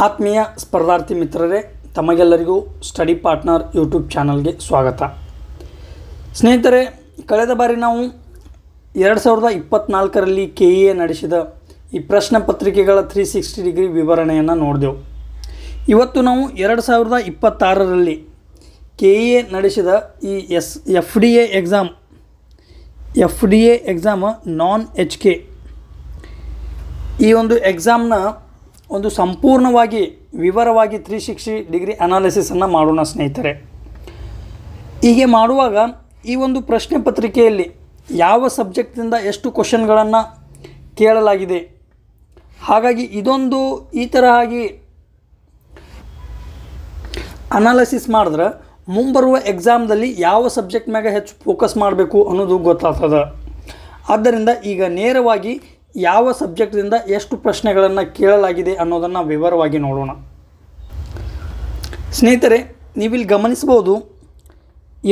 ಆತ್ಮೀಯ ಸ್ಪರ್ಧಾರ್ಥಿ ಮಿತ್ರರೇ, ತಮಗೆಲ್ಲರಿಗೂ ಸ್ಟಡಿ ಪಾರ್ಟ್ನರ್ ಯೂಟ್ಯೂಬ್ ಚಾನಲ್ಗೆ ಸ್ವಾಗತ. ಸ್ನೇಹಿತರೆ, ಕಳೆದ ಬಾರಿ ನಾವು 2024ರಲ್ಲಿ KEA ನಡೆಸಿದ ಈ ಪ್ರಶ್ನೆ ಪತ್ರಿಕೆಗಳ 360 ಡಿಗ್ರಿ ವಿವರಣೆಯನ್ನು ನೋಡಿದೆವು. ಇವತ್ತು ನಾವು 2026ರಲ್ಲಿ KEA ನಡೆಸಿದ ಈ FDA ಎಕ್ಸಾಮ್ ನಾನ್ HK ಈ ಒಂದು ಎಕ್ಸಾಮ್ನ ಒಂದು ಸಂಪೂರ್ಣವಾಗಿ ವಿವರವಾಗಿ 360 ಡಿಗ್ರಿ ಅನಾಲಿಸಿಸನ್ನು ಮಾಡೋಣ ಸ್ನೇಹಿತರೆ. ಹೀಗೆ ಮಾಡುವಾಗ ಈ ಒಂದು ಪ್ರಶ್ನೆ ಪತ್ರಿಕೆಯಲ್ಲಿ ಯಾವ ಸಬ್ಜೆಕ್ಟಿಂದ ಎಷ್ಟು ಕ್ವಶನ್ಗಳನ್ನು ಕೇಳಲಾಗಿದೆ, ಹಾಗಾಗಿ ಇದೊಂದು ಈ ತರಹಾಗಿ ಅನಾಲಿಸಿಸ್ ಮಾಡಿದ್ರೆ ಮುಂಬರುವ ಎಕ್ಸಾಮ್ದಲ್ಲಿ ಯಾವ ಸಬ್ಜೆಕ್ಟ್ ಮ್ಯಾಗ ಹೆಚ್ಚು ಫೋಕಸ್ ಮಾಡಬೇಕು ಅನ್ನೋದು ಗೊತ್ತಾಗ್ತದೆ. ಆದ್ದರಿಂದ ಈಗ ನೇರವಾಗಿ ಯಾವ ಸಬ್ಜೆಕ್ಟ್ದಿಂದ ಎಷ್ಟು ಪ್ರಶ್ನೆಗಳನ್ನು ಕೇಳಲಾಗಿದೆ ಅನ್ನೋದನ್ನು ವಿವರವಾಗಿ ನೋಡೋಣ. ಸ್ನೇಹಿತರೆ, ನೀವಿಲ್ಲಿ ಗಮನಿಸ್ಬೋದು,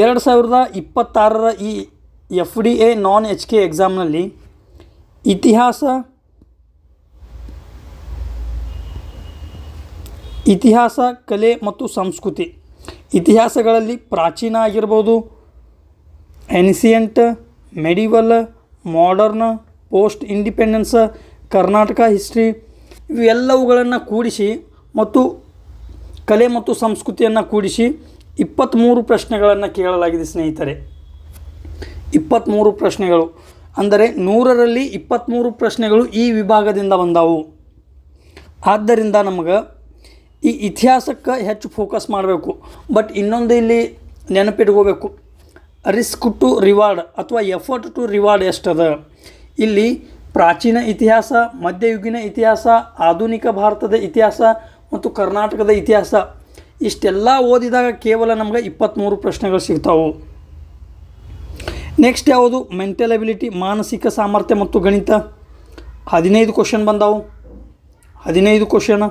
2026ರ ಈ FDA ನಾನ್ HK ಎಕ್ಸಾಮ್ನಲ್ಲಿ ಇತಿಹಾಸ, ಕಲೆ ಮತ್ತು ಸಂಸ್ಕೃತಿ, ಇತಿಹಾಸಗಳಲ್ಲಿ ಪ್ರಾಚೀನ ಆಗಿರ್ಬೋದು, ancient, medieval, modern, post independence, Karnataka history ಇವೆಲ್ಲವುಗಳನ್ನು ಕೂಡಿಸಿ ಮತ್ತು ಕಲೆ ಮತ್ತು ಸಂಸ್ಕೃತಿಯನ್ನು ಕೂಡಿಸಿ 23 ಪ್ರಶ್ನೆಗಳನ್ನು ಕೇಳಲಾಗಿದೆ ಸ್ನೇಹಿತರೆ. 23 ಪ್ರಶ್ನೆಗಳು ಅಂದರೆ 100ರಲ್ಲಿ 23 ಪ್ರಶ್ನೆಗಳು ಈ ವಿಭಾಗದಿಂದ ಬಂದವು. ಆದ್ದರಿಂದ ನಮಗೆ ಈ ಇತಿಹಾಸಕ್ಕೆ ಹೆಚ್ಚು ಫೋಕಸ್ ಮಾಡಬೇಕು. ಬಟ್ ಇನ್ನೊಂದು ಇಲ್ಲಿ ನೆನಪಿಟ್ಕೋಬೇಕು, ರಿಸ್ಕ್ ಟು ರಿವಾರ್ಡ್ ಅಥವಾ ಎಫರ್ಟ್ ಟು ರಿವಾರ್ಡ್ ಎಷ್ಟದ. ಇಲ್ಲಿ ಪ್ರಾಚೀನ ಇತಿಹಾಸ, ಮಧ್ಯಯುಗೀನ ಇತಿಹಾಸ, ಆಧುನಿಕ ಭಾರತದ ಇತಿಹಾಸ ಮತ್ತು ಕರ್ನಾಟಕದ ಇತಿಹಾಸ ಇಷ್ಟೆಲ್ಲ ಓದಿದಾಗ ಕೇವಲ ನಮ್ಗೆ 23 ಪ್ರಶ್ನೆಗಳು ಸಿಗ್ತಾವೆ. ನೆಕ್ಸ್ಟ್ ಯಾವುದು? ಮೆಂಟಲ್ ಎಬಿಲಿಟಿ, ಮಾನಸಿಕ ಸಾಮರ್ಥ್ಯ ಮತ್ತು ಗಣಿತ, 15 ಕ್ವಶನ್ ಬಂದವು. 15 ಕ್ವಶನ್.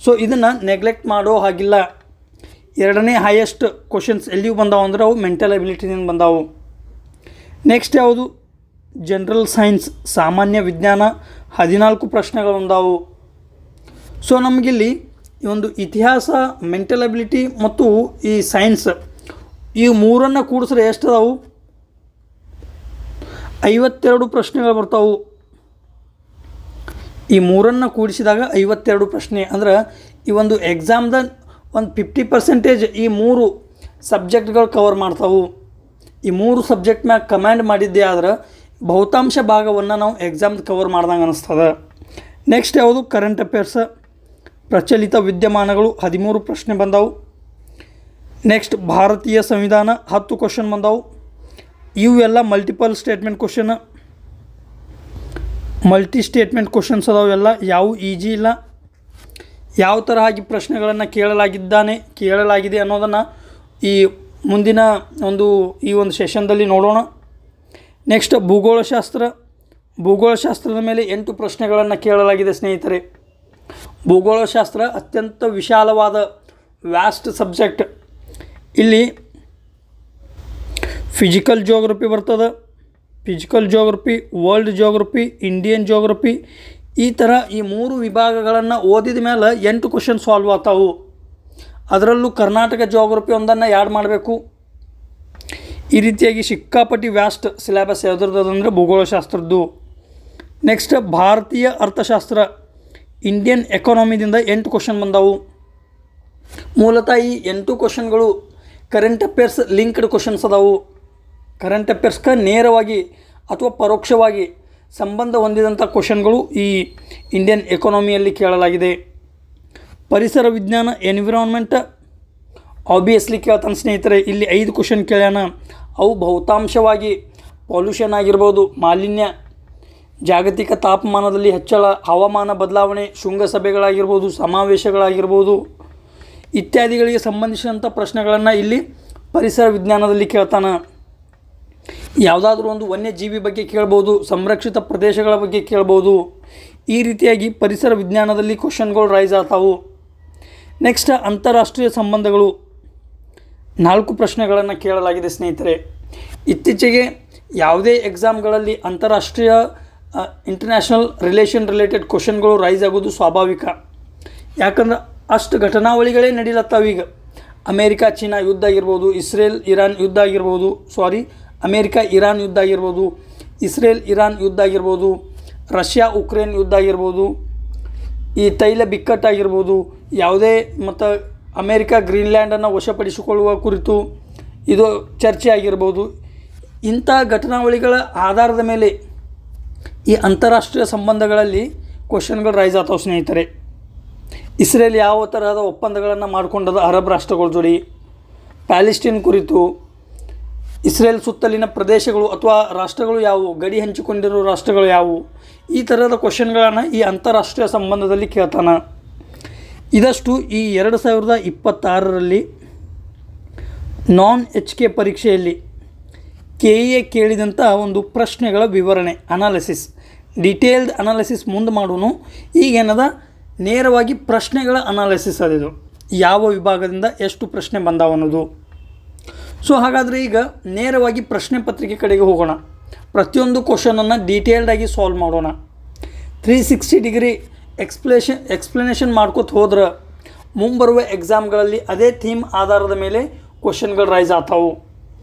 ಸೊ ಇದನ್ನು ನೆಗ್ಲೆಕ್ಟ್ ಮಾಡೋ ಹಾಗಿಲ್ಲ. ಎರಡನೇ ಹೈಯೆಸ್ಟ್ ಕ್ವಶನ್ಸ್ ಎಲ್ಲಿಯೂ ಬಂದಾವು ಅಂದ್ರೆ ಅವು ಮೆಂಟಲ್ ಎಬಿಲಿಟಿನಿಂದ ಬಂದಾವು. ನೆಕ್ಸ್ಟ್ ಯಾವುದು? ಜನರಲ್ ಸೈನ್ಸ್, ಸಾಮಾನ್ಯ ವಿಜ್ಞಾನ, 14 ಪ್ರಶ್ನೆಗಳು ಬಂದಾವು. ಸೊ ನಮಗಿಲ್ಲಿ ಈ ಒಂದು ಇತಿಹಾಸ, ಮೆಂಟಲ್ ಎಬಿಲಿಟಿ ಮತ್ತು ಈ ಸೈನ್ಸ್ ಈ ಮೂರನ್ನು ಕೂಡಿಸ್ರೆ ಎಷ್ಟದಾವು? 52 ಪ್ರಶ್ನೆಗಳು ಬರ್ತಾವು. ಈ ಮೂರನ್ನು ಕೂಡಿಸಿದಾಗ 52 ಪ್ರಶ್ನೆ ಅಂದ್ರೆ ಈ ಒಂದು ಎಕ್ಸಾಮ್ದ ಒಂದು 50% ಈ 3 ಸಬ್ಜೆಕ್ಟ್ಗಳು ಕವರ್ ಮಾಡ್ತಾವು. ಈ 3 ಸಬ್ಜೆಕ್ಟ್ ಮ್ಯಾಗ ಕಮ್ಯಾಂಡ್ ಮಾಡಿದ್ದೆ ಆದ್ರೆ ಬಹುತಾಂಶ ಭಾಗವನ್ನು ನಾವು ಎಕ್ಸಾಮ್ದು ಕವರ್ ಮಾಡ್ದಂಗೆ ಅನ್ನಿಸ್ತದೆ. ನೆಕ್ಸ್ಟ್ ಯಾವುದು? ಕರೆಂಟ್ ಅಫೇರ್ಸ್, ಪ್ರಚಲಿತ ವಿದ್ಯಮಾನಗಳು, 13 ಪ್ರಶ್ನೆ ಬಂದವು. ನೆಕ್ಸ್ಟ್ ಭಾರತೀಯ ಸಂವಿಧಾನ, 10 ಕ್ವಶನ್ ಬಂದವು. ಇವೆಲ್ಲ ಮಲ್ಟಿ ಸ್ಟೇಟ್ಮೆಂಟ್ ಕ್ವಶನ್ಸ್ ಅದಾವು. ಎಲ್ಲ ಯಾವ ಈಜಿ ಇಲ್ಲ. ಯಾವ ತರಹಾಗಿ ಪ್ರಶ್ನೆಗಳನ್ನು ಕೇಳಲಾಗಿದೆ ಅನ್ನೋದನ್ನು ಈ ಮುಂದಿನ ಈ ಒಂದು ಸೆಷನ್ದಲ್ಲಿ ನೋಡೋಣ. ನೆಕ್ಸ್ಟ್ ಭೂಗೋಳಶಾಸ್ತ್ರದ ಮೇಲೆ 8 ಪ್ರಶ್ನೆಗಳನ್ನು ಕೇಳಲಾಗಿದೆ ಸ್ನೇಹಿತರೆ. ಭೂಗೋಳಶಾಸ್ತ್ರ ಅತ್ಯಂತ ವಿಶಾಲವಾದ ವ್ಯಾಸ್ಟ್ ಸಬ್ಜೆಕ್ಟ್. ಇಲ್ಲಿ ಫಿಸಿಕಲ್ ಜಿಯೋಗ್ರಫಿ ಬರ್ತದೆ, ವರ್ಲ್ಡ್ ಜಿಯೋಗ್ರಫಿ, ಇಂಡಿಯನ್ ಜಿಯೋಗ್ರಫಿ, ಈ ಥರ ಈ 3 ವಿಭಾಗಗಳನ್ನು ಓದಿದ ಮೇಲೆ 8 ಕ್ವಶನ್ ಸಾಲ್ವ್ ಆಗ್ತಾವು. ಅದರಲ್ಲೂ ಕರ್ನಾಟಕ ಜಿಯೋಗ್ರಫಿ ಒಂದನ್ನು ಆ್ಯಡ್ ಮಾಡಬೇಕು. ಈ ರೀತಿಯಾಗಿ ಸಿಕ್ಕಾಪಟ್ಟಿ ವ್ಯಾಸ್ಟ್ ಸಿಲೆಬಸ್ ಯಾವುದ್ರದ್ದು ಭೂಗೋಳಶಾಸ್ತ್ರದ್ದು. ನೆಕ್ಸ್ಟ್ ಭಾರತೀಯ ಅರ್ಥಶಾಸ್ತ್ರ, ಇಂಡಿಯನ್ ಎಕಾನಮಿದಿಂದ 8 ಕ್ವಶನ್ ಬಂದವು. ಮೂಲತಃ ಈ 8 ಕ್ವಶನ್ಗಳು ಕರೆಂಟ್ ಅಫೇರ್ಸ್ ಲಿಂಕ್ಡ್ ಕ್ವಶನ್ಸ್ ಅದಾವು. ಕರೆಂಟ್ ಅಫೇರ್ಸ್ಗೆ ನೇರವಾಗಿ ಅಥವಾ ಪರೋಕ್ಷವಾಗಿ ಸಂಬಂಧ ಹೊಂದಿದಂಥ ಕ್ವಶನ್ಗಳು ಈ ಇಂಡಿಯನ್ ಎಕಾನಮಿಯಲ್ಲಿ ಕೇಳಲಾಗಿದೆ. ಪರಿಸರ ವಿಜ್ಞಾನ, ಎನ್ವಿರಾನ್ಮೆಂಟ್ ಆಬ್ವಿಯಸ್ಲಿ ಕೇಳ್ತಾನೆ ಸ್ನೇಹಿತರೆ. ಇಲ್ಲಿ 5 ಕ್ವಶನ್ ಕೇಳ್ಯಾನ. ಅವು ಬಹುತಾಂಶವಾಗಿ ಪೊಲ್ಯೂಷನ್ ಆಗಿರ್ಬೋದು, ಮಾಲಿನ್ಯ, ಜಾಗತಿಕ ತಾಪಮಾನದಲ್ಲಿ ಹೆಚ್ಚಳ, ಹವಾಮಾನ ಬದಲಾವಣೆ, ಶೃಂಗಸಭೆಗಳಾಗಿರ್ಬೋದು, ಸಮಾವೇಶಗಳಾಗಿರ್ಬೋದು ಇತ್ಯಾದಿಗಳಿಗೆ ಸಂಬಂಧಿಸಿದಂಥ ಪ್ರಶ್ನೆಗಳನ್ನು ಇಲ್ಲಿ ಪರಿಸರ ವಿಜ್ಞಾನದಲ್ಲಿ ಕೇಳ್ತಾನೆ. ಯಾವುದಾದ್ರೂ ಒಂದು ವನ್ಯಜೀವಿ ಬಗ್ಗೆ ಕೇಳ್ಬೋದು, ಸಂರಕ್ಷಿತ ಪ್ರದೇಶಗಳ ಬಗ್ಗೆ ಕೇಳ್ಬೋದು. ಈ ರೀತಿಯಾಗಿ ಪರಿಸರ ವಿಜ್ಞಾನದಲ್ಲಿ ಕ್ವಶನ್ಗಳು ರೈಸ್ ಆಗ್ತಾವು. ನೆಕ್ಸ್ಟ್ ಅಂತಾರಾಷ್ಟ್ರೀಯ ಸಂಬಂಧಗಳು, 4 ಪ್ರಶ್ನೆಗಳನ್ನು ಕೇಳಲಾಗಿದೆ ಸ್ನೇಹಿತರೆ. ಇತ್ತೀಚೆಗೆ ಯಾವುದೇ ಎಕ್ಸಾಮ್ಗಳಲ್ಲಿ ಅಂತಾರಾಷ್ಟ್ರೀಯ ಇಂಟರ್ನ್ಯಾಷನಲ್ ರಿಲೇಷನ್ ರಿಲೇಟೆಡ್ ಕ್ವಶನ್ಗಳು ರೈಸ್ ಆಗೋದು ಸ್ವಾಭಾವಿಕ. ಯಾಕಂದ್ರೆ ಅಷ್ಟು ಘಟನಾವಳಿಗಳೇ ನಡೀಲತ್ತಾವೀಗ. ಅಮೇರಿಕಾ ಚೀನಾ ಯುದ್ಧ ಆಗಿರ್ಬೋದು, ಇಸ್ರೇಲ್ ಇರಾನ್ ಯುದ್ಧ ಆಗಿರ್ಬೋದು, ಅಮೇರಿಕಾ ಇರಾನ್ ಯುದ್ಧ ಆಗಿರ್ಬೋದು, ಇಸ್ರೇಲ್ ಇರಾನ್ ಯುದ್ಧ ಆಗಿರ್ಬೋದು, ರಷ್ಯಾ ಉಕ್ರೇನ್ ಯುದ್ಧ ಆಗಿರ್ಬೋದು, ಈ ತೈಲ ಬಿಕ್ಕಟ್ಟಾಗಿರ್ಬೋದು, ಯಾವುದೇ ಮತ್ತು ಅಮೇರಿಕಾ ಗ್ರೀನ್ಲ್ಯಾಂಡನ್ನು ವಶಪಡಿಸಿಕೊಳ್ಳುವ ಕುರಿತು ಇದು ಚರ್ಚೆ ಆಗಿರ್ಬೋದು. ಇಂಥ ಘಟನಾವಳಿಗಳ ಆಧಾರದ ಮೇಲೆ ಈ ಅಂತಾರಾಷ್ಟ್ರೀಯ ಸಂಬಂಧಗಳಲ್ಲಿ ಕ್ವಶನ್ಗಳು ರೈಸ್ ಆಗ್ತಾವೆ ಸ್ನೇಹಿತರೆ. ಇಸ್ರೇಲ್ ಯಾವ ತರಹದ ಒಪ್ಪಂದಗಳನ್ನು ಮಾಡಿಕೊಂಡದ ಅರಬ್ ರಾಷ್ಟ್ರಗಳ ಜೋಡಿ, ಪ್ಯಾಲೆಸ್ಟೈನ್ ಕುರಿತು, ಇಸ್ರೇಲ್ ಸುತ್ತಲಿನ ಪ್ರದೇಶಗಳು ಅಥವಾ ರಾಷ್ಟ್ರಗಳು ಯಾವುವು, ಗಡಿ ಹಂಚಿಕೊಂಡಿರೋ ರಾಷ್ಟ್ರಗಳು ಯಾವುವು, ಈ ಥರದ ಕ್ವಶನ್ಗಳನ್ನು ಈ ಅಂತಾರಾಷ್ಟ್ರೀಯ ಸಂಬಂಧದಲ್ಲಿ ಕೇಳ್ತಾನೆ. ಇದಷ್ಟು ಈ 2026ರಲ್ಲಿ ನಾನ್ HK ಪರೀಕ್ಷೆಯಲ್ಲಿ KEA ಕೇಳಿದಂಥ ಒಂದು ಪ್ರಶ್ನೆಗಳ ವಿವರಣೆ, ಅನಾಲಿಸಿಸ್, ಡೀಟೇಲ್ಡ್ ಅನಾಲಿಸಿಸ್ ಮುಂದೆ ಮಾಡೋನು. ಈಗೇನದ ನೇರವಾಗಿ ಪ್ರಶ್ನೆಗಳ ಅನಾಲಿಸಿಸ್ ಅದಿದು, ಯಾವ ವಿಭಾಗದಿಂದ ಎಷ್ಟು ಪ್ರಶ್ನೆ ಬಂದಾವ ಅನ್ನೋದು. ಸೊ ಹಾಗಾದರೆ ಈಗ ನೇರವಾಗಿ ಪ್ರಶ್ನೆ ಪತ್ರಿಕೆ ಕಡೆಗೆ ಹೋಗೋಣ. ಪ್ರತಿಯೊಂದು ಕ್ವಶನನ್ನು ಡೀಟೇಲ್ಡಾಗಿ ಸಾಲ್ವ್ ಮಾಡೋಣ. 360 ಡಿಗ್ರಿ ಎಕ್ಸ್ಪ್ಲನೇಷನ್ ಮಾಡ್ಕೋತ ಹೋದ್ರೆ ಮುಂಬರುವ ಎಕ್ಸಾಮ್ಗಳಲ್ಲಿ ಅದೇ ಥೀಮ್ ಆಧಾರದ ಮೇಲೆ ಕ್ವಶನ್ಗಳು ರೈಸ್ ಆಗ್ತಾವೆ.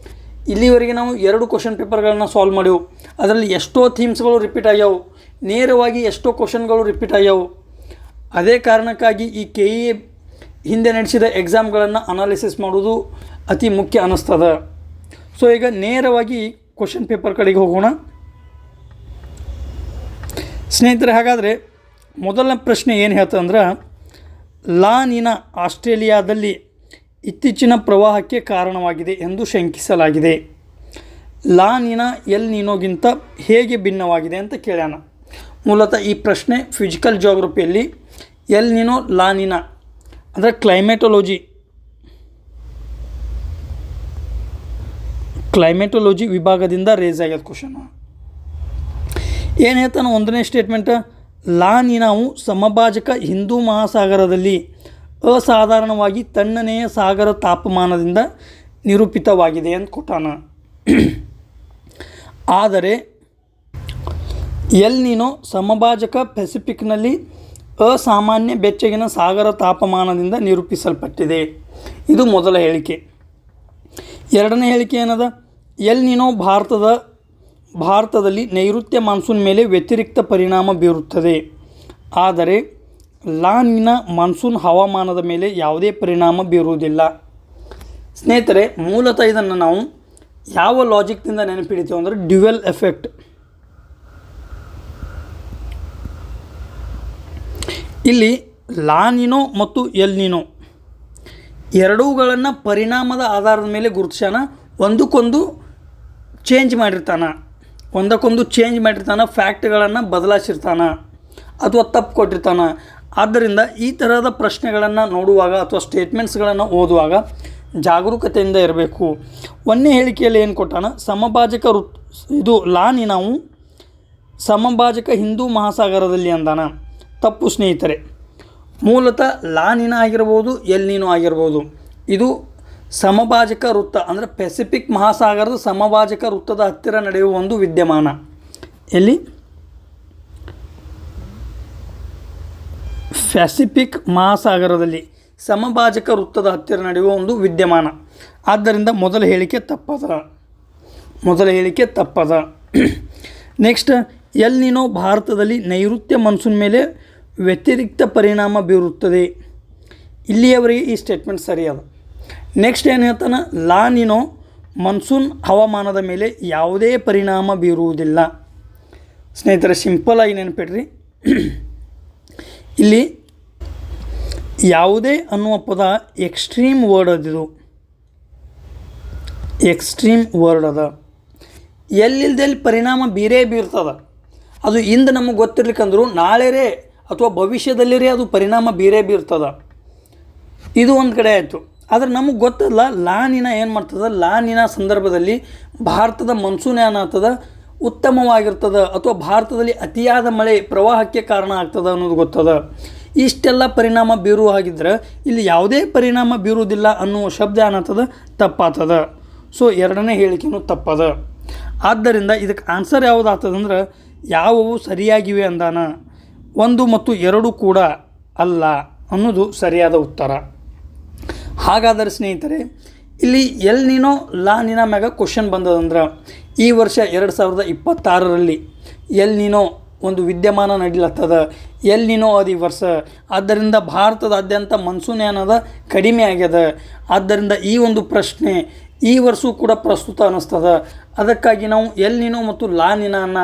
ಇಲ್ಲಿವರೆಗೆ ನಾವು 2 ಕ್ವಶನ್ ಪೇಪರ್ಗಳನ್ನು ಸಾಲ್ವ್ ಮಾಡ್ಯವು. ಅದರಲ್ಲಿ ಎಷ್ಟೋ ಥೀಮ್ಸ್ಗಳು ರಿಪೀಟ್ ಆಗ್ಯಾವು, ನೇರವಾಗಿ ಎಷ್ಟೋ ಕ್ವಶನ್ಗಳು ರಿಪೀಟ್ ಆಗ್ಯಾವು. ಅದೇ ಕಾರಣಕ್ಕಾಗಿ ಈ KEA ಹಿಂದೆ ನಡೆಸಿದ ಎಕ್ಸಾಮ್ಗಳನ್ನು ಅನಾಲಿಸಿಸ್ ಮಾಡೋದು ಅತಿ ಮುಖ್ಯ ಅನ್ನಿಸ್ತದೆ. ಸೊ ಈಗ ನೇರವಾಗಿ ಕ್ವಶನ್ ಪೇಪರ್ ಕಡೆಗೆ ಹೋಗೋಣ ಸ್ನೇಹಿತರೆ. ಹಾಗಾದರೆ ಮೊದಲನೇ ಪ್ರಶ್ನೆ ಏನು ಹೇಳ್ತಂದ್ರೆ, ಲಾ ನಿನಾ ಆಸ್ಟ್ರೇಲಿಯಾದಲ್ಲಿ ಇತ್ತೀಚಿನ ಪ್ರವಾಹಕ್ಕೆ ಕಾರಣವಾಗಿದೆ ಎಂದು ಶಂಕಿಸಲಾಗಿದೆ. ಲಾ ನಿನಾ ಎಲ್ ನಿನೋಗಿಂತ ಹೇಗೆ ಭಿನ್ನವಾಗಿದೆ ಅಂತ ಕೇಳ್ಯಾನ. ಮೂಲತಃ ಈ ಪ್ರಶ್ನೆ ಫಿಸಿಕಲ್ ಜಿಯೋಗ್ರಫಿಯಲ್ಲಿ ಎಲ್ ನಿನೋ ಲಾ ನಿನಾ ಅಂದರೆ ಕ್ಲೈಮೆಟೊಲಜಿ ವಿಭಾಗದಿಂದ ರೇಸ್ ಆಗ್ಯದ ಕ್ವಶನ್. ಏನು ಹೇಳ್ತಾನೆ ಒಂದನೇ ಸ್ಟೇಟ್ಮೆಂಟ್, ಲಾ ನಿನಾವು ಸಮಭಾಜಕ ಹಿಂದೂ ಮಹಾಸಾಗರದಲ್ಲಿ ಅಸಾಧಾರಣವಾಗಿ ತಣ್ಣನೆಯ ಸಾಗರ ತಾಪಮಾನದಿಂದ ನಿರೂಪಿತವಾಗಿದೆ ಅಂತ ಕೊಟ್ಟಾನ. ಆದರೆ ಎಲ್ ನಿನೋ ಸಮಭಾಜಕ ಪೆಸಿಫಿಕ್ನಲ್ಲಿ ಅಸಾಮಾನ್ಯ ಬೆಚ್ಚಗಿನ ಸಾಗರ ತಾಪಮಾನದಿಂದ ನಿರೂಪಿಸಲ್ಪಟ್ಟಿದೆ. ಇದು ಮೊದಲ ಹೇಳಿಕೆ. ಎರಡನೇ ಹೇಳಿಕೆ ಏನದ, ಎಲ್ ನಿನೋ ಭಾರತದಲ್ಲಿ ನೈಋತ್ಯ ಮಾನ್ಸೂನ್ ಮೇಲೆ ವ್ಯತಿರಿಕ್ತ ಪರಿಣಾಮ ಬೀರುತ್ತದೆ. ಆದರೆ ಲಾ ನಿನಾ ಮಾನ್ಸೂನ್ ಹವಾಮಾನದ ಮೇಲೆ ಯಾವುದೇ ಪರಿಣಾಮ ಬೀರುವುದಿಲ್ಲ. ಸ್ನೇಹಿತರೆ, ಮೂಲತಃ ಇದನ್ನು ನಾವು ಯಾವ ಲಾಜಿಕ್ನಿಂದ ನೆನಪಿಡ್ತೀವಿ ಅಂದರೆ ಡ್ಯುವೆಲ್ ಎಫೆಕ್ಟ್. ಇಲ್ಲಿ ಲಾ ನಿನೋ ಮತ್ತು ಎಲ್ ನಿನೋ ಎರಡೂಗಳನ್ನು ಪರಿಣಾಮದ ಆಧಾರದ ಮೇಲೆ ಗುರುತಿಸ್ಯಾನ. ಒಂದಕ್ಕೊಂದು ಚೇಂಜ್ ಮಾಡಿರ್ತಾನೆ, ಫ್ಯಾಕ್ಟ್ಗಳನ್ನು ಬದಲಾಯಿಸಿರ್ತಾನೆ ಅಥವಾ ತಪ್ಪು ಕೊಟ್ಟಿರ್ತಾನೆ. ಆದ್ದರಿಂದ ಈ ಥರದ ಪ್ರಶ್ನೆಗಳನ್ನು ನೋಡುವಾಗ ಅಥವಾ ಸ್ಟೇಟ್ಮೆಂಟ್ಸ್ಗಳನ್ನು ಓದುವಾಗ ಜಾಗರೂಕತೆಯಿಂದ ಇರಬೇಕು. ಒಂದನೇ ಹೇಳಿಕೆಯಲ್ಲಿ ಏನು ಕೊಟ್ಟಾನ, ಸಮಭಾಜಕ ಇದು ಲಾ ನಿನಾವು ಸಮಭಾಜಕ ಹಿಂದೂ ಮಹಾಸಾಗರದಲ್ಲಿ ಅಂದಾನ. ತಪ್ಪು ಸ್ನೇಹಿತರೆ. ಮೂಲತಃ ಲಾ ನಿನಾ ಆಗಿರ್ಬೋದು, ಎಲ್ ನಿನೋ ಆಗಿರ್ಬೋದು, ಇದು ಸಮಭಾಜಕ ವೃತ್ತ ಅಂದರೆ ಪೆಸಿಫಿಕ್ ಮಹಾಸಾಗರದ ಸಮಭಾಜಕ ವೃತ್ತದ ಹತ್ತಿರ ನಡೆಯುವ ಒಂದು ವಿದ್ಯಮಾನ. ಎಲ್ಲಿ ಪೆಸಿಫಿಕ್ ಮಹಾಸಾಗರದಲ್ಲಿ ಸಮಭಾಜಕ ವೃತ್ತದ ಹತ್ತಿರ ನಡೆಯುವ ಒಂದು ವಿದ್ಯಮಾನ. ಆದ್ದರಿಂದ ಮೊದಲ ಹೇಳಿಕೆ ತಪ್ಪದ. ನೆಕ್ಸ್ಟ್, ಎಲ್ ನಿನೋ ಭಾರತದಲ್ಲಿ ನೈಋತ್ಯ ಮಾನ್ಸೂನ್ ಮೇಲೆ ವ್ಯತಿರಿಕ್ತ ಪರಿಣಾಮ ಬೀರುತ್ತದೆ. ಇಲ್ಲಿಯವರೆಗೆ ಈ ಸ್ಟೇಟ್ಮೆಂಟ್ ಸರಿಯಾದ. ನೆಕ್ಸ್ಟ್ ಏನು ಹೇಳ್ತಾನೆ, ಲಾ ನಿನೋ ಮಾನ್ಸೂನ್ ಹವಾಮಾನದ ಮೇಲೆ ಯಾವುದೇ ಪರಿಣಾಮ ಬೀರುವುದಿಲ್ಲ. ಸ್ನೇಹಿತರೆ, ಸಿಂಪಲ್ಲಾಗಿ ನೆನಪಿಡ್ರಿ, ಇಲ್ಲಿ ಯಾವುದೇ ಅನ್ನುವ ಪದ ಎಕ್ಸ್ಟ್ರೀಮ್ ವರ್ಡ್ ಅದ. ಎಲ್ಲಿಲ್ದೆಲ್ಲಿ ಪರಿಣಾಮ ಬೀರ್ತದ. ಅದು ಇಂದು ನಮಗೆ ಗೊತ್ತಿರ್ಲಿಕ್ಕಂದ್ರೂ ನಾಳೆರೇ ಅಥವಾ ಭವಿಷ್ಯದಲ್ಲಿರೇ ಅದು ಪರಿಣಾಮ ಬೀರ್ತದ. ಇದು ಒಂದು ಕಡೆ ಆಯಿತು. ಆದರೆ ನಮಗೆ ಗೊತ್ತಲ್ಲ ಲಾ ನಿನಾ ಏನು ಮಾಡ್ತದೆ. ಲಾ ನಿನಾ ಸಂದರ್ಭದಲ್ಲಿ ಭಾರತದ ಮನ್ಸೂನ್ ಏನಾಗ್ತದೆ, ಉತ್ತಮವಾಗಿರ್ತದೆ ಅಥವಾ ಭಾರತದಲ್ಲಿ ಅತಿಯಾದ ಮಳೆ ಪ್ರವಾಹಕ್ಕೆ ಕಾರಣ ಆಗ್ತದೆ ಅನ್ನೋದು ಗೊತ್ತದ. ಇಷ್ಟೆಲ್ಲ ಪರಿಣಾಮ ಬೀರುವ ಹಾಗಿದ್ರೆ ಇಲ್ಲಿ ಯಾವುದೇ ಪರಿಣಾಮ ಬೀರುವುದಿಲ್ಲ ಅನ್ನುವ ಶಬ್ದ ಏನಾಗ್ತದೆ, ತಪ್ಪಾಗ್ತದೆ. ಸೊ ಎರಡನೇ ಹೇಳಿಕೆಯೂ ತಪ್ಪದ. ಆದ್ದರಿಂದ ಇದಕ್ಕೆ ಆನ್ಸರ್ ಯಾವುದು ಆಗ್ತದಂದ್ರೆ ಯಾವುವು ಸರಿಯಾಗಿವೆ ಅಂದಾನ. 1 ಮತ್ತು 2 ಕೂಡ ಅಲ್ಲ ಅನ್ನೋದು ಸರಿಯಾದ ಉತ್ತರ. ಹಾಗಾದರೆ ಸ್ನೇಹಿತರೆ, ಇಲ್ಲಿ ಎಲ್ ನೀನೋ ಲಾ ನಿನಾ ಮ್ಯಾಗ ಕ್ವಶನ್ ಬಂದದಂದ್ರೆ ಈ ವರ್ಷ 2026ರಲ್ಲಿ ಎಲ್ ನೀನೋ ಒಂದು ವಿದ್ಯಮಾನ ನಡೀಲತ್ತದ. ಎಲ್ ನೀನೋ ಅದು ಈ ವರ್ಷ, ಆದ್ದರಿಂದ ಭಾರತದಾದ್ಯಂತ ಮನ್ಸೂನ್ ಏನದ ಕಡಿಮೆ ಆಗ್ಯದ. ಆದ್ದರಿಂದ ಈ ಒಂದು ಪ್ರಶ್ನೆ ಈ ವರ್ಷವೂ ಕೂಡ ಪ್ರಸ್ತುತ ಅನ್ನಿಸ್ತದ. ಅದಕ್ಕಾಗಿ ನಾವು ಎಲ್ ನೀನೋ ಮತ್ತು ಲಾ ನಿನಾನ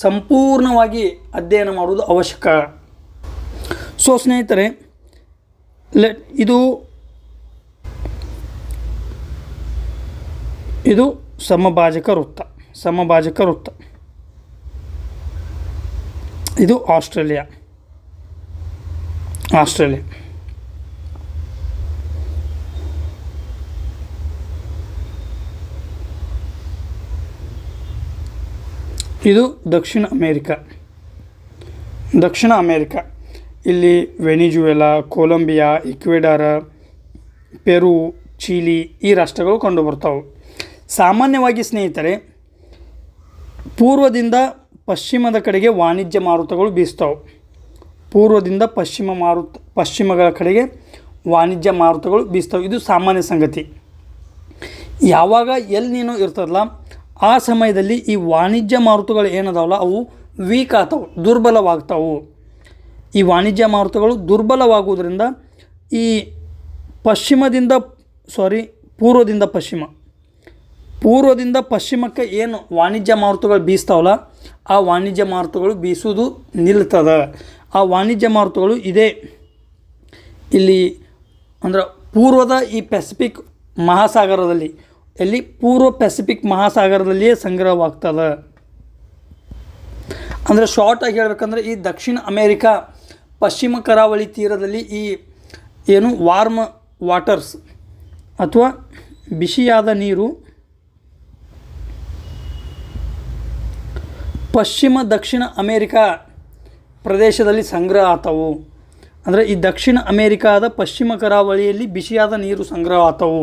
ಸಂಪೂರ್ಣವಾಗಿ ಅಧ್ಯಯನ ಮಾಡುವುದು ಅವಶ್ಯಕ. ಸೊ ಸ್ನೇಹಿತರೆ, ಇದು ಸಮಭಾಜಕ ವೃತ್ತ. ಇದು ಆಸ್ಟ್ರೇಲಿಯಾ. ಇದು ದಕ್ಷಿಣ ಅಮೇರಿಕಾ. ಇಲ್ಲಿ ವೆನಿಜುವೆಲಾ, ಕೊಲಂಬಿಯಾ, ಈಕ್ವೆಡಾರ್, ಪೆರು, ಚಿಲಿ ಈ ರಾಷ್ಟ್ರಗಳು ಕಂಡುಬರ್ತಾವೆ. ಸಾಮಾನ್ಯವಾಗಿ ಸ್ನೇಹಿತರೆ, ಪೂರ್ವದಿಂದ ಪಶ್ಚಿಮದ ಕಡೆಗೆ ವಾಣಿಜ್ಯ ಮಾರುತಗಳು ಬೀಸ್ತಾವೆ. ಪಶ್ಚಿಮಗಳ ಕಡೆಗೆ ವಾಣಿಜ್ಯ ಮಾರುತಗಳು ಬೀಸ್ತಾವೆ. ಇದು ಸಾಮಾನ್ಯ ಸಂಗತಿ. ಯಾವಾಗ ಎಲ್ ನೀನೋ ಇರ್ತದಲ್ಲ, ಆ ಸಮಯದಲ್ಲಿ ಈ ವಾಣಿಜ್ಯ ಮಾರುತಗಳು ಏನದಾವಲ್ಲ ಅವು ವೀಕ್ ಆಗ್ತಾವೆ, ದುರ್ಬಲವಾಗ್ತಾವೆ. ಈ ವಾಣಿಜ್ಯ ಮಾರುತಗಳು ದುರ್ಬಲವಾಗುವುದರಿಂದ ಈ ಪೂರ್ವದಿಂದ ಪಶ್ಚಿಮಕ್ಕೆ ಏನು ವಾಣಿಜ್ಯ ಮಾರುತಗಳು ಬೀಸ್ತಾವಲ್ಲ, ಆ ವಾಣಿಜ್ಯ ಮಾರುತಗಳು ಬೀಸುವುದು ನಿಲ್ತದ. ಆ ವಾಣಿಜ್ಯ ಮಾರುತಗಳು ಇಲ್ಲಿ ಅಂದ್ರೆ ಪೂರ್ವದ ಈ ಪೆಸಿಫಿಕ್ ಮಹಾಸಾಗರದಲ್ಲಿ, ಪೂರ್ವ ಪೆಸಿಫಿಕ್ ಮಹಾಸಾಗರದಲ್ಲಿಯೇ ಸಂಗ್ರಹವಾಗ್ತದೆ. ಅಂದರೆ ಶಾರ್ಟಾಗಿ ಹೇಳ್ಬೇಕಂದ್ರೆ, ಈ ದಕ್ಷಿಣ ಅಮೇರಿಕಾ ಪಶ್ಚಿಮ ಕರಾವಳಿ ತೀರದಲ್ಲಿ ಈ ಏನು ವಾರ್ಮ್ ವಾಟರ್ಸ್ ಅಥವಾ ಬಿಸಿಯಾದ ನೀರು ದಕ್ಷಿಣ ಅಮೇರಿಕಾ ಪ್ರದೇಶದಲ್ಲಿ ಸಂಗ್ರಹ ಆತವು. ಅಂದರೆ ಈ ದಕ್ಷಿಣ ಅಮೇರಿಕಾದ ಪಶ್ಚಿಮ ಕರಾವಳಿಯಲ್ಲಿ ಬಿಸಿಯಾದ ನೀರು ಸಂಗ್ರಹ ಆತವು.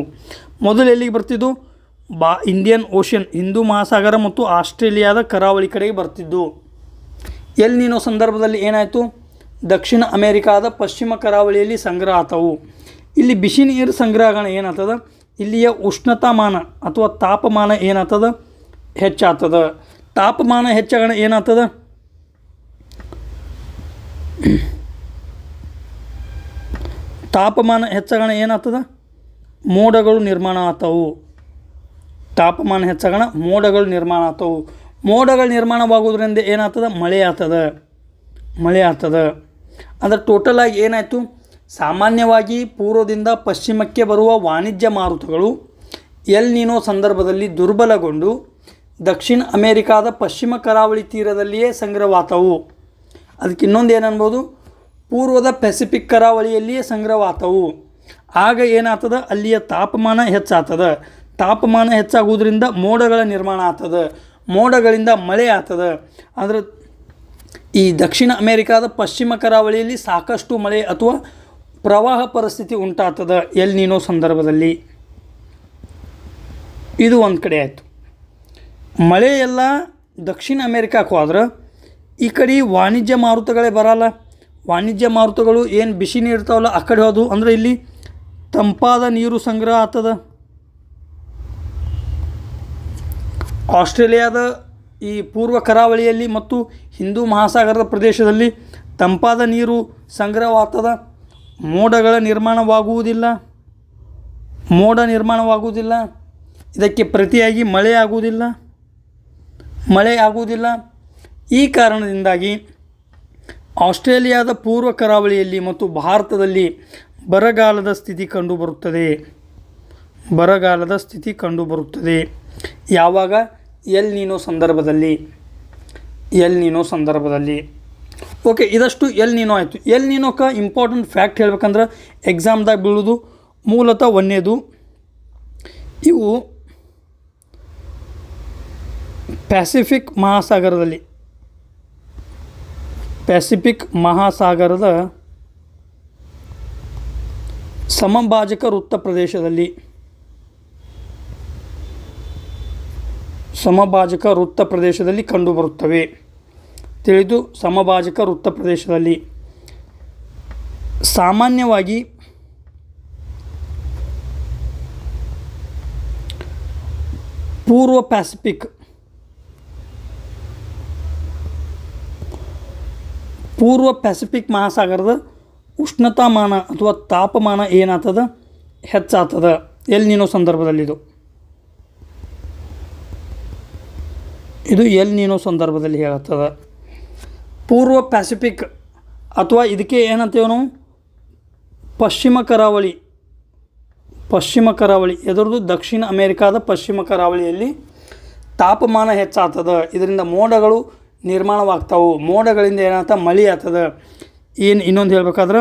ಮೊದಲು ಎಲ್ಲಿಗೆ ಬರ್ತಿದ್ದು? ಇಂಡಿಯನ್ ಓಷನ್, ಹಿಂದೂ ಮಹಾಸಾಗರ ಮತ್ತು ಆಸ್ಟ್ರೇಲಿಯಾದ ಕರಾವಳಿ ಕಡೆಗೆ ಬರ್ತಿದ್ದು. ಎಲ್ ನೀನೋ ಸಂದರ್ಭದಲ್ಲಿ ಏನಾಯಿತು? ದಕ್ಷಿಣ ಅಮೇರಿಕಾದ ಪಶ್ಚಿಮ ಕರಾವಳಿಯಲ್ಲಿ ಸಂಗ್ರಹ ಆತವು. ಇಲ್ಲಿ ಬಿಸಿ ನೀರು ಸಂಗ್ರಹಣ ಏನಾಗ್ತದ? ಇಲ್ಲಿಯ ಉಷ್ಣತಾಮಾನ ಅಥವಾ ತಾಪಮಾನ ಏನಾಗ್ತದ? ಹೆಚ್ಚಾಗ್ತದ. ತಾಪಮಾನ ಹೆಚ್ಚಾಗಣ ಏನಾಗ್ತದ? ಮೋಡಗಳು ನಿರ್ಮಾಣ ಆಗ್ತವು. ಮೋಡಗಳು ನಿರ್ಮಾಣವಾಗುವುದರಿಂದ ಏನಾಗ್ತದ? ಮಳೆ ಆಗ್ತದ. ಅಂದರೆ ಟೋಟಲಾಗಿ ಏನಾಯಿತು? ಸಾಮಾನ್ಯವಾಗಿ ಪೂರ್ವದಿಂದ ಪಶ್ಚಿಮಕ್ಕೆ ಬರುವ ವಾಣಿಜ್ಯ ಮಾರುತಗಳು ಎಲ್ ನೀನೋ ಸಂದರ್ಭದಲ್ಲಿ ದುರ್ಬಲಗೊಂಡು ದಕ್ಷಿಣ ಅಮೇರಿಕಾದ ಪಶ್ಚಿಮ ಕರಾವಳಿ ತೀರದಲ್ಲಿಯೇ ಸಂಗ್ರಹವಾತವು. ಅದಕ್ಕೆ ಇನ್ನೊಂದು ಏನನ್ಬೋದು? ಪೂರ್ವದ ಪೆಸಿಫಿಕ್ ಕರಾವಳಿಯಲ್ಲಿಯೇ ಸಂಗ್ರಹವಾತವು. ಆಗ ಏನಾಗ್ತದ? ಅಲ್ಲಿಯ ತಾಪಮಾನ ಹೆಚ್ಚಾಗ್ತದ. ತಾಪಮಾನ ಹೆಚ್ಚಾಗುವುದರಿಂದ ಮೋಡಗಳ ನಿರ್ಮಾಣ ಆಗ್ತದೆ. ಮೋಡಗಳಿಂದ ಮಳೆ ಆಗ್ತದೆ. ಅಂದರೆ ಈ ದಕ್ಷಿಣ ಅಮೇರಿಕಾದ ಪಶ್ಚಿಮ ಕರಾವಳಿಯಲ್ಲಿ ಸಾಕಷ್ಟು ಮಳೆ ಅಥವಾ ಪ್ರವಾಹ ಪರಿಸ್ಥಿತಿ ಉಂಟಾಗ್ತದೆ ಎಲ್ ನೀನೋ ಸಂದರ್ಭದಲ್ಲಿ. ಇದು ಒಂದು ಕಡೆ ಆಯಿತು. ಮಳೆ ಎಲ್ಲ ದಕ್ಷಿಣ ಅಮೇರಿಕಕ್ಕೆ ಹೋದ್ರೆ ಈ ಕಡೆ ವಾಣಿಜ್ಯ ಮಾರುತಗಳೇ ಬರಲ್ಲ. ವಾಣಿಜ್ಯ ಮಾರುತಗಳು ಏನು ಬಿಸಿ ನೀರು ಇರ್ತಾವಲ್ಲ ಆ ಕಡೆ ಹೋದು. ಅಂದರೆ ಇಲ್ಲಿ ತಂಪಾದ ನೀರು ಸಂಗ್ರಹ ಆಗ್ತದೆ. ಆಸ್ಟ್ರೇಲಿಯಾದ ಈ ಪೂರ್ವ ಕರಾವಳಿಯಲ್ಲಿ ಮತ್ತು ಹಿಂದೂ ಮಹಾಸಾಗರದ ಪ್ರದೇಶದಲ್ಲಿ ತಂಪಾದ ನೀರು ಸಂಗ್ರಹವಾಗ್ತದೆ. ಮೋಡ ನಿರ್ಮಾಣವಾಗುವುದಿಲ್ಲ. ಇದಕ್ಕೆ ಪ್ರತಿಯಾಗಿ ಮಳೆ ಆಗುವುದಿಲ್ಲ. ಈ ಕಾರಣದಿಂದಾಗಿ ಆಸ್ಟ್ರೇಲಿಯಾದ ಪೂರ್ವ ಕರಾವಳಿಯಲ್ಲಿ ಮತ್ತು ಭಾರತದಲ್ಲಿ ಬರಗಾಲದ ಸ್ಥಿತಿ ಕಂಡುಬರುತ್ತದೆ. ಯಾವಾಗ? ಎಲ್ ನೀನೋ ಸಂದರ್ಭದಲ್ಲಿ. ಓಕೆ, ಇದಷ್ಟು ಎಲ್ ನೀನೋ ಆಯಿತು. ಎಲ್ ನೀನೋಕ್ಕೆ ಇಂಪಾರ್ಟೆಂಟ್ ಫ್ಯಾಕ್ಟ್ ಹೇಳ್ಬೇಕಂದ್ರೆ ಎಕ್ಸಾಮ್ದಾಗ ಬೀಳೋದು ಮೂಲತಃ ಒಂದೇದು, ಇವು ಪ್ಯಾಸಿಫಿಕ್ ಮಹಾಸಾಗರದ ಸಮಭಾಜಕ ವೃತ್ತ ಪ್ರದೇಶದಲ್ಲಿ ಕಂಡುಬರುತ್ತವೆ. ತಿಳಿದು, ಸಮಭಾಜಕ ವೃತ್ತ ಪ್ರದೇಶದಲ್ಲಿ ಸಾಮಾನ್ಯವಾಗಿ ಪೂರ್ವ ಪ್ಯಾಸಿಫಿಕ್ ಮಹಾಸಾಗರದ ಉಷ್ಣತಾಮಾನ ಅಥವಾ ತಾಪಮಾನ ಏನಾಗ್ತದ, ಹೆಚ್ಚಾಗ್ತದ ಎಲ್ ನೀನೋ ಸಂದರ್ಭದಲ್ಲಿ. ಇದು ಎಲ್ ನೀನೋ ಸಂದರ್ಭದಲ್ಲಿ ಹೇಳುತ್ತದೆ. ಪೂರ್ವ ಪ್ಯಾಸಿಫಿಕ್ ಅಥವಾ ಇದಕ್ಕೆ ಏನಂತೇವೆ ನಾವು, ಪಶ್ಚಿಮ ಕರಾವಳಿ ಎದುರದು ದಕ್ಷಿಣ ಅಮೇರಿಕಾದ ಪಶ್ಚಿಮ ಕರಾವಳಿಯಲ್ಲಿ ತಾಪಮಾನ ಹೆಚ್ಚಾಗ್ತದೆ. ಇದರಿಂದ ಮೋಡಗಳು ನಿರ್ಮಾಣವಾಗ್ತಾವೆ. ಮೋಡಗಳಿಂದ ಏನಾಗ್ತದೆ, ಮಳೆ ಆಗ್ತದೆ. ಇನ್ನೊಂದು ಹೇಳ್ಬೇಕಾದ್ರೆ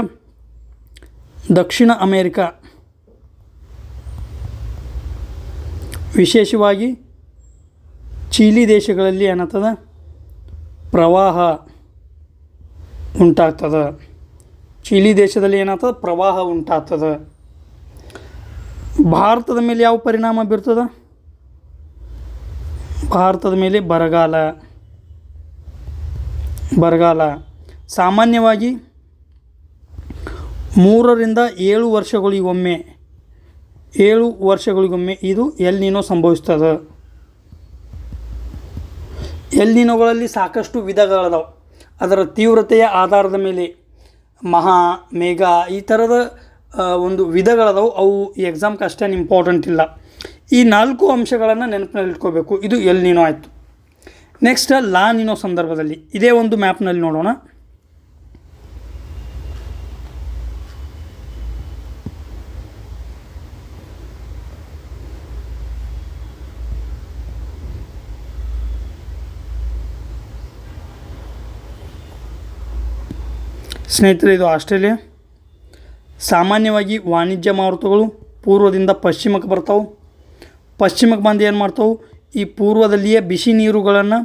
ದಕ್ಷಿಣ ಅಮೇರಿಕಾ, ವಿಶೇಷವಾಗಿ ಚೀಲಿ ದೇಶಗಳಲ್ಲಿ ಏನಾಗ್ತದೆ, ಪ್ರವಾಹ ಉಂಟಾಗ್ತದೆ. ಚೀಲಿ ದೇಶದಲ್ಲಿ ಏನಾಗ್ತದೆ, ಪ್ರವಾಹ ಉಂಟಾಗ್ತದೆ. ಭಾರತದ ಮೇಲೆ ಯಾವ ಪರಿಣಾಮ ಬೀರ್ತದೆ, ಭಾರತದ ಮೇಲೆ ಬರಗಾಲ ಸಾಮಾನ್ಯವಾಗಿ 3 ರಿಂದ 7 ವರ್ಷಗಳಿಗೊಮ್ಮೆ ಇದು ಎಲ್ ನೀನೋ ಸಂಭವಿಸ್ತದೆ. ಎಲ್ ನೀನೋಗಳಲ್ಲಿ ಸಾಕಷ್ಟು ವಿಧಗಳದಾವೆ. ಅದರ ತೀವ್ರತೆಯ ಆಧಾರದ ಮೇಲೆ ಮಹಾ, ಮೇಘ ಈ ಥರದ ಒಂದು ವಿಧಗಳದಾವೆ. ಅವು ಈ ಎಕ್ಸಾಮ್ಗೆ ಅಷ್ಟೇನು ಇಂಪಾರ್ಟೆಂಟ್ ಇಲ್ಲ. ಈ 4 ಅಂಶಗಳನ್ನು ನೆನಪಿನಲ್ಲಿ ಇಟ್ಕೋಬೇಕು. ಇದು ಎಲ್ ನೀನೋ ಆಯಿತು. ನೆಕ್ಸ್ಟ್ ಲಾ ನೀನೋ ಸಂದರ್ಭದಲ್ಲಿ ಇದೇ ಒಂದು ಮ್ಯಾಪ್ನಲ್ಲಿ ನೋಡೋಣ. ಸ್ನೇಹಿತರೆ, ಇದು ಆಸ್ಟ್ರೇಲಿಯಾ. ಸಾಮಾನ್ಯವಾಗಿ ವಾಣಿಜ್ಯ ಮಾರುತಗಳು ಪೂರ್ವದಿಂದ ಪಶ್ಚಿಮಕ್ಕೆ ಬರ್ತಾವೆ. ಪಶ್ಚಿಮಕ್ಕೆ ಬಂದು ಏನು ಮಾಡ್ತಾವೆ, ಈ ಪೂರ್ವದಲ್ಲಿಯೇ ಬಿಸಿ ನೀರುಗಳನ್ನು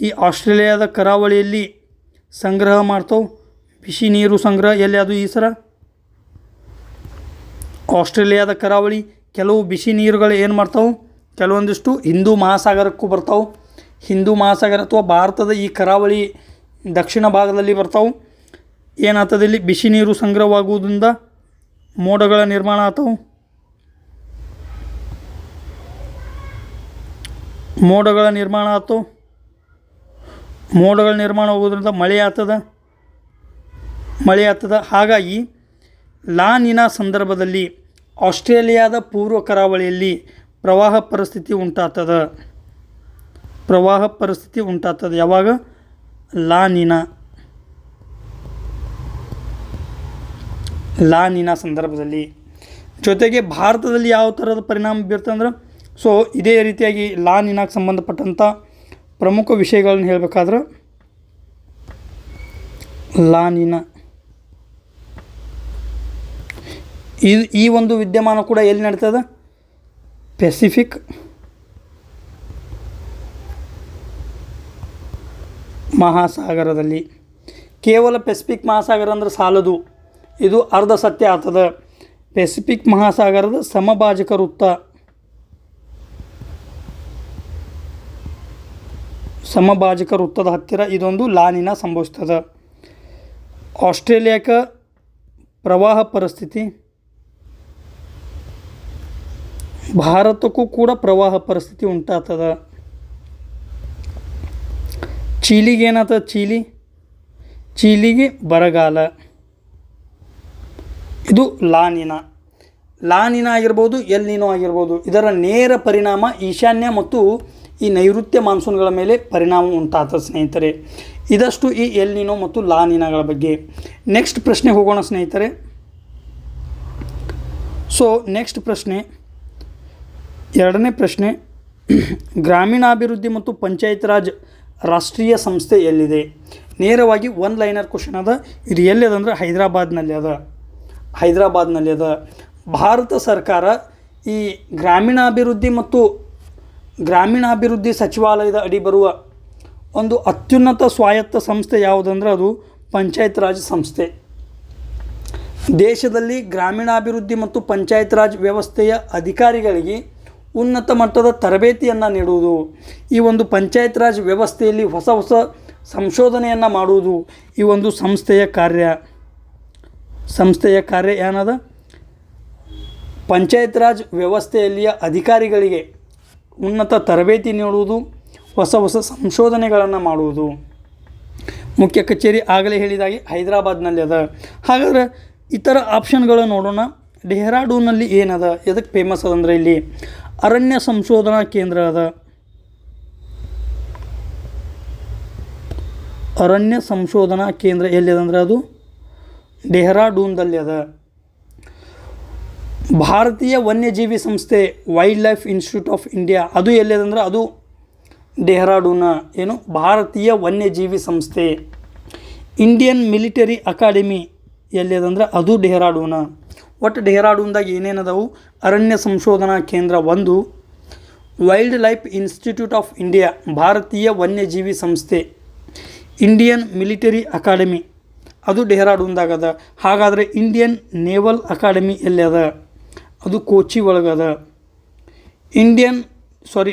ಈ ಆಸ್ಟ್ರೇಲಿಯಾದ ಕರಾವಳಿಯಲ್ಲಿ ಸಂಗ್ರಹ ಮಾಡ್ತಾವೆ. ಬಿಸಿ ನೀರು ಸಂಗ್ರಹ ಎಲ್ಲಿ, ಅದು ಈ ಸರ ಆಸ್ಟ್ರೇಲಿಯಾದ ಕರಾವಳಿ. ಕೆಲವು ಬಿಸಿ ನೀರುಗಳು ಏನು ಮಾಡ್ತಾವೆ, ಕೆಲವೊಂದಿಷ್ಟು ಹಿಂದೂ ಮಹಾಸಾಗರಕ್ಕೂ ಬರ್ತಾವೆ. ಹಿಂದೂ ಮಹಾಸಾಗರ ಅಥವಾ ಭಾರತದ ಈ ಕರಾವಳಿ ದಕ್ಷಿಣ ಭಾಗದಲ್ಲಿ ಬರ್ತಾವೆ. ಏನಾಗ್ತದೆ, ಇಲ್ಲಿ ಬಿಸಿ ನೀರು ಸಂಗ್ರಹವಾಗುವುದರಿಂದ ಮೋಡಗಳ ನಿರ್ಮಾಣ ಆಗ್ತಾವೆ. ಮೋಡಗಳ ನಿರ್ಮಾಣ ಆಗೋದ್ರಿಂದ ಮಳೆ ಆಗ್ತದೆ. ಹಾಗಾಗಿ ಲಾ ನಿನಾ ಸಂದರ್ಭದಲ್ಲಿ ಆಸ್ಟ್ರೇಲಿಯಾದ ಪೂರ್ವ ಕರಾವಳಿಯಲ್ಲಿ ಪ್ರವಾಹ ಪರಿಸ್ಥಿತಿ ಉಂಟಾಗ್ತದೆ. ಯಾವಾಗ, ಲಾ ನಿನಾ ಸಂದರ್ಭದಲ್ಲಿ. ಜೊತೆಗೆ ಭಾರತದಲ್ಲಿ ಯಾವ ಥರದ ಪರಿಣಾಮ ಬೀರ್ತಂದ್ರೆ, ಸೊ ಇದೇ ರೀತಿಯಾಗಿ ಲಾ ನಿನಾಗೆ ಸಂಬಂಧಪಟ್ಟಂಥ ಪ್ರಮುಖ ವಿಷಯಗಳನ್ನು ಹೇಳಬೇಕಾದ್ರೆ, ಲಾ ನಿನಾ ಈ ಒಂದು ವಿದ್ಯಮಾನ ಕೂಡ ಎಲ್ಲಿ ನಡೀತದೆ, ಪೆಸಿಫಿಕ್ ಮಹಾಸಾಗರದಲ್ಲಿ. ಕೇವಲ ಪೆಸಿಫಿಕ್ ಮಹಾಸಾಗರ ಅಂದ್ರೆ ಸಾಲದು, ಇದು ಅರ್ಧ ಸತ್ಯ ಆಗ್ತದೆ. ಪೆಸಿಫಿಕ್ ಮಹಾಸಾಗರದ ಸಮಭಾಜಕ ವೃತ್ತದ ಹತ್ತಿರ ಇದೊಂದು ಲಾ ನಿನಾ ಸಂಭವಿಸ್ತದೆ. ಆಸ್ಟ್ರೇಲಿಯಾಕ್ಕೆ ಪ್ರವಾಹ ಪರಿಸ್ಥಿತಿ, ಭಾರತಕ್ಕೂ ಕೂಡ ಪ್ರವಾಹ ಪರಿಸ್ಥಿತಿ ಉಂಟಾಗ್ತದೆ. ಚೀಲಿಗೆ ಏನಾಗ್ತದೆ, ಚೀಲಿಗೆ ಬರಗಾಲ. ಇದು ಲಾ ನಿನಾ ಆಗಿರ್ಬೋದು, ಎಲ್ ನೀನೋ ಆಗಿರ್ಬೋದು. ಇದರ ನೇರ ಪರಿಣಾಮ ಈಶಾನ್ಯ ಮತ್ತು ಈ ನೈಋತ್ಯ ಮಾನ್ಸೂನ್ಗಳ ಮೇಲೆ ಪರಿಣಾಮ ಉಂಟಾಗ್ತದೆ ಸ್ನೇಹಿತರೆ. ಇದಷ್ಟು ಈ ಎಲ್ ನೀನೋ ಮತ್ತು ಲಾ ನಿನಾಗಳ ಬಗ್ಗೆ. ನೆಕ್ಸ್ಟ್ ಪ್ರಶ್ನೆ ಹೋಗೋಣ ಸ್ನೇಹಿತರೆ. ಸೊ ನೆಕ್ಸ್ಟ್ ಪ್ರಶ್ನೆ, 2ನೇ ಪ್ರಶ್ನೆ, ಗ್ರಾಮೀಣಾಭಿವೃದ್ಧಿ ಮತ್ತು ಪಂಚಾಯತ್ ರಾಜ್ ರಾಷ್ಟ್ರೀಯ ಸಂಸ್ಥೆ ಎಲ್ಲಿದೆ? ನೇರವಾಗಿ 1 ಲೈನರ್ ಕ್ವಶನ್ ಅದ. ಇದು ಎಲ್ಲಿದೆ ಅಂದರೆ ಹೈದರಾಬಾದ್ನಲ್ಲಿ ಅದ. ಭಾರತ ಸರ್ಕಾರ ಈ ಗ್ರಾಮೀಣಾಭಿವೃದ್ಧಿ ಸಚಿವಾಲಯದ ಅಡಿ ಬರುವ ಒಂದು ಅತ್ಯುನ್ನತ ಸ್ವಾಯತ್ತ ಸಂಸ್ಥೆ ಯಾವುದಂದ್ರೆ ಅದು ಪಂಚಾಯತ್ ರಾಜ್ ಸಂಸ್ಥೆ. ದೇಶದಲ್ಲಿ ಗ್ರಾಮೀಣಾಭಿವೃದ್ಧಿ ಮತ್ತು ಪಂಚಾಯತ್ ರಾಜ್ ವ್ಯವಸ್ಥೆಯ ಅಧಿಕಾರಿಗಳಿಗೆ ಉನ್ನತ ಮಟ್ಟದ ತರಬೇತಿಯನ್ನು ನೀಡುವುದು, ಈ ಒಂದು ಪಂಚಾಯತ್ ರಾಜ್ ವ್ಯವಸ್ಥೆಯಲ್ಲಿ ಹೊಸ ಸಂಶೋಧನೆಯನ್ನು ಮಾಡುವುದು ಈ ಒಂದು ಸಂಸ್ಥೆಯ ಕಾರ್ಯ. ಸಂಸ್ಥೆಯ ಕಾರ್ಯ ಏನದ? ಪಂಚಾಯತ್ ರಾಜ್ ವ್ಯವಸ್ಥೆಯಲ್ಲಿಯ ಅಧಿಕಾರಿಗಳಿಗೆ ಉನ್ನತ ತರಬೇತಿ ನೀಡುವುದು, ಹೊಸ ಹೊಸ ಸಂಶೋಧನೆಗಳನ್ನು ಮಾಡುವುದು. ಮುಖ್ಯ ಕಚೇರಿ ಆಗಲೇ ಹೇಳಿದಾಗೆ ಹೈದರಾಬಾದ್ನಲ್ಲಿ ಅದ. ಹಾಗಾದ್ರೆ ಇತರ ಆಪ್ಷನ್ಗಳು ನೋಡೋಣ. ಡೆಹ್ರಾಡೂನಲ್ಲಿ ಏನದ, ಎದಕ್ಕೆ ಫೇಮಸ್ ಅದಂದ್ರೆ ಇಲ್ಲಿ ಅರಣ್ಯ ಸಂಶೋಧನಾ ಕೇಂದ್ರ ಅದ. ಅರಣ್ಯ ಸಂಶೋಧನಾ ಕೇಂದ್ರ ಎಲ್ಲಿದೆ ಅದು ಡೆಹ್ರಾಡೂನ್ದಲ್ಲಿ ಅದ. ಭಾರತೀಯ ವನ್ಯಜೀವಿ ಸಂಸ್ಥೆ wild life institute of India ಅದು ಎಲ್ಲಿದೆ ಅದು ಡೆಹ್ರಾಡೂನ. ಏನು ಭಾರತೀಯ ವನ್ಯಜೀವಿ ಸಂಸ್ಥೆ. ಇಂಡಿಯನ್ ಮಿಲಿಟರಿ ಅಕಾಡೆಮಿ ಎಲ್ಲಿದೆ ಅದು ಡೆಹ್ರಾಡೂನ. ಒಟ್ಟು ಡೆಹ್ರಾಡೂನ್ದಾಗ ಏನೇನದವು? ಅರಣ್ಯ ಸಂಶೋಧನಾ ಕೇಂದ್ರ ಒಂದು, wild life institute of India ಭಾರತೀಯ ವನ್ಯಜೀವಿ ಸಂಸ್ಥೆ, ಇಂಡಿಯನ್ ಮಿಲಿಟರಿ ಅಕಾಡೆಮಿ ಅದು ಡೆಹ್ರಾಡೂನ್ದಾಗದ. ಹಾಗಾದರೆ ಇಂಡಿಯನ್ ನೇವಲ್ ಅಕಾಡೆಮಿ ಎಲ್ಲಿ ಅದ? ಅದು ಕೋಚಿ ಒಳಗದ.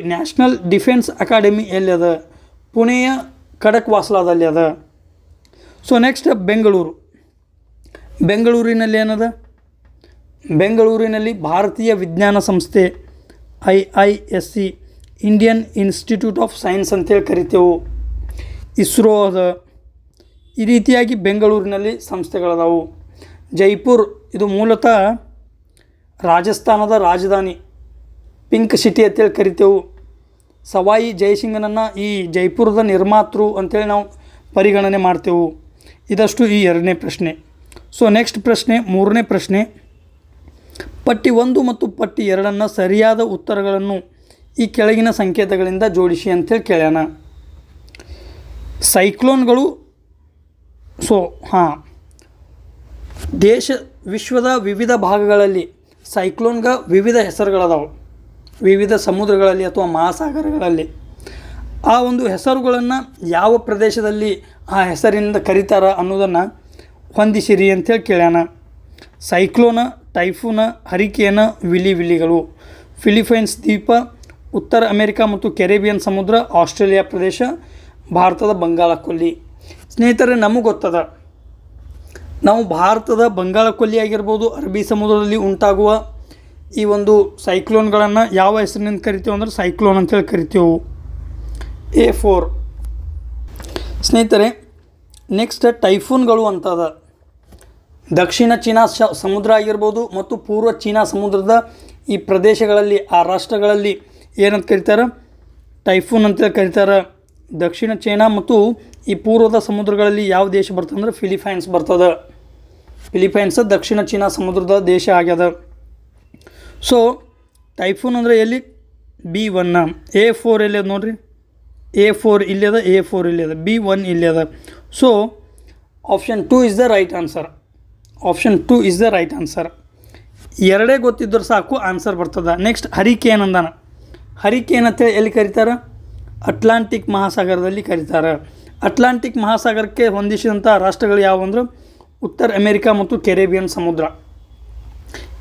ನ್ಯಾಷನಲ್ ಡಿಫೆನ್ಸ್ ಅಕಾಡೆಮಿ ಎಲ್ಲಿ ಅದ? ಪುಣೆಯ ಖಡಕ್ವಾಸ್ಲಾದಲ್ಲಿ ಅದ. So next Bengaluru. ಬೆಂಗಳೂರಿನಲ್ಲಿ ಏನದ? ಬೆಂಗಳೂರಿನಲ್ಲಿ ಭಾರತೀಯ ವಿಜ್ಞಾನ ಸಂಸ್ಥೆ IISc Indian institute of science ಅಂತೇಳಿ ಕರಿತೇವೆ. ಇಸ್ರೋ ಅದ. ಈ ರೀತಿಯಾಗಿ ಬೆಂಗಳೂರಿನಲ್ಲಿ ಸಂಸ್ಥೆಗಳದಾವು. ಜೈಪುರ್ ಇದು ಮೂಲತಃ ರಾಜಸ್ಥಾನದ ರಾಜಧಾನಿ, ಪಿಂಕ್ ಸಿಟಿ ಅಂತೇಳಿ ಕರಿತೇವೆ. ಸವಾಯಿ ಜಯಸಿಂಗನನ್ನು ಈ ಜೈಪುರದ ನಿರ್ಮಾತೃ ಅಂತೇಳಿ ನಾವು ಪರಿಗಣನೆ ಮಾಡ್ತೇವೆ. ಇದಷ್ಟು ಈ ಎರಡನೇ ಪ್ರಶ್ನೆ. ಸೊ ನೆಕ್ಸ್ಟ್ ಪ್ರಶ್ನೆ, ಮೂರನೇ ಪ್ರಶ್ನೆ. ಪಟ್ಟಿ 1 ಮತ್ತು ಪಟ್ಟಿ 2 ಸರಿಯಾದ ಉತ್ತರಗಳನ್ನು ಈ ಕೆಳಗಿನ ಸಂಕೇತಗಳಿಂದ ಜೋಡಿಸಿ ಅಂತೇಳಿ ಕೇಳ್ಯಾನ. ಸೈಕ್ಲೋನ್ಗಳು. ವಿಶ್ವದ ವಿವಿಧ ಭಾಗಗಳಲ್ಲಿ ಸೈಕ್ಲೋನ್ಗೆ ವಿವಿಧ ಹೆಸರುಗಳದಾವೆ. ವಿವಿಧ ಸಮುದ್ರಗಳಲ್ಲಿ ಅಥವಾ ಮಹಾಸಾಗರಗಳಲ್ಲಿ ಆ ಒಂದು ಹೆಸರುಗಳನ್ನು ಯಾವ ಪ್ರದೇಶದಲ್ಲಿ ಆ ಹೆಸರಿನಿಂದ ಕರೀತಾರ ಅನ್ನೋದನ್ನು ಹೊಂದಿಸಿರಿ ಅಂಥೇಳಿ ಕೇಳ್ಯಾನ. ಸೈಕ್ಲೋನ, ಟೈಫೂನ, ಹರಿಕೇನ, ವಿಲಿಗಳು. ಫಿಲಿಪೈನ್ಸ್ ದ್ವೀಪ, ಉತ್ತರ ಅಮೆರಿಕ ಮತ್ತು ಕೆರೆಬಿಯನ್ ಸಮುದ್ರ, ಆಸ್ಟ್ರೇಲಿಯಾ ಪ್ರದೇಶ, ಭಾರತದ ಬಂಗಾಳ ಕೊಲ್ಲಿ. ಸ್ನೇಹಿತರೆ, ನಮಗೆ ಗೊತ್ತದ ನಾವು ಭಾರತದ ಬಂಗಾಳ ಕೊಲ್ಲಿ ಆಗಿರ್ಬೋದು, ಅರಬ್ಬಿ ಸಮುದ್ರದಲ್ಲಿ ಉಂಟಾಗುವ ಈ ಒಂದು ಸೈಕ್ಲೋನ್ಗಳನ್ನು ಯಾವ ಹೆಸರಿನಿಂದ ಕರಿತೇವೆ ಅಂದ್ರೆ ಸೈಕ್ಲೋನ್ ಅಂತೇಳಿ ಕರಿತೇವೆ. A4. ಸ್ನೇಹಿತರೆ, ನೆಕ್ಸ್ಟ್ ಟೈಫೂನ್ಗಳು ಅಂತದ. ದಕ್ಷಿಣ ಚೀನಾ ಸಮುದ್ರ ಆಗಿರ್ಬೋದು ಮತ್ತು ಪೂರ್ವ ಚೀನಾ ಸಮುದ್ರದ ಈ ಪ್ರದೇಶಗಳಲ್ಲಿ, ಆ ರಾಷ್ಟ್ರಗಳಲ್ಲಿ ಏನಂತ ಕರೀತಾರೆ? ಟೈಫೂನ್ ಅಂತೇಳಿ ಕರೀತಾರೆ. ದಕ್ಷಿಣ ಚೈನಾ ಮತ್ತು ಈ ಪೂರ್ವದ ಸಮುದ್ರಗಳಲ್ಲಿ ಯಾವ ದೇಶ ಬರ್ತದೆ ಅಂದ್ರೆ ಫಿಲಿಪೈನ್ಸ್ ಬರ್ತದೆ. ಫಿಲಿಪೈನ್ಸ್ ದಕ್ಷಿಣ ಚೀನಾ ಸಮುದ್ರದ ದೇಶ ಆಗ್ಯದ. ಸೊ ಟೈಫೂನ್ ಅಂದರೆ ಎಲ್ಲಿ? B1. A4 ಎಲ್ಲಿ ಅದ ನೋಡ್ರಿ, A4 ಇಲ್ಲಿ ಅದ, A4 ಇಲ್ಲಿ ಅದ, B1 ಇಲ್ಲಿ ಅದ. So option 2 is the right answer. Option 2 is the right answer. ಎರಡೇ ಗೊತ್ತಿದ್ದರೆ ಸಾಕು, ಆನ್ಸರ್ ಬರ್ತದೆ. Next hurricane ಅಂದಾನ. ಹರಿಕೇನ್ ಅಂತೇಳಿ ಎಲ್ಲಿ ಕರೀತಾರೆ? ಅಟ್ಲಾಂಟಿಕ್ ಮಹಾಸಾಗರದಲ್ಲಿ ಕರೀತಾರೆ. ಅಟ್ಲಾಂಟಿಕ್ ಮಹಾಸಾಗರಕ್ಕೆ ಹೊಂದಿಸಿದಂಥ ರಾಷ್ಟ್ರಗಳು ಯಾವುವು ಅಂದ್ರೆ ಉತ್ತರ ಅಮೆರಿಕ ಮತ್ತು ಕೆರೆಬಿಯನ್ ಸಮುದ್ರ.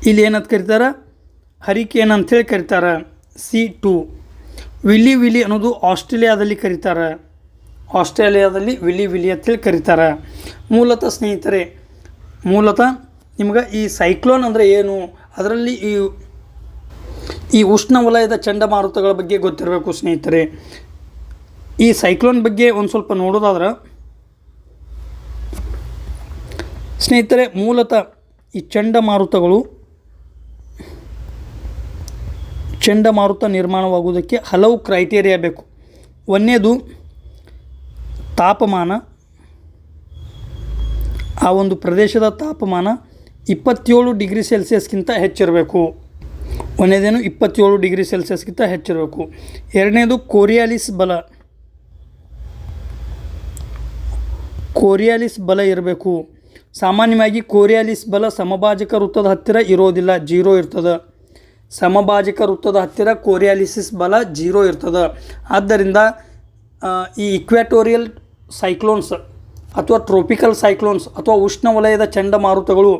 ಇಲ್ಲಿ ಏನಂತ ಕರೀತಾರೆ? ಹರಿಕೇನ್ ಅಂಥೇಳಿ ಕರೀತಾರೆ. C2. ವಿಲಿ ಅನ್ನೋದು ಆಸ್ಟ್ರೇಲಿಯಾದಲ್ಲಿ ಕರೀತಾರೆ. ಆಸ್ಟ್ರೇಲಿಯಾದಲ್ಲಿ ವಿಲಿ ಅಂತೇಳಿ ಕರೀತಾರೆ. ಮೂಲತಃ ಸ್ನೇಹಿತರೆ, ನಿಮ್ಗೆ ಈ ಸೈಕ್ಲೋನ್ ಅಂದರೆ ಏನು, ಅದರಲ್ಲಿ ಈ ಉಷ್ಣವಲಯದ ಚಂಡಮಾರುತಗಳ ಬಗ್ಗೆ ಗೊತ್ತಿರಬೇಕು ಸ್ನೇಹಿತರೆ. ಈ ಸೈಕ್ಲೋನ್ ಬಗ್ಗೆ ಒಂದು ಸ್ವಲ್ಪ ನೋಡೋದಾದ್ರೆ ಸ್ನೇಹಿತರೆ, ಮೂಲತಃ ಈ ಚಂಡಮಾರುತ ನಿರ್ಮಾಣವಾಗುವುದಕ್ಕೆ ಹಲವು ಕ್ರೈಟೇರಿಯಾ ಬೇಕು. ಒಂದನೇದು ತಾಪಮಾನ. ಆ ಒಂದು ಪ್ರದೇಶದ ತಾಪಮಾನ 27 ಡಿಗ್ರಿ ಸೆಲ್ಸಿಯಸ್ಗಿಂತ ಹೆಚ್ಚಿರಬೇಕು. ಒಂದನೇದೇನು 27 ಡಿಗ್ರಿ ಸೆಲ್ಸಿಯಸ್ಗಿಂತ ಹೆಚ್ಚಿರಬೇಕು. ಎರಡನೇದು ಕೋರಿಯಾಲಿಸ್ ಬಲ ಇರಬೇಕು. ಸಾಮಾನ್ಯವಾಗಿ ಕೋರಿಯಾಲಿಸ್ ಬಲ ಸಮಭಾಜಕ ವೃತ್ತದ ಹತ್ತಿರ ಇರೋದಿಲ್ಲ, 0 ಇರ್ತದೆ. ಸಮಭಾಜಕ ವೃತ್ತದ ಹತ್ತಿರ ಕೋರಿಯಾಲಿಸಿಸ್ ಬಲ 0 ಇರ್ತದೆ. ಆದ್ದರಿಂದ ಈ ಇಕ್ವಾಟೋರಿಯಲ್ ಸೈಕ್ಲೋನ್ಸ್ ಅಥವಾ ಟ್ರೋಪಿಕಲ್ ಸೈಕ್ಲೋನ್ಸ್ ಅಥವಾ ಉಷ್ಣವಲಯದ ಚಂಡಮಾರುತಗಳು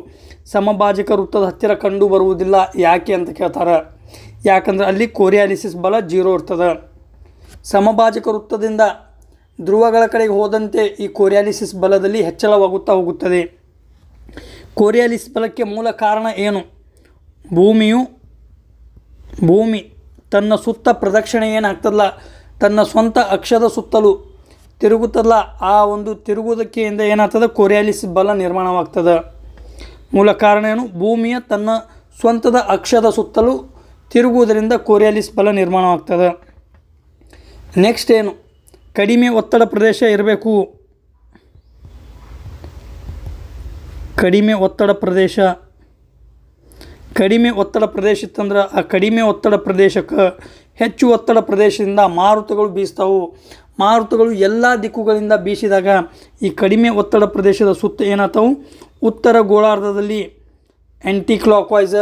ಸಮಭಾಜಕ ವೃತ್ತದ ಹತ್ತಿರ ಕಂಡು ಬರುವುದಿಲ್ಲ. ಯಾಕೆ ಅಂತ ಕೇಳ್ತಾರೆ. ಯಾಕಂದರೆ ಅಲ್ಲಿ ಕೋರಿಯಾಲಿಸಿಸ್ ಬಲ 0 ಇರ್ತದೆ. ಸಮಭಾಜಕ ವೃತ್ತದಿಂದ ಧ್ರುವಗಳ ಕಡೆಗೆ ಹೋದಂತೆ ಈ ಕೋರಿಯಾಲಿಸಿಸ್ ಬಲದಲ್ಲಿ ಹೆಚ್ಚಳವಾಗುತ್ತಾ ಹೋಗುತ್ತದೆ. ಕೋರಿಯಾಲಿಸ್ ಬಲಕ್ಕೆ ಮೂಲ ಕಾರಣ ಏನು? ಭೂಮಿ ತನ್ನ ಸುತ್ತ ಪ್ರದಕ್ಷಿಣೆ ಏನಾಗ್ತದಲ್ಲ, ತನ್ನ ಸ್ವಂತ ಅಕ್ಷದ ಸುತ್ತಲೂ ತಿರುಗುತ್ತದಲ್ಲ, ಆ ಒಂದು ತಿರುಗುವುದಕ್ಕೆಯಿಂದ ಏನಾಗ್ತದೆ, ಕೋರಿಯಾಲಿಸ್ ಬಲ ನಿರ್ಮಾಣವಾಗ್ತದೆ. ಮೂಲ ಕಾರಣ ಏನು? ಭೂಮಿಯ ತನ್ನ ಸ್ವಂತದ ಅಕ್ಷದ ಸುತ್ತಲೂ ತಿರುಗುವುದರಿಂದ ಕೋರಿಯಾಲಿಸ್ ಬಲ ನಿರ್ಮಾಣವಾಗ್ತದೆ. ನೆಕ್ಸ್ಟ್ ಏನು? ಕಡಿಮೆ ಒತ್ತಡ ಪ್ರದೇಶ ಇರಬೇಕು. ಕಡಿಮೆ ಒತ್ತಡ ಪ್ರದೇಶ ಇತ್ತಂದ್ರೆ ಆ ಕಡಿಮೆ ಒತ್ತಡ ಪ್ರದೇಶಕ್ಕೆ ಹೆಚ್ಚು ಒತ್ತಡ ಪ್ರದೇಶದಿಂದ ಮಾರುತಗಳು ಬೀಸ್ತಾವು. ಮಾರುತಗಳು ಎಲ್ಲ ದಿಕ್ಕುಗಳಿಂದ ಬೀಸಿದಾಗ ಈ ಕಡಿಮೆ ಒತ್ತಡ ಪ್ರದೇಶದ ಸುತ್ತ ಏನಾಗ್ತಾವು, ಉತ್ತರ ಗೋಳಾರ್ಧದಲ್ಲಿ ಆ್ಯಂಟಿ ಕ್ಲಾಕ್ವೈಸ್,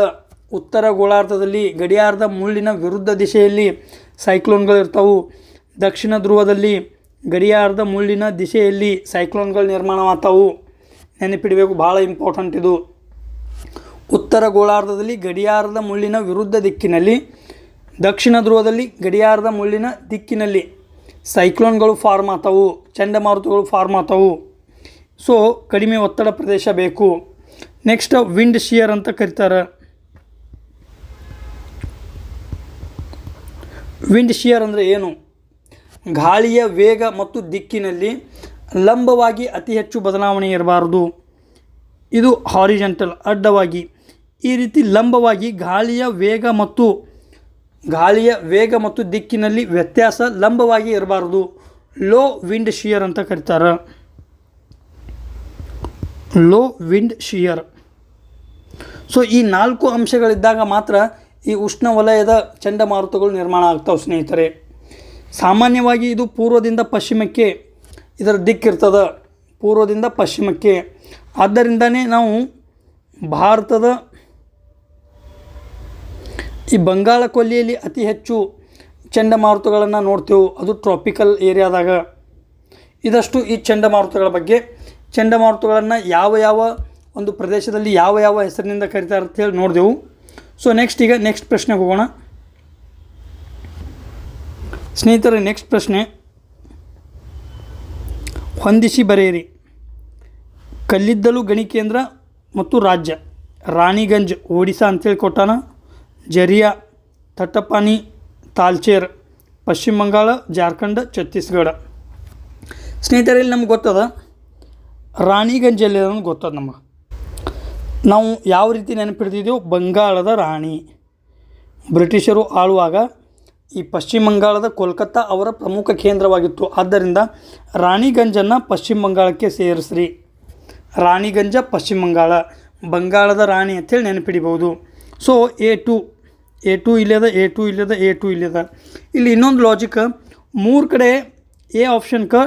ಉತ್ತರ ಗೋಳಾರ್ಧದಲ್ಲಿ ಗಡಿಯಾರದ ಮುಳ್ಳಿನ ವಿರುದ್ಧ ದಿಶೆಯಲ್ಲಿ ಸೈಕ್ಲೋನ್ಗಳಿರ್ತಾವು. ದಕ್ಷಿಣ ಧ್ರುವದಲ್ಲಿ ಗಡಿಯಾರದ ಮುಳ್ಳಿನ ದಿಶೆಯಲ್ಲಿ ಸೈಕ್ಲೋನ್ಗಳು ನಿರ್ಮಾಣವಾಗ್ತಾವು. ನೆನಪಿಡಬೇಕು, ಭಾಳ ಇಂಪಾರ್ಟೆಂಟ್ ಇದು. ಉತ್ತರ ಗೋಳಾರ್ಧದಲ್ಲಿ ಗಡಿಯಾರದ ಮುಳ್ಳಿನ ವಿರುದ್ಧ ದಿಕ್ಕಿನಲ್ಲಿ, ದಕ್ಷಿಣ ಧ್ರುವದಲ್ಲಿ ಗಡಿಯಾರದ ಮುಳ್ಳಿನ ದಿಕ್ಕಿನಲ್ಲಿ ಸೈಕ್ಲೋನ್ಗಳು ಫಾರ್ಮ್ ಆಗ್ತಾವು, ಚಂಡಮಾರುತಗಳು ಫಾರ್ಮ್ ಆಗ್ತಾವು. ಸೊ ಕಡಿಮೆ ಒತ್ತಡ ಪ್ರದೇಶ ಬೇಕು. ನೆಕ್ಸ್ಟ್ ವಿಂಡ್ ಶಿಯರ್ ಅಂತ ಕರೀತಾರೆ. ವಿಂಡ್ ಶಿಯರ್ ಅಂದರೆ ಏನು? ಗಾಳಿಯ ವೇಗ ಮತ್ತು ದಿಕ್ಕಿನಲ್ಲಿ ಲಂಬವಾಗಿ ಅತಿ ಹೆಚ್ಚು ಬದಲಾವಣೆ ಇರಬಾರದು. ಇದು ಹಾರಿಜೆಂಟಲ್, ಅಡ್ಡವಾಗಿ. ಈ ರೀತಿ ಲಂಬವಾಗಿ ಗಾಳಿಯ ವೇಗ ಮತ್ತು ದಿಕ್ಕಿನಲ್ಲಿ ವ್ಯತ್ಯಾಸ ಲಂಬವಾಗಿ ಇರಬಾರದು. ಲೋ ವಿಂಡ್ ಶಿಯರ್ ಅಂತ ಕರೀತಾರೆ. Low wind shear. ಸೊ ಈ 4 ಅಂಶಗಳಿದ್ದಾಗ ಮಾತ್ರ ಈ ಉಷ್ಣವಲಯದ ಚಂಡಮಾರುತಗಳು ನಿರ್ಮಾಣ ಆಗ್ತಾವೆ ಸ್ನೇಹಿತರೆ. ಸಾಮಾನ್ಯವಾಗಿ ಇದು ಪೂರ್ವದಿಂದ ಪಶ್ಚಿಮಕ್ಕೆ ಇದರ ದಿಕ್ಕಿರ್ತದೆ, ಪೂರ್ವದಿಂದ ಪಶ್ಚಿಮಕ್ಕೆ. ಆದ್ದರಿಂದನೇ ನಾವು ಭಾರತದ ಈ ಬಂಗಾಳ ಕೊಲ್ಲಿಯಲ್ಲಿ ಅತಿ ಹೆಚ್ಚು ಚಂಡಮಾರುತಗಳನ್ನು ನೋಡ್ತೇವೆ, ಅದು ಟ್ರಾಪಿಕಲ್ ಏರಿಯಾದಾಗ. ಇದಷ್ಟು ಈ ಚಂಡಮಾರುತಗಳ ಬಗ್ಗೆ. ಚಂಡಮಾರುತಗಳನ್ನು ಯಾವ ಒಂದು ಪ್ರದೇಶದಲ್ಲಿ ಯಾವ ಹೆಸರಿನಿಂದ ಕರೀತಾರೆ ಅಂತ ಹೇಳಿ ನೋಡಿದೆವು. ಸೊ ಈಗ ನೆಕ್ಸ್ಟ್ ಪ್ರಶ್ನೆಗೆ ಹೋಗೋಣ ಸ್ನೇಹಿತರೆ. ನೆಕ್ಸ್ಟ್ ಪ್ರಶ್ನೆ ಹೊಂದಿಸಿ ಬರೆಯಿರಿ. ಕಲ್ಲಿದ್ದಲು ಗಣಿ ಕೇಂದ್ರ ಮತ್ತು ರಾಜ್ಯ ರಾಣಿಗಂಜ್ ಒಡಿಶಾ ಅಂತೇಳಿ ಕೊಟ್ಟಾನ. ಜರಿಯಾ, ತಟ್ಟಪಾನಿ, ತಾಲ್ಚೇರ್ ಪಶ್ಚಿಮ ಬಂಗಾಳ, ಜಾರ್ಖಂಡ್, ಛತ್ತೀಸ್ಗಢ. ಸ್ನೇಹಿತರೆ ಇಲ್ಲಿ ನಮ್ಗೆ ಗೊತ್ತದ ರಾಣಿಗಂಜ್ ಎಲ್ಲಿದೆ ಅಂತ ಗೊತ್ತದ ನಮಗೆ. ನಾವು ಯಾವ ರೀತಿ ನೆನಪಿಡ್ತಿದ್ದೆವು, ಬಂಗಾಳದ ರಾಣಿ. ಬ್ರಿಟಿಷರು ಆಳುವಾಗ ಈ ಪಶ್ಚಿಮ ಬಂಗಾಳದ ಕೋಲ್ಕತ್ತಾ ಅವರ ಪ್ರಮುಖ ಕೇಂದ್ರವಾಗಿತ್ತು. ಆದ್ದರಿಂದ ರಾಣಿಗಂಜನ್ನು ಪಶ್ಚಿಮ ಬಂಗಾಳಕ್ಕೆ ಸೇರಿಸ್ರಿ. ರಾಣಿಗಂಜ ಪಶ್ಚಿಮ ಬಂಗಾಳ, ಬಂಗಾಳದ ರಾಣಿ ಅಂಥೇಳಿ ನೆನಪಿಡಿಬೋದು. ಸೊ A2 ಇಲ್ಲದ, A2 ಇಲ್ಲದ, A2 ಇಲ್ಲದ. ಇಲ್ಲಿ ಇನ್ನೊಂದು ಲಾಜಿಕ್, 3 ಕಡೆ ಎ ಆಪ್ಷನ್ಗೆ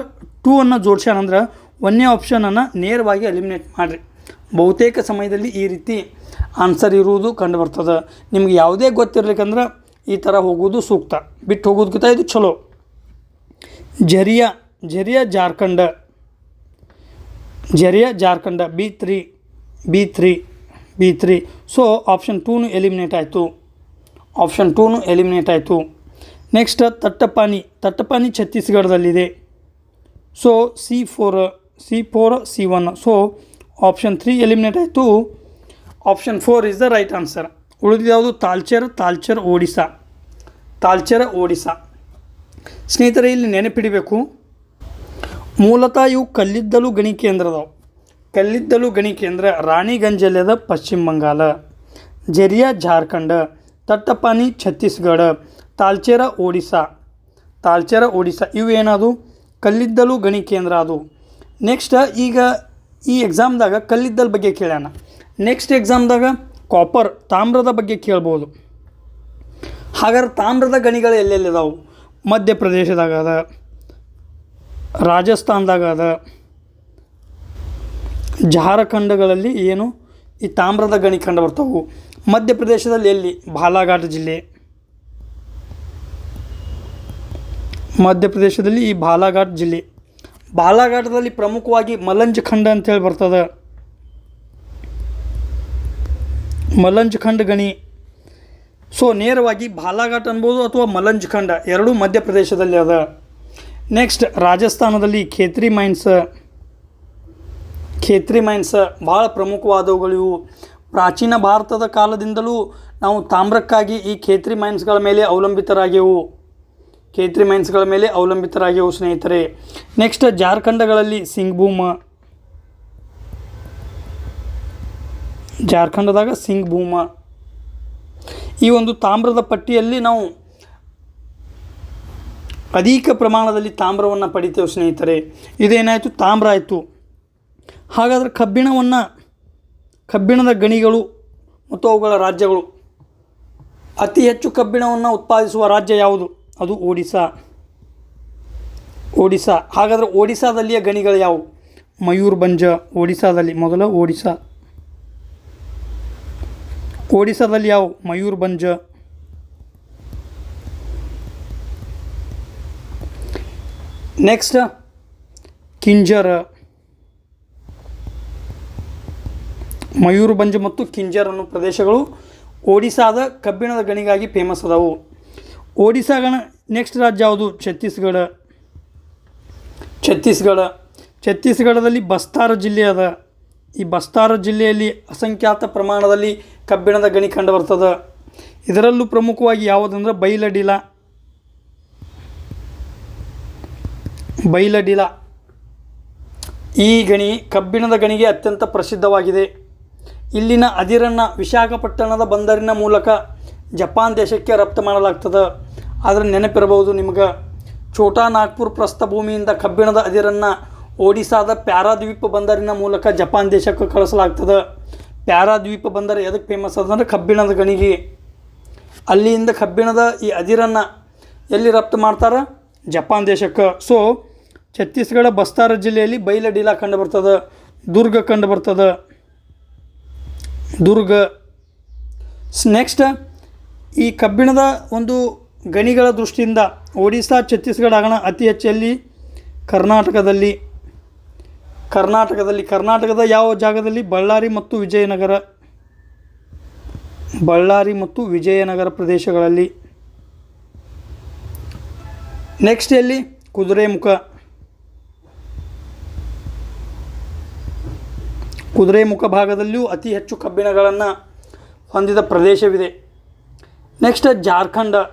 2 ಅನ್ನು ಜೋಡಿಸ್ಯಾನಂದ್ರೆ 1ನೇ ಆಪ್ಷನನ್ನು ನೇರವಾಗಿ ಎಲಿಮಿನೇಟ್ ಮಾಡಿರಿ. ಬಹುತೇಕ ಸಮಯದಲ್ಲಿ ಈ ರೀತಿ ಆನ್ಸರ್ ಇರುವುದು ಕಂಡು ಬರ್ತದೆ. ನಿಮ್ಗೆ ಯಾವುದೇ ಗೊತ್ತಿರ್ಲಿಕ್ಕಂದ್ರೆ ಈ ಥರ ಹೋಗೋದು ಸೂಕ್ತ, ಬಿಟ್ಟು ಹೋಗೋದಕ್ಕಿಂತ ಇದು ಚಲೋ. Jharia Jharkhand B3. So option 2 eliminate ಆಯಿತು. ನೆಕ್ಸ್ಟ್ ತಟ್ಟಪಾನಿ ಛತ್ತೀಸ್ಗಢದಲ್ಲಿದೆ. So C4 C1. So option 3 eliminate ಆಯಿತು. Option 4 is the right answer. ಉಳಿದಿದ್ದು ಯಾವುದು? ತಾಲ್ಚೇರ್ ಒಡಿಶಾ. ಸ್ನೇಹಿತರೆ ಇಲ್ಲಿ ನೆನಪಿಡಬೇಕು, ಮೂಲತಃ ಇವು ಕಲ್ಲಿದ್ದಲು ಗಣಿ ಕೇಂದ್ರದವು. ಕಲ್ಲಿದ್ದಲು ಗಣಿ ಕೇಂದ್ರ ರಾಣಿಗಂಜಲ್ಲದ ಪಶ್ಚಿಮ ಬಂಗಾಳ, ಜರಿಯಾ ಜಾರ್ಖಂಡ್, ತಟ್ಟಪಾನಿ ಛತ್ತೀಸ್ಗಢ, ತಾಲ್ಚೇರ ಒಡಿಶಾ ಇವು ಏನದು ಕಲ್ಲಿದ್ದಲು ಗಣಿ ಕೇಂದ್ರ ಅದು. ನೆಕ್ಸ್ಟ್ ಈಗ ಈ ಎಕ್ಸಾಮ್ದಾಗ ಕಲ್ಲಿದ್ದಲು ಬಗ್ಗೆ ಕೇಳ್ಯಾನ. ನೆಕ್ಸ್ಟ್ ಎಕ್ಸಾಮ್ದಾಗ ಕಾಪರ್ ತಾಮ್ರದ ಬಗ್ಗೆ ಕೇಳ್ಬೋದು. ಹಾಗಾದ್ರೆ ತಾಮ್ರದ ಗಣಿಗಳು ಎಲ್ಲೆಲ್ಲಿದಾವೆ? ಮಧ್ಯಪ್ರದೇಶದಾಗ ಅದ, ರಾಜಸ್ಥಾನದಾಗ ಅದ, ಜಾರ್ಖಂಡ್ಗಳಲ್ಲಿ ಏನು ಈ ತಾಮ್ರದ ಗಣಿ ಕಂಡು ಬರ್ತಾವೆ. ಮಧ್ಯಪ್ರದೇಶದಲ್ಲಿ ಎಲ್ಲಿ? ಬಾಲಾಘಾಟ್ ಜಿಲ್ಲೆ. ಮಧ್ಯಪ್ರದೇಶದಲ್ಲಿ ಈ ಬಾಲಾಘಾಟ್ ಜಿಲ್ಲೆ. ಬಾಲಾಘಾಟದಲ್ಲಿ ಪ್ರಮುಖವಾಗಿ ಮಲಂಜ್ ಖಂಡ ಅಂತೇಳಿ ಬರ್ತದೆ. ಮಲಂಜ್ ಖಂಡ್ ಗಣಿ. ಸೊ ನೇರವಾಗಿ ಬಾಲಾಘಾಟ್ ಅನ್ಬೋದು ಅಥವಾ ಮಲಂಜ್ ಖಂಡ ಎರಡೂ ಮಧ್ಯಪ್ರದೇಶದಲ್ಲಿ ಅದ. ನೆಕ್ಸ್ಟ್ ರಾಜಸ್ಥಾನದಲ್ಲಿ ಖೇತ್ರಿ ಮೈನ್ಸ್ ಖೇತ್ರಿ ಮೈನ್ಸ್ ಭಾಳ ಪ್ರಮುಖವಾದವುಗಳು ಇವು. ಪ್ರಾಚೀನ ಭಾರತದ ಕಾಲದಿಂದಲೂ ನಾವು ತಾಮ್ರಕ್ಕಾಗಿ ಈ ಖೇತ್ರಿ ಮೈನ್ಸ್ಗಳ ಮೇಲೆ ಅವಲಂಬಿತರಾಗೆವು. ಖೇತ್ರಿ ಮೈನ್ಸ್ಗಳ ಮೇಲೆ ಅವಲಂಬಿತರಾಗೆವು ಸ್ನೇಹಿತರೆ. ನೆಕ್ಸ್ಟ್ ಜಾರ್ಖಂಡಗಳಲ್ಲಿ ಸಿಂಗ್ಭೂಮ್, ಜಾರ್ಖಂಡದಾಗ ಸಿಂಗ್ಭೂಮ. ಈ ಒಂದು ತಾಮ್ರದ ಪಟ್ಟಿಯಲ್ಲಿ ನಾವು ಅಧಿಕ ಪ್ರಮಾಣದಲ್ಲಿ ತಾಮ್ರವನ್ನು ಪಡಿತೇವೆ ಸ್ನೇಹಿತರೆ. ಇದೇನಾಯಿತು, ತಾಮ್ರ ಆಯಿತು. ಹಾಗಾದರೆ ಕಬ್ಬಿಣದ ಗಣಿಗಳು ಮತ್ತು ಅವುಗಳ ರಾಜ್ಯಗಳು. ಅತಿ ಹೆಚ್ಚು ಕಬ್ಬಿಣವನ್ನು ಉತ್ಪಾದಿಸುವ ರಾಜ್ಯ ಯಾವುದು? ಅದು ಒಡಿಸ್ಸಾ. ಹಾಗಾದರೆ ಒಡಿಸ್ಸಾದಲ್ಲಿಯ ಗಣಿಗಳು ಯಾವುವು? ಮಯೂರ್ಭಂಜ್. ಒಡಿಸ್ಸಾದಲ್ಲಿ ಮೊದಲ ಒಡಿಸ್ಸಾದಲ್ಲಿ ಯಾವ? ಮಯೂರ್ಭಂಜ್. ನೆಕ್ಸ್ಟ್ ಕಿಂಜರ್. ಮಯೂರ್ಭಂಜ್ ಮತ್ತು ಕಿಂಜರ್ ಅನ್ನೋ ಪ್ರದೇಶಗಳು ಒಡಿಸ್ಸಾದ ಕಬ್ಬಿಣದ ಗಣಿಗಾಗಿ ಫೇಮಸ್ ಅದಾವು. ನೆಕ್ಸ್ಟ್ ರಾಜ್ಯ ಯಾವುದು? ಛತ್ತೀಸ್ಗಢದಲ್ಲಿ ಬಸ್ತಾರ ಜಿಲ್ಲೆ ಅದ. ಈ ಬಸ್ತಾರ ಜಿಲ್ಲೆಯಲ್ಲಿ ಅಸಂಖ್ಯಾತ ಪ್ರಮಾಣದಲ್ಲಿ ಕಬ್ಬಿಣದ ಗಣಿ ಕಂಡು ಬರ್ತದೆ. ಇದರಲ್ಲೂ ಪ್ರಮುಖವಾಗಿ ಯಾವುದಂದ್ರೆ ಬೈಲಡಿಲ. ಈ ಗಣಿ ಕಬ್ಬಿಣದ ಗಣಿಗೆ ಅತ್ಯಂತ ಪ್ರಸಿದ್ಧವಾಗಿದೆ. ಇಲ್ಲಿನ ಅದಿರನ್ನು ವಿಶಾಖಪಟ್ಟಣದ ಬಂದರಿನ ಮೂಲಕ ಜಪಾನ್ ದೇಶಕ್ಕೆ ರಫ್ತು ಮಾಡಲಾಗ್ತದೆ. ಆದರೆ ನೆನಪಿರಬಹುದು ನಿಮ್ಗೆ, ಛೋಟಾ ನಾಗ್ಪುರ್ ಪ್ರಸ್ಥಭೂಮಿಯಿಂದ ಕಬ್ಬಿಣದ ಅದಿರನ್ನು ಒಡಿಸ್ಸಾದ ಪ್ಯಾರಾದ್ವೀಪ ಬಂದರಿನ ಮೂಲಕ ಜಪಾನ್ ದೇಶಕ್ಕೆ ಕಳಿಸಲಾಗ್ತದೆ. ಪ್ಯಾರಾದ್ವೀಪ ಬಂದರು ಎದಕ್ಕೆ ಫೇಮಸ್ ಅದಂದ್ರೆ ಕಬ್ಬಿಣದ ಗಣಿಗೆ. ಅಲ್ಲಿಂದ ಕಬ್ಬಿಣದ ಈ ಅದಿರನ್ನು ಎಲ್ಲಿ ರಫ್ತು ಮಾಡ್ತಾರೆ? ಜಪಾನ್ ದೇಶಕ್ಕೆ. ಸೊ ಛತ್ತೀಸ್ಗಢ ಬಸ್ತಾರ ಜಿಲ್ಲೆಯಲ್ಲಿ ಬೈಲಡಿಲ ಕಂಡು ಬರ್ತದೆ, ದುರ್ಗ ಕಂಡು ಬರ್ತದೆ. ನೆಕ್ಸ್ಟ್ ಈ ಕಬ್ಬಿಣದ ಒಂದು ಗಣಿಗಳ ದೃಷ್ಟಿಯಿಂದ ಒಡಿಸ್ಸಾ ಛತ್ತೀಸ್ಗಢ ಆಗಣ ಅತಿ ಹೆಚ್ಚು ಎಲ್ಲಿ? ಕರ್ನಾಟಕದ ಯಾವ ಜಾಗದಲ್ಲಿ? ಬಳ್ಳಾರಿ ಮತ್ತು ವಿಜಯನಗರ ಪ್ರದೇಶಗಳಲ್ಲಿ. ನೆಕ್ಸ್ಟ್ ಎಲ್ಲಿ? ಕುದುರೆಮುಖ ಭಾಗದಲ್ಲಿಯೂ ಅತಿ ಹೆಚ್ಚು ಕಬ್ಬಿಣಗಳನ್ನು ಹೊಂದಿದ ಪ್ರದೇಶವಿದೆ. ನೆಕ್ಸ್ಟ್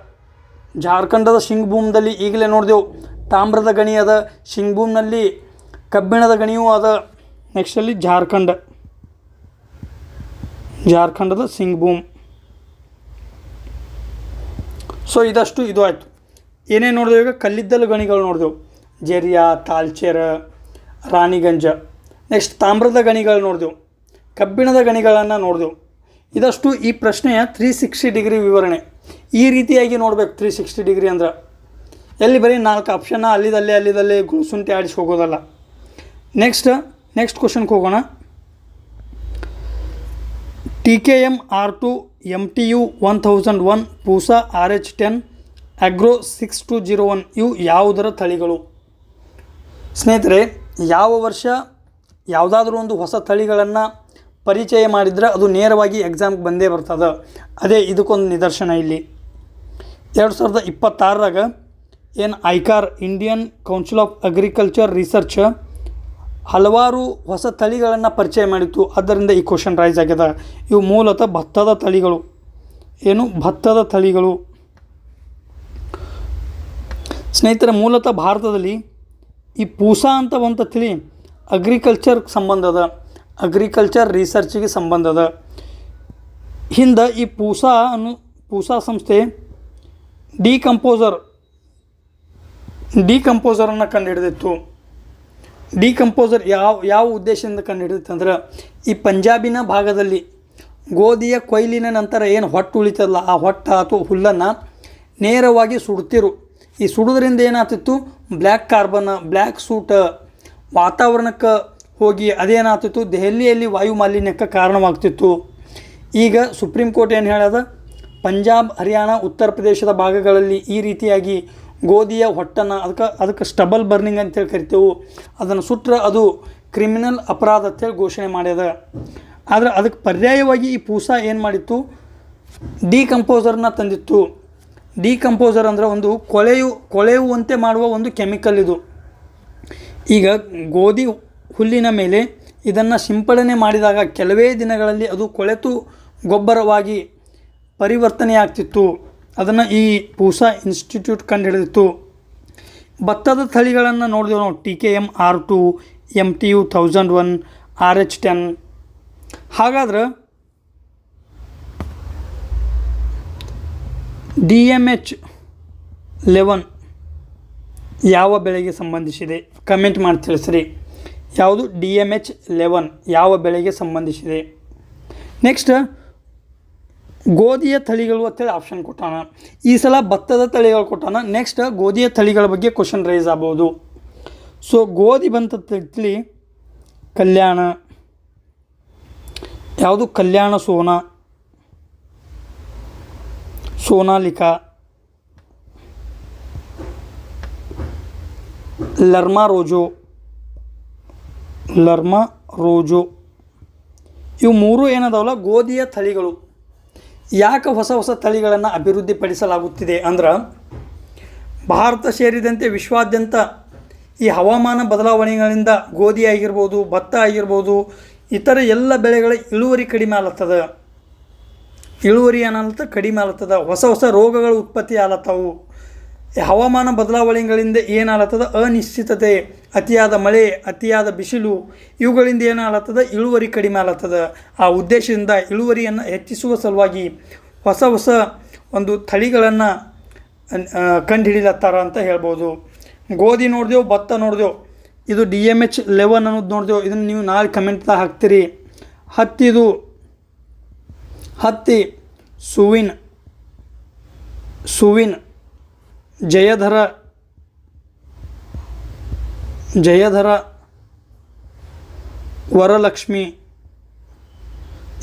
ಜಾರ್ಖಂಡದ ಸಿಂಗ್ಭೂಮ್ದಲ್ಲಿ ಈಗಲೇ ನೋಡಿದೆವು ತಾಮ್ರದ ಗಣಿ ಅದ, ಸಿಂಗ್ಭೂಮ್ನಲ್ಲಿ ಕಬ್ಬಿಣದ ಗಣಿಯೂ ಅದ. ನೆಕ್ಸ್ಟಲ್ಲಿ ಜಾರ್ಖಂಡದ ಸಿಂಗ್ಭೂಮ್. ಸೊ ಇದು ಆಯಿತು. ಏನೇನು ನೋಡಿದೆವು ಈಗ? ಕಲ್ಲಿದ್ದಲು ಗಣಿಗಳು ನೋಡಿದೆವು, ಜೆರಿಯಾ, ತಾಲ್ಚೇರ, ರಾಣಿಗಂಜ. ನೆಕ್ಸ್ಟ್ ತಾಮ್ರದ ಗಣಿಗಳು ನೋಡಿದೆವು, ಕಬ್ಬಿಣದ ಗಣಿಗಳನ್ನು ನೋಡಿದೆವು. ಇದಷ್ಟು ಈ ಪ್ರಶ್ನೆಯ 360 ಡಿಗ್ರಿ ವಿವರಣೆ. ಈ ರೀತಿಯಾಗಿ ನೋಡಬೇಕು 360 ಡಿಗ್ರಿ ಅಂದ್ರೆ. ಎಲ್ಲಿ ಬರೀ 4 ಆಪ್ಷನ್ನ ಅಲ್ಲಿದಲ್ಲೇ ಗುಳ್ಸುಂಟಿ ಆಡಿಸಿ ಹೋಗೋದಲ್ಲ. ನೆಕ್ಸ್ಟ್ ಕ್ವಶನ್ಗೆ ಹೋಗೋಣ. TKM R2 MTU 1001 Pusa RH10 agro 6201 ಇವು ಯಾವುದರ ತಳಿಗಳು? ಸ್ನೇಹಿತರೆ, ಯಾವ ವರ್ಷ ಯಾವುದಾದ್ರೂ ಒಂದು ಹೊಸ ತಳಿಗಳನ್ನು ಪರಿಚಯ ಮಾಡಿದರೆ ಅದು ನೇರವಾಗಿ ಎಕ್ಸಾಮ್ಗೆ ಬಂದೇ ಬರ್ತದೆ. ಅದೇ ಇದಕ್ಕೊಂದು ನಿದರ್ಶನ. ಇಲ್ಲಿ 2026ರಾಗ ಏನು ICAR Indian council of agriculture research ಹಲವಾರು ಹೊಸ ತಳಿಗಳನ್ನು ಪರಿಚಯ ಮಾಡಿತ್ತು. ಆದ್ದರಿಂದ ಈ ಕ್ವಶನ್ ರೈಸ್ ಆಗ್ಯದ. ಇವು ಮೂಲತಃ ಭತ್ತದ ತಳಿಗಳು. ಸ್ನೇಹಿತರೆ, ಮೂಲತಃ ಭಾರತದಲ್ಲಿ ಈ ಪೂಸಾ ಅಂತ ಒಂದು ತಳಿ ಅಗ್ರಿಕಲ್ಚರ್ ರಿಸರ್ಚಿಗೆ ಸಂಬಂಧದ. ಹಿಂದೆ ಈ ಪೂಸಾ ಸಂಸ್ಥೆ ಡಿಕಂಪೋಸರನ್ನು ಕಂಡುಹಿಡಿದಿತ್ತು. ಡಿಕಂಪೋಸರ್ ಯಾವ ಉದ್ದೇಶದಿಂದ ಕಂಡುಹಿಡಿದಿತ್ತು ಅಂದ್ರೆ, ಈ ಪಂಜಾಬಿನ ಭಾಗದಲ್ಲಿ ಗೋಧಿಯ ಕೊಯ್ಲಿನ ನಂತರ ಏನು ಹೊಟ್ಟು ಉಳಿತಲ್ಲ, ಆ ಹೊಟ್ಟ ಅಥವಾ ಹುಲ್ಲನ್ನು ನೇರವಾಗಿ ಸುಡ್ತಿರು. ಈ ಸುಡೋದ್ರಿಂದ ಏನಾಗ್ತಿತ್ತು? ಬ್ಲ್ಯಾಕ್ ಸೂಟ್ ವಾತಾವರಣಕ್ಕೆ ಹೋಗಿ ಅದೇನಾಗ್ತಿತ್ತು? ದೆಹಲಿಯಲ್ಲಿ ವಾಯು ಮಾಲಿನ್ಯಕ್ಕೆ ಕಾರಣವಾಗ್ತಿತ್ತು. ಈಗ ಸುಪ್ರೀಂ ಕೋರ್ಟ್ ಏನು ಹೇಳೋದ? ಪಂಜಾಬ್, ಹರಿಯಾಣ, ಉತ್ತರ ಪ್ರದೇಶದ ಭಾಗಗಳಲ್ಲಿ ಈ ರೀತಿಯಾಗಿ ಗೋಧಿಯ ಹೊಟ್ಟನ್ನು ಅದಕ್ಕೆ ಸ್ಟಬಲ್ ಬರ್ನಿಂಗ್ ಅಂತೇಳಿ ಕರಿತೇವೆ, ಅದನ್ನು ಸುಟ್ಟರೆ ಅದು ಕ್ರಿಮಿನಲ್ ಅಪರಾಧ ಅಂತೇಳಿ ಘೋಷಣೆ ಮಾಡ್ಯದ. ಆದರೆ ಅದಕ್ಕೆ ಪರ್ಯಾಯವಾಗಿ ಈ ಪೂಸಾ ಏನು ಮಾಡಿತ್ತು? ಡಿಕಂಪೋಸರ್ನ ತಂದಿತ್ತು. ಡಿಕಂಪೋಸರ್ ಅಂದರೆ ಒಂದು ಕೊಳೆಯುವಂತೆ ಮಾಡುವ ಒಂದು ಕೆಮಿಕಲ್ ಇದು. ಈಗ ಗೋಧಿ ಹುಲ್ಲಿನ ಮೇಲೆ ಇದನ್ನು ಸಿಂಪಡಣೆ ಮಾಡಿದಾಗ ಕೆಲವೇ ದಿನಗಳಲ್ಲಿ ಅದು ಕೊಳೆತು ಗೊಬ್ಬರವಾಗಿ ಪರಿವರ್ತನೆಯಾಗ್ತಿತ್ತು. ಅದನ್ನು ಈ ಪೂಸಾ ಇನ್ಸ್ಟಿಟ್ಯೂಟ್ ಕಂಡುಹಿಡಿದಿತ್ತು. ಭತ್ತದ ತಳಿಗಳನ್ನು ನೋಡಿದೆವು ನಾವು. TKM R2, MTU 1001, RH10. ಹಾಗಾದ್ರೆ DMH 11 ಯಾವ ಬೆಳೆಗೆ ಸಂಬಂಧಿಸಿದೆ? ಕಮೆಂಟ್ ಮಾಡಿ ತಿಳಿಸ್ರಿ. ಯಾವುದು DMH 11 ಯಾವ ಬೆಳೆಗೆ ಸಂಬಂಧಿಸಿದೆ? ನೆಕ್ಸ್ಟ್ ಗೋಧಿಯ ತಳಿಗಳು ಅಂತೇಳಿ ಆಪ್ಷನ್ ಕೊಟ್ಟಾನ. ಈ ಸಲ ಭತ್ತದ ತಳಿಗಳು ಕೊಟ್ಟಾನ. ನೆಕ್ಸ್ಟ್ ಗೋಧಿಯ ತಳಿಗಳ ಬಗ್ಗೆ ಕ್ವಶನ್ ರೈಸ್ ಆಗ್ಬೋದು. ಸೊ ಗೋಧಿ ಬಂತ ತಿಳಿ ಕಲ್ಯಾಣ. ಯಾವುದು? ಕಲ್ಯಾಣ ಸೋನಾಲಿಕಾ, ಲರ್ಮಾ ರೋಜೋ ಇವು ಮೂರು ಏನದಾವಲ್ಲ ಗೋಧಿಯ ತಳಿಗಳು. ಯಾಕೆ ಹೊಸ ತಳಿಗಳನ್ನು ಅಭಿವೃದ್ಧಿಪಡಿಸಲಾಗುತ್ತಿದೆ ಅಂದ್ರೆ, ಭಾರತ ಸೇರಿದಂತೆ ವಿಶ್ವಾದ್ಯಂತ ಈ ಹವಾಮಾನ ಬದಲಾವಣೆಗಳಿಂದ ಗೋಧಿ ಆಗಿರ್ಬೋದು, ಭತ್ತ ಆಗಿರ್ಬೋದು, ಇತರ ಎಲ್ಲ ಬೆಳೆಗಳ ಇಳುವರಿ ಕಡಿಮೆ ಆಲತ್ತದ. ಕಡಿಮೆ ಆಲತ್ತದ. ಹೊಸ ರೋಗಗಳು ಉತ್ಪತ್ತಿ ಆಲತ್ತವು. ಹವಾಮಾನ ಬದಲಾವಣೆಗಳಿಂದ ಏನಾಗ್ಲತ್ತದ? ಅನಿಶ್ಚಿತತೆ, ಅತಿಯಾದ ಮಳೆ, ಅತಿಯಾದ ಬಿಸಿಲು, ಇವುಗಳಿಂದ ಏನಾಗ್ಲತ್ತದ? ಇಳುವರಿ ಕಡಿಮೆ ಆಗ್ಲತ್ತದ. ಆ ಉದ್ದೇಶದಿಂದ ಇಳುವರಿಯನ್ನು ಹೆಚ್ಚಿಸುವ ಸಲುವಾಗಿ ಹೊಸ ಒಂದು ತಳಿಗಳನ್ನು ಕಂಡುಹಿಡಿಲತ್ತಾರ ಅಂತ ಹೇಳ್ಬೋದು. ಗೋಧಿ ನೋಡಿದೆವು, ಭತ್ತ ನೋಡಿದೆವು. ಇದು DMH 11 ಅನ್ನೋದು ನೋಡಿದೆವು. ಇದನ್ನು ನೀವು ನಾಳೆ ಕಮೆಂಟ್ದಾಗ ಹಾಕ್ತೀರಿ. ಹತ್ತಿ ಸುವಿನ್, ಜಯಧರ, ವರಲಕ್ಷ್ಮಿ.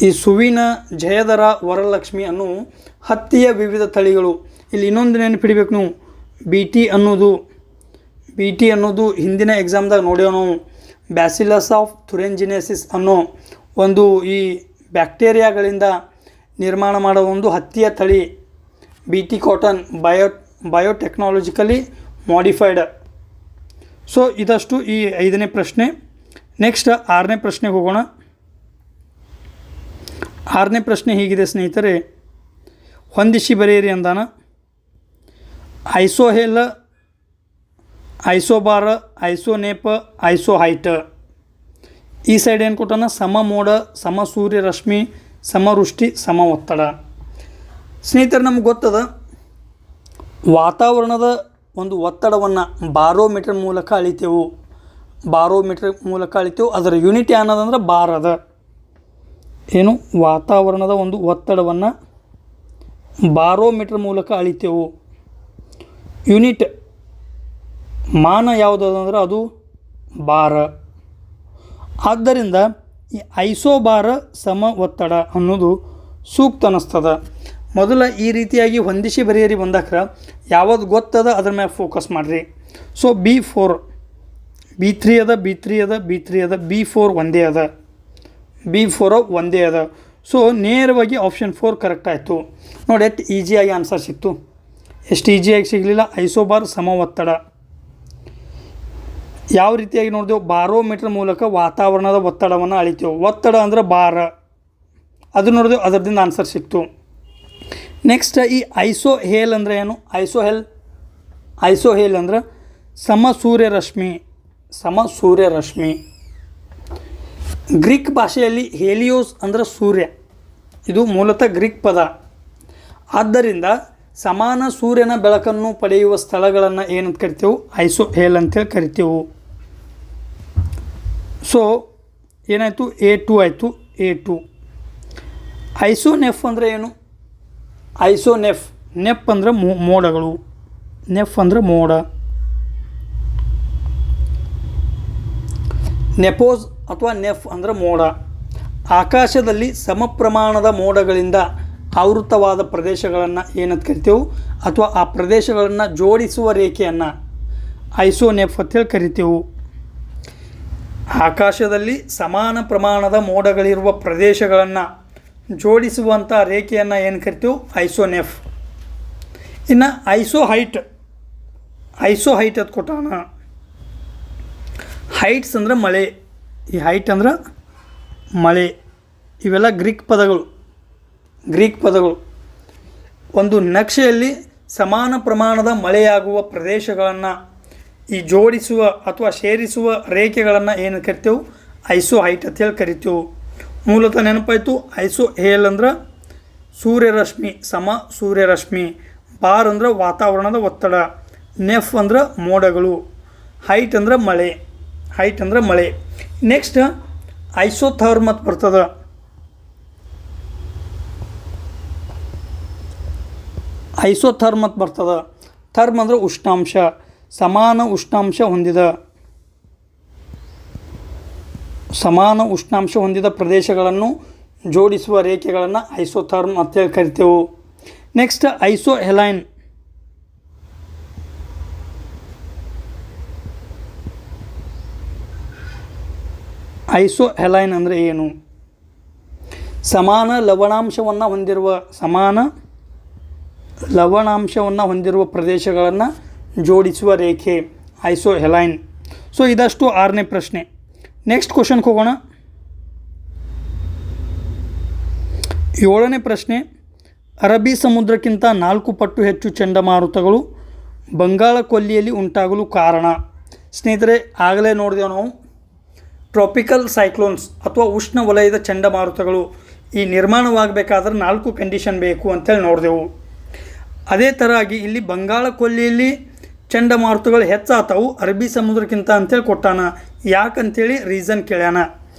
ಈ ಸುವಿನ, ಜಯಧರ, ವರಲಕ್ಷ್ಮಿ ಅನ್ನೋ ಹತ್ತಿಯ ವಿವಿಧ ತಳಿಗಳು. ಇಲ್ಲಿ ಇನ್ನೊಂದು ನೆನಪಿಡಬೇಕು ನೀವು, BT ಅನ್ನೋದು ಹಿಂದಿನ ಎಕ್ಸಾಮ್ದಾಗ ನೋಡ್ಯಾವ ನಾವು. ಬ್ಯಾಸಿಲಸ್ ಆಫ್ ಥುರಿಂಜಿನೆಸಿಸ್ ಅನ್ನೋ ಒಂದು ಈ ಬ್ಯಾಕ್ಟೀರಿಯಾಗಳಿಂದ ನಿರ್ಮಾಣ ಮಾಡೋ ಒಂದು ಹತ್ತಿಯ ತಳಿ. BT cotton biotechnologically modified. So ಇದಷ್ಟು ಈ 5ನೇ ಪ್ರಶ್ನೆ. ನೆಕ್ಸ್ಟ್ 6ನೇ ಪ್ರಶ್ನೆಗೆ ಹೋಗೋಣ. 6ನೇ ಪ್ರಶ್ನೆ ಹೀಗಿದೆ ಸ್ನೇಹಿತರೆ, ಹೊಂದಿಸಿ ಬರೆಯಿರಿ ಅಂದಾನ. ಐಸೋಹೆಲ್, ಐಸೋಬಾರ, ಐಸೋನೇಪ, ಐಸೋಹೈಟ್. ಈ ಸೈಡ್ ಏನು ಕೊಟ್ಟಾನ? ಸಮ ಮೋಡ, ಸಮ ಸೂರ್ಯರಶ್ಮಿ, ಸಮವೃಷ್ಟಿ, ಸಮ ಒತ್ತಡ. ಸ್ನೇಹಿತರೆ, ನಮ್ಗೆ ಗೊತ್ತದ ವಾತಾವರಣದ ಒಂದು ಒತ್ತಡವನ್ನು ಬಾರೋಮೀಟರ್ ಮೂಲಕ ಅಳಿತೇವು. ಅದರ ಯೂನಿಟ್ ಏನದಂದ್ರೆ ಬಾರ್ ಅದ. ಏನು? ವಾತಾವರಣದ ಒಂದು ಒತ್ತಡವನ್ನು ಬಾರೋಮೀಟರ್ ಮೂಲಕ ಅಳಿತೇವು. ಯೂನಿಟ್ ಮಾನ ಯಾವುದಂದ್ರೆ ಅದು ಬಾರ. ಆದ್ದರಿಂದ ಈ ಐಸೋಬಾರ ಸಮ ಒತ್ತಡ ಅನ್ನೋದು ಸೂಕ್ತ ಅನ್ನಿಸ್ತದ. ಮೊದಲ ಈ ರೀತಿಯಾಗಿ ಹೊಂದಿಸಿ ಬರೆಯರಿ ಬಂದಾಕ್ರ ಯಾವುದು ಗೊತ್ತದ ಅದ್ರ ಮ್ಯಾಗ ಫೋಕಸ್ ಮಾಡಿರಿ. ಸೊ B4 B3 ಅದ, B4 ಒಂದೇ ಅದ. ಸೊ ನೇರವಾಗಿ ಆಪ್ಷನ್ 4 ಕರೆಕ್ಟ್ ಆಯಿತು. ನೋಡಿ ಎಷ್ಟು ಈಸಿಯಾಗಿ ಆನ್ಸರ್ ಸಿಕ್ತು. ಎಷ್ಟು ಈಸಿಯಾಗಿ ಸಿಗಲಿಲ್ಲ? ಐಸೋಬಾರ್ ಸಮ ಒತ್ತಡ. ಯಾವ ರೀತಿಯಾಗಿ ನೋಡಿದೆವು? ಬಾರೋಮೀಟರ್ ಮೂಲಕ ವಾತಾವರಣದ ಒತ್ತಡವನ್ನು ಅಳಿತೇವೆ. ಒತ್ತಡ ಅಂದ್ರೆ ಬಾರ, ಅದು ನೋಡಿದೆವು, ಅದರದಿಂದ ಆನ್ಸರ್ ಸಿಕ್ತು. ನೆಕ್ಸ್ಟ್ ಈ ಐಸೋಹೇಲ್ ಅಂದರೆ ಏನು? ಐಸೋಹೇಲ್ ಅಂದ್ರೆ ಸಮ ಸೂರ್ಯರಶ್ಮಿ. ಗ್ರೀಕ್ ಭಾಷೆಯಲ್ಲಿ ಹೇಲಿಯೋಸ್ ಅಂದರೆ ಸೂರ್ಯ. ಇದು ಮೂಲತಃ ಗ್ರೀಕ್ ಪದ. ಆದ್ದರಿಂದ ಸಮಾನ ಸೂರ್ಯನ ಬೆಳಕನ್ನು ಪಡೆಯುವ ಸ್ಥಳಗಳನ್ನು ಏನಂತ ಕರಿತೇವೆ? ಐಸೋಹೇಲ್ ಅಂತೇಳಿ ಕರಿತೇವೆ. ಸೊ ಏನಾಯಿತು? A2 ಆಯಿತು. A2. ಐಸೋನೆಫ್ ಅಂದರೆ ಏನು? ನೆಫ್ ಅಂದರೆ ಮೋಡಗಳು. ಮೋಡ. ನೆಪೋಸ್ ಅಥವಾ ನೆಫ್ ಅಂದರೆ ಮೋಡ. ಆಕಾಶದಲ್ಲಿ ಸಮ ಪ್ರಮಾಣದ ಮೋಡಗಳಿಂದ ಆವೃತವಾದ ಪ್ರದೇಶಗಳನ್ನು ಏನಂತ ಕರಿತೇವೆ? ಅಥವಾ ಆ ಪ್ರದೇಶಗಳನ್ನು ಜೋಡಿಸುವ ರೇಖೆಯನ್ನು ಐಸೋನೆಫ್ ಅಂತೇಳಿ ಕರಿತೇವೆ. ಆಕಾಶದಲ್ಲಿ ಸಮಾನ ಪ್ರಮಾಣದ ಮೋಡಗಳಿರುವ ಪ್ರದೇಶಗಳನ್ನು ಜೋಡಿಸುವಂಥ ರೇಖೆಯನ್ನು ಏನು ಕರಿತೇವೆ? ಐಸೋನೆಫ್. ಇನ್ನು ಐಸೋಹೈಟ್ ಅದು ಕೊಟ್ಟಾನ. ಹೈಟ್ಸ್ ಅಂದರೆ ಮಳೆ. ಈ ಹೈಟ್ ಅಂದ್ರೆ ಮಳೆ. ಇವೆಲ್ಲ ಗ್ರೀಕ್ ಪದಗಳು. ಒಂದು ನಕ್ಷೆಯಲ್ಲಿ ಸಮಾನ ಪ್ರಮಾಣದ ಮಳೆಯಾಗುವ ಪ್ರದೇಶಗಳನ್ನು ಈ ಜೋಡಿಸುವ ಅಥವಾ ಸೇರಿಸುವ ರೇಖೆಗಳನ್ನು ಏನು ಕರಿತೇವೆ, ಐಸೋ ಹೈಟ್ ಅಂತೇಳಿ ಕರಿತೇವೆ. ಮೂಲತಃ ನೆನಪಾಯಿತು. ಐಸೋ ಹೇಲ್ ಅಂದ್ರೆ ಸೂರ್ಯರಶ್ಮಿ, ಸೂರ್ಯರಶ್ಮಿ. ಬಾರ್ ಅಂದ್ರೆ ವಾತಾವರಣದ ಒತ್ತಡ. ನೆಫ್ ಅಂದ್ರೆ ಮೋಡಗಳು. ಹೈಟ್ ಅಂದ್ರೆ ಮಳೆ. ನೆಕ್ಸ್ಟ್ ಐಸೋಥರ್ಮ್ ಬರ್ತದೆ. ಥರ್ಮ್ ಅಂದ್ರೆ ಉಷ್ಣಾಂಶ, ಸಮಾನ ಉಷ್ಣಾಂಶ ಹೊಂದಿದ ಪ್ರದೇಶಗಳನ್ನು ಜೋಡಿಸುವ ರೇಖೆಗಳನ್ನು ಐಸೋಥರ್ಮ್ ಅಂತೇಳಿ ಕರಿತೇವೆ. ನೆಕ್ಸ್ಟ್ ಐಸೋಹೆಲೈನ್. ಐಸೋಹೆಲೈನ್ ಅಂದರೆ ಏನು? ಸಮಾನ ಲವಣಾಂಶವನ್ನು ಹೊಂದಿರುವ ಪ್ರದೇಶಗಳನ್ನು ಜೋಡಿಸುವ ರೇಖೆ ಐಸೋಹೆಲೈನ್. ಸೊ ಇದಷ್ಟು 6ನೇ ಪ್ರಶ್ನೆ. ನೆಕ್ಸ್ಟ್ ಕ್ವಶನ್ಗೆ ಹೋಗೋಣ. 7ನೇ ಪ್ರಶ್ನೆ. ಅರಬ್ಬಿ ಸಮುದ್ರಕ್ಕಿಂತ 4 ಪಟ್ಟು ಹೆಚ್ಚು ಚಂಡಮಾರುತಗಳು ಬಂಗಾಳ ಕೊಲ್ಲಿಯಲ್ಲಿ ಉಂಟಾಗಲು ಕಾರಣ. ಸ್ನೇಹಿತರೆ, ಆಗಲೇ ನೋಡಿದೆವು ನಾವು ಟ್ರಾಪಿಕಲ್ ಸೈಕ್ಲೋನ್ಸ್ ಅಥವಾ ಉಷ್ಣ ವಲಯದ ಚಂಡಮಾರುತಗಳು ಈ ನಿರ್ಮಾಣವಾಗಬೇಕಾದ್ರೆ 4 ಕಂಡೀಷನ್ ಬೇಕು ಅಂತೇಳಿ ನೋಡಿದೆವು. ಅದೇ ಥರ ಆಗಿ ಇಲ್ಲಿ ಬಂಗಾಳ ಕೊಲ್ಲಿಯಲ್ಲಿ ಚಂಡಮಾರುತಗಳು ಹೆಚ್ಚಾತವು ಅರಬ್ಬಿ ಸಮುದ್ರಕ್ಕಿಂತ ಅಂತೇಳಿ ಕೊಟ್ಟಾನ. ಯಾಕಂತೇಳಿ ರೀಸನ್ ಕೇಳ್ಯಾನ.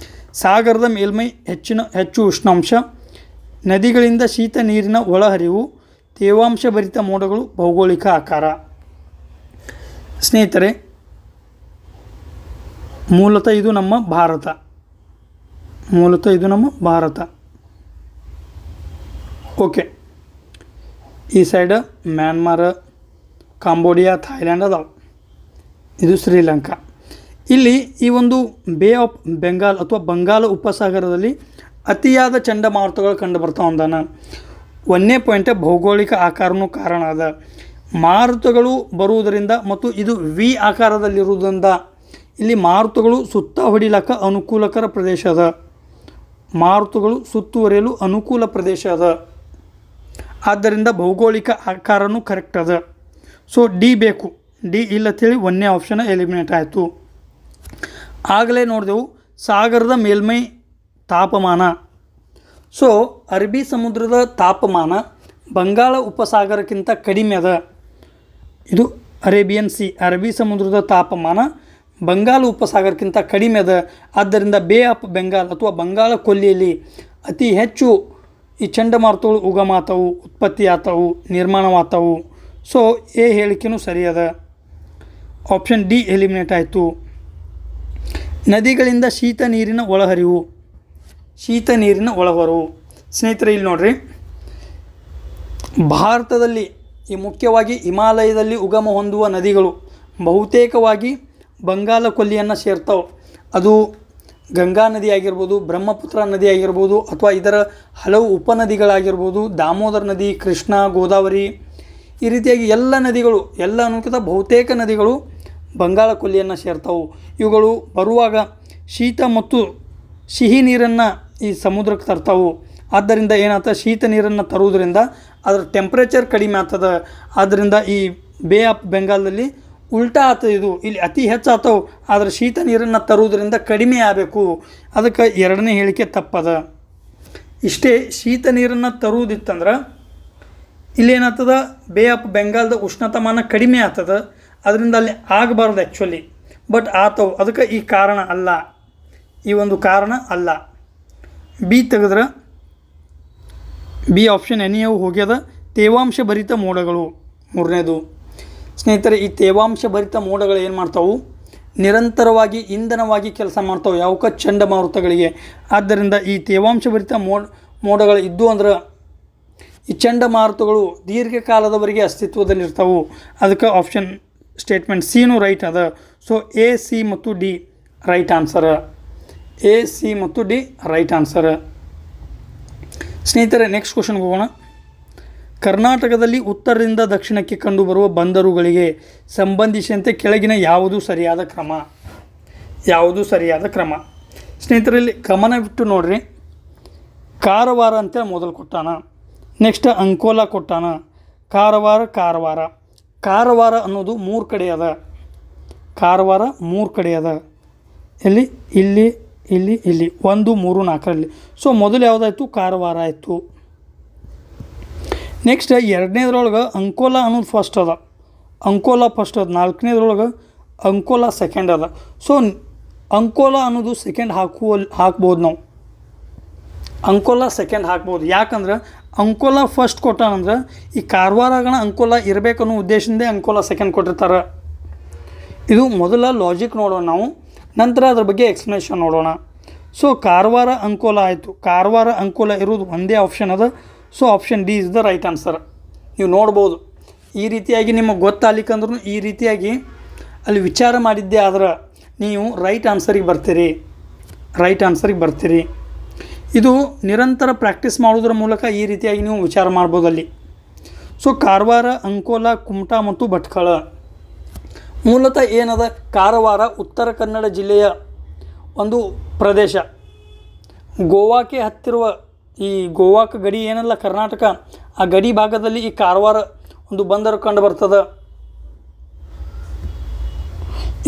ಸಾಗರದ ಮೇಲ್ಮೈ ಹೆಚ್ಚು ಉಷ್ಣಾಂಶ, ನದಿಗಳಿಂದ ಶೀತ ನೀರಿನ ಒಳಹರಿವು, ತೇವಾಂಶ ಭರಿತ ಮೋಡಗಳು, ಭೌಗೋಳಿಕ ಆಕಾರ. ಸ್ನೇಹಿತರೆ, ಮೂಲತಃ ಇದು ನಮ್ಮ ಭಾರತ. ಓಕೆ, ಈ ಸೈಡ್ ಮ್ಯಾನ್ಮಾರ್, ಕಾಂಬೋಡಿಯಾ, ಥಾಯ್ಲ್ಯಾಂಡ್ ಅದಾವೆ. ಇದು ಶ್ರೀಲಂಕಾ. ಇಲ್ಲಿ ಈ ಒಂದು ಬೇ ಆಫ್ ಬೆಂಗಾಲ್ ಅಥವಾ ಬಂಗಾಳ ಉಪಸಾಗರದಲ್ಲಿ ಅತಿಯಾದ ಚಂಡಮಾರುತಗಳು ಕಂಡು ಬರ್ತಾ ಒಂದಾನ. 1ನೇ ಪಾಯಿಂಟ್ ಭೌಗೋಳಿಕ ಆಕಾರನೂ ಕಾರಣ ಅದ. ಮಾರುತಗಳು ಬರುವುದರಿಂದ ಮತ್ತು ಇದು ವಿ ಆಕಾರದಲ್ಲಿರುವುದರಿಂದ ಇಲ್ಲಿ ಮಾರುತಗಳು ಸುತ್ತ ಹೊಡಿಲಕ್ಕ ಅನುಕೂಲಕರ ಪ್ರದೇಶ ಅದ. ಮಾರುತಗಳು ಸುತ್ತುವರಿಯಲು ಅನುಕೂಲ ಪ್ರದೇಶ ಅದ. ಆದ್ದರಿಂದ ಭೌಗೋಳಿಕ ಆಕಾರನೂ ಕರೆಕ್ಟ್ ಅದ. ಸೊ ಡಿ ಬೇಕು. ಡಿ ಇಲ್ಲಂತೇಳಿ 1ನೇ ಆಪ್ಷನ್ ಎಲಿಮಿನೇಟ್ ಆಯಿತು. ಆಗಲೇ ನೋಡಿದೆವು ಸಾಗರದ ಮೇಲ್ಮೈ ತಾಪಮಾನ. ಸೊ ಅರಬ್ಬಿ ಸಮುದ್ರದ ತಾಪಮಾನ ಬಂಗಾಳ ಉಪಸಾಗರಕ್ಕಿಂತ ಕಡಿಮೆ ಅದ. ಇದು ಅರೇಬಿಯನ್ ಸಿ. ಅರಬ್ಬಿ ಸಮುದ್ರದ ತಾಪಮಾನ ಬಂಗಾಳ ಉಪಸಾಗರಕ್ಕಿಂತ ಕಡಿಮೆ ಅದ. ಆದ್ದರಿಂದ ಬೇ ಆಫ್ ಬೆಂಗಾಲ್ ಅಥವಾ ಬಂಗಾಳ ಕೊಲ್ಲಿಯಲ್ಲಿ ಅತಿ ಹೆಚ್ಚು ಈ ಚಂಡಮಾರುತಗಳು ಉಗಮಾತವು, ಉತ್ಪತ್ತಿ ಆತವು, ನಿರ್ಮಾಣವಾತವು. ಸೊ ಎ ಹೇಳಿಕೆನೂ ಸರಿ ಅದ. ಆಪ್ಷನ್ ಡಿ ಎಲಿಮಿನೇಟ್ ಆಯಿತು. ನದಿಗಳಿಂದ ಶೀತ ನೀರಿನ ಒಳಹರಿವು. ಸ್ನೇಹಿತರೆ, ಇಲ್ಲಿ ನೋಡ್ರಿ, ಭಾರತದಲ್ಲಿ ಈ ಮುಖ್ಯವಾಗಿ ಹಿಮಾಲಯದಲ್ಲಿ ಉಗಮ ಹೊಂದುವ ನದಿಗಳು ಬಹುತೇಕವಾಗಿ ಬಂಗಾಳ ಕೊಲ್ಲಿಯನ್ನು ಸೇರ್ತಾವೆ. ಅದು ಗಂಗಾ ನದಿ ಆಗಿರ್ಬೋದು, ಬ್ರಹ್ಮಪುತ್ರ ನದಿ ಆಗಿರ್ಬೋದು, ಅಥವಾ ಇದರ ಹಲವು ಉಪನದಿಗಳಾಗಿರ್ಬೋದು, ದಾಮೋದರ ನದಿ, ಕೃಷ್ಣ, ಗೋದಾವರಿ, ಈ ರೀತಿಯಾಗಿ ಎಲ್ಲ ನದಿಗಳು, ಎಲ್ಲ ಅನ್ನೋಕ್ಕಿಂತ ಬಹುತೇಕ ನದಿಗಳು ಬಂಗಾಳ ಕೊಲ್ಲಿಯನ್ನು ಸೇರ್ತಾವೆ. ಇವುಗಳು ಬರುವಾಗ ಶೀತ ಮತ್ತು ಸಿಹಿ ನೀರನ್ನು ಈ ಸಮುದ್ರಕ್ಕೆ ತರ್ತಾವೆ. ಆದ್ದರಿಂದ ಏನಾಗ್ತದೆ, ಶೀತ ನೀರನ್ನು ತರುವುದರಿಂದ ಅದರ ಟೆಂಪ್ರೇಚರ್ ಕಡಿಮೆ ಆಗ್ತದೆ. ಆದ್ದರಿಂದ ಈ ಬೇ ಆಫ್ ಬೆಂಗಾಲ್ದಲ್ಲಿ ಉಲ್ಟಾ ಆಗ್ತದೆ. ಇದು ಇಲ್ಲಿ ಅತಿ ಹೆಚ್ಚಾಗ್ತಾವೆ, ಆದರೆ ಶೀತ ನೀರನ್ನು ತರುವುದರಿಂದ ಕಡಿಮೆ ಆಗಬೇಕು. ಅದಕ್ಕೆ 2ನೇ ಹೇಳಿಕೆ ತಪ್ಪದ. ಇಷ್ಟೇ ಶೀತ ನೀರನ್ನು ತರುವುದಿತ್ತಂದ್ರೆ ಇಲ್ಲೇನಾಗ್ತದೆ, ಬೇ ಆಫ್ ಬೆಂಗಾಲ್ದ ಉಷ್ಣತಾಮಾನ ಕಡಿಮೆ ಆಗ್ತದೆ. ಅದರಿಂದ ಅಲ್ಲಿ ಆಗಬಾರ್ದು ಆ್ಯಕ್ಚುಲಿ, ಬಟ್ ಆತವು. ಅದಕ್ಕೆ ಈ ಕಾರಣ ಅಲ್ಲ, ಈ ಒಂದು ಕಾರಣ ಅಲ್ಲ. ಬಿ ತೆಗೆದ್ರೆ ಬಿ ಆಪ್ಷನ್ ಎನಿಯವು ಹೋಗ್ಯದ. ತೇವಾಂಶ ಭರಿತ ಮೋಡಗಳು 3ನೇದು. ಸ್ನೇಹಿತರೆ, ಈ ತೇವಾಂಶ ಭರಿತ ಮೋಡಗಳು ಏನು ಮಾಡ್ತಾವೆ, ನಿರಂತರವಾಗಿ ಇಂಧನವಾಗಿ ಕೆಲಸ ಮಾಡ್ತಾವೆ ಯಾವಕ್ಕ ಚಂಡಮಾರುತಗಳಿಗೆ. ಆದ್ದರಿಂದ ಈ ತೇವಾಂಶ ಭರಿತ ಮೋಡಗಳು ಇದ್ದು ಅಂದ್ರೆ ಈ ಚಂಡಮಾರುತಗಳು ದೀರ್ಘಕಾಲದವರೆಗೆ ಅಸ್ತಿತ್ವದಲ್ಲಿರ್ತಾವೆ. ಅದಕ್ಕೆ ಆಪ್ಷನ್ ಸ್ಟೇಟ್ಮೆಂಟ್ ಸಿನೂ ರೈಟ್ ಅದ. ಸೊ ಎ, ಸಿ ಮತ್ತು D right answer. A, C ಮತ್ತು ಡಿ ರೈಟ್ ಆನ್ಸರ್. ಸ್ನೇಹಿತರೆ, ನೆಕ್ಸ್ಟ್ ಕ್ವಶನ್ಗೆ ಹೋಗೋಣ. ಕರ್ನಾಟಕದಲ್ಲಿ ಉತ್ತರದಿಂದ ದಕ್ಷಿಣಕ್ಕೆ ಕಂಡುಬರುವ ಬಂದರುಗಳಿಗೆ ಸಂಬಂಧಿಸಿದಂತೆ ಕೆಳಗಿನ ಯಾವುದು ಸರಿಯಾದ ಕ್ರಮ? ಸ್ನೇಹಿತರಲ್ಲಿ ಗಮನವಿಟ್ಟು ನೋಡ್ರಿ, ಕಾರವಾರ ಅಂತೇಳಿ ಮೊದಲು ಕೊಟ್ಟಾನ. ನೆಕ್ಸ್ಟ್ ಅಂಕೋಲಾ ಕೊಟ್ಟಾನ. ಕಾರವಾರ ಅನ್ನೋದು 3 ಕಡೆ ಅದ. ಕಾರವಾರ 3 ಕಡೆ ಅದ. ಇಲ್ಲಿ 1 3 4ರಲ್ಲಿ. ಸೊ ಮೊದಲು ಯಾವುದಾಯ್ತು? ಕಾರವಾರ ಆಯಿತು. ನೆಕ್ಸ್ಟ್ 2ನೇದ್ರೊಳಗೆ ಅಂಕೋಲಾ ಅನ್ನೋದು ಫಸ್ಟ್ ಅದ. ಫಸ್ಟ್ ಅದ. 4ನೇದ್ರೊಳಗೆ ಅಂಕೋಲಾ ಸೆಕೆಂಡ್ ಅದ. ಸೊ ಅಂಕೋಲಾ ಅನ್ನೋದು ಸೆಕೆಂಡ್ ಹಾಕ್ಬೋದು ನಾವು. ಅಂಕೋಲಾ ಸೆಕೆಂಡ್ ಹಾಕ್ಬೋದು. ಯಾಕಂದ್ರೆ ಅಂಕೋಲಾ ಫಸ್ಟ್ ಕೊಟ್ಟಾನಂದ್ರೆ ಈ ಕಾರವಾರಗಣ ಅಂಕೋಲಾ ಇರಬೇಕನ್ನೋ ಉದ್ದೇಶದಿಂದ ಅಂಕೋಲಾ ಸೆಕೆಂಡ್ ಕೊಟ್ಟಿರ್ತಾರೆ. ಇದು ಮೊದಲ ಲಾಜಿಕ್ ನೋಡೋಣ ನಾವು, ನಂತರ ಅದ್ರ ಬಗ್ಗೆ ಎಕ್ಸ್ಪ್ಲನೇಷನ್ ನೋಡೋಣ. ಸೊ ಕಾರವಾರ ಅಂಕೋಲಾ ಆಯಿತು. ಕಾರವಾರ ಅಂಕೋಲಾ ಇರೋದು ಒಂದೇ ಆಪ್ಷನ್ ಅದ. So option D is the right answer. ನೀವು ನೋಡ್ಬೋದು, ಈ ರೀತಿಯಾಗಿ ನಿಮಗೆ ಗೊತ್ತಾಗಲಿಕ್ಕಂದ್ರೂ ಈ ರೀತಿಯಾಗಿ ಅಲ್ಲಿ ವಿಚಾರ ಮಾಡಿದ್ದೆ ಆದ್ರೆ ನೀವು ರೈಟ್ ಆನ್ಸರಿಗೆ ಬರ್ತೀರಿ. ಇದು ನಿರಂತರ ಪ್ರಾಕ್ಟೀಸ್ ಮಾಡೋದ್ರ ಮೂಲಕ ಈ ರೀತಿಯಾಗಿ ನೀವು ವಿಚಾರ ಮಾಡ್ಬೋದು ಅಲ್ಲಿ. ಸೊ ಕಾರವಾರ, ಅಂಕೋಲಾ, ಕುಮಟಾ ಮತ್ತು ಭಟ್ಕಳ ಮೂಲತಃ ಏನದ? ಕಾರವಾರ ಉತ್ತರ ಕನ್ನಡ ಜಿಲ್ಲೆಯ ಒಂದು ಪ್ರದೇಶ. ಗೋವಾಕ್ಕೆ ಹತ್ತಿರುವ ಈ ಗೋವಾಕ್ಕೆ ಗಡಿ ಏನಲ್ಲ ಕರ್ನಾಟಕ, ಆ ಗಡಿ ಭಾಗದಲ್ಲಿ ಈ ಕಾರವಾರ ಒಂದು ಬಂದರು ಕಂಡು ಬರ್ತದೆ.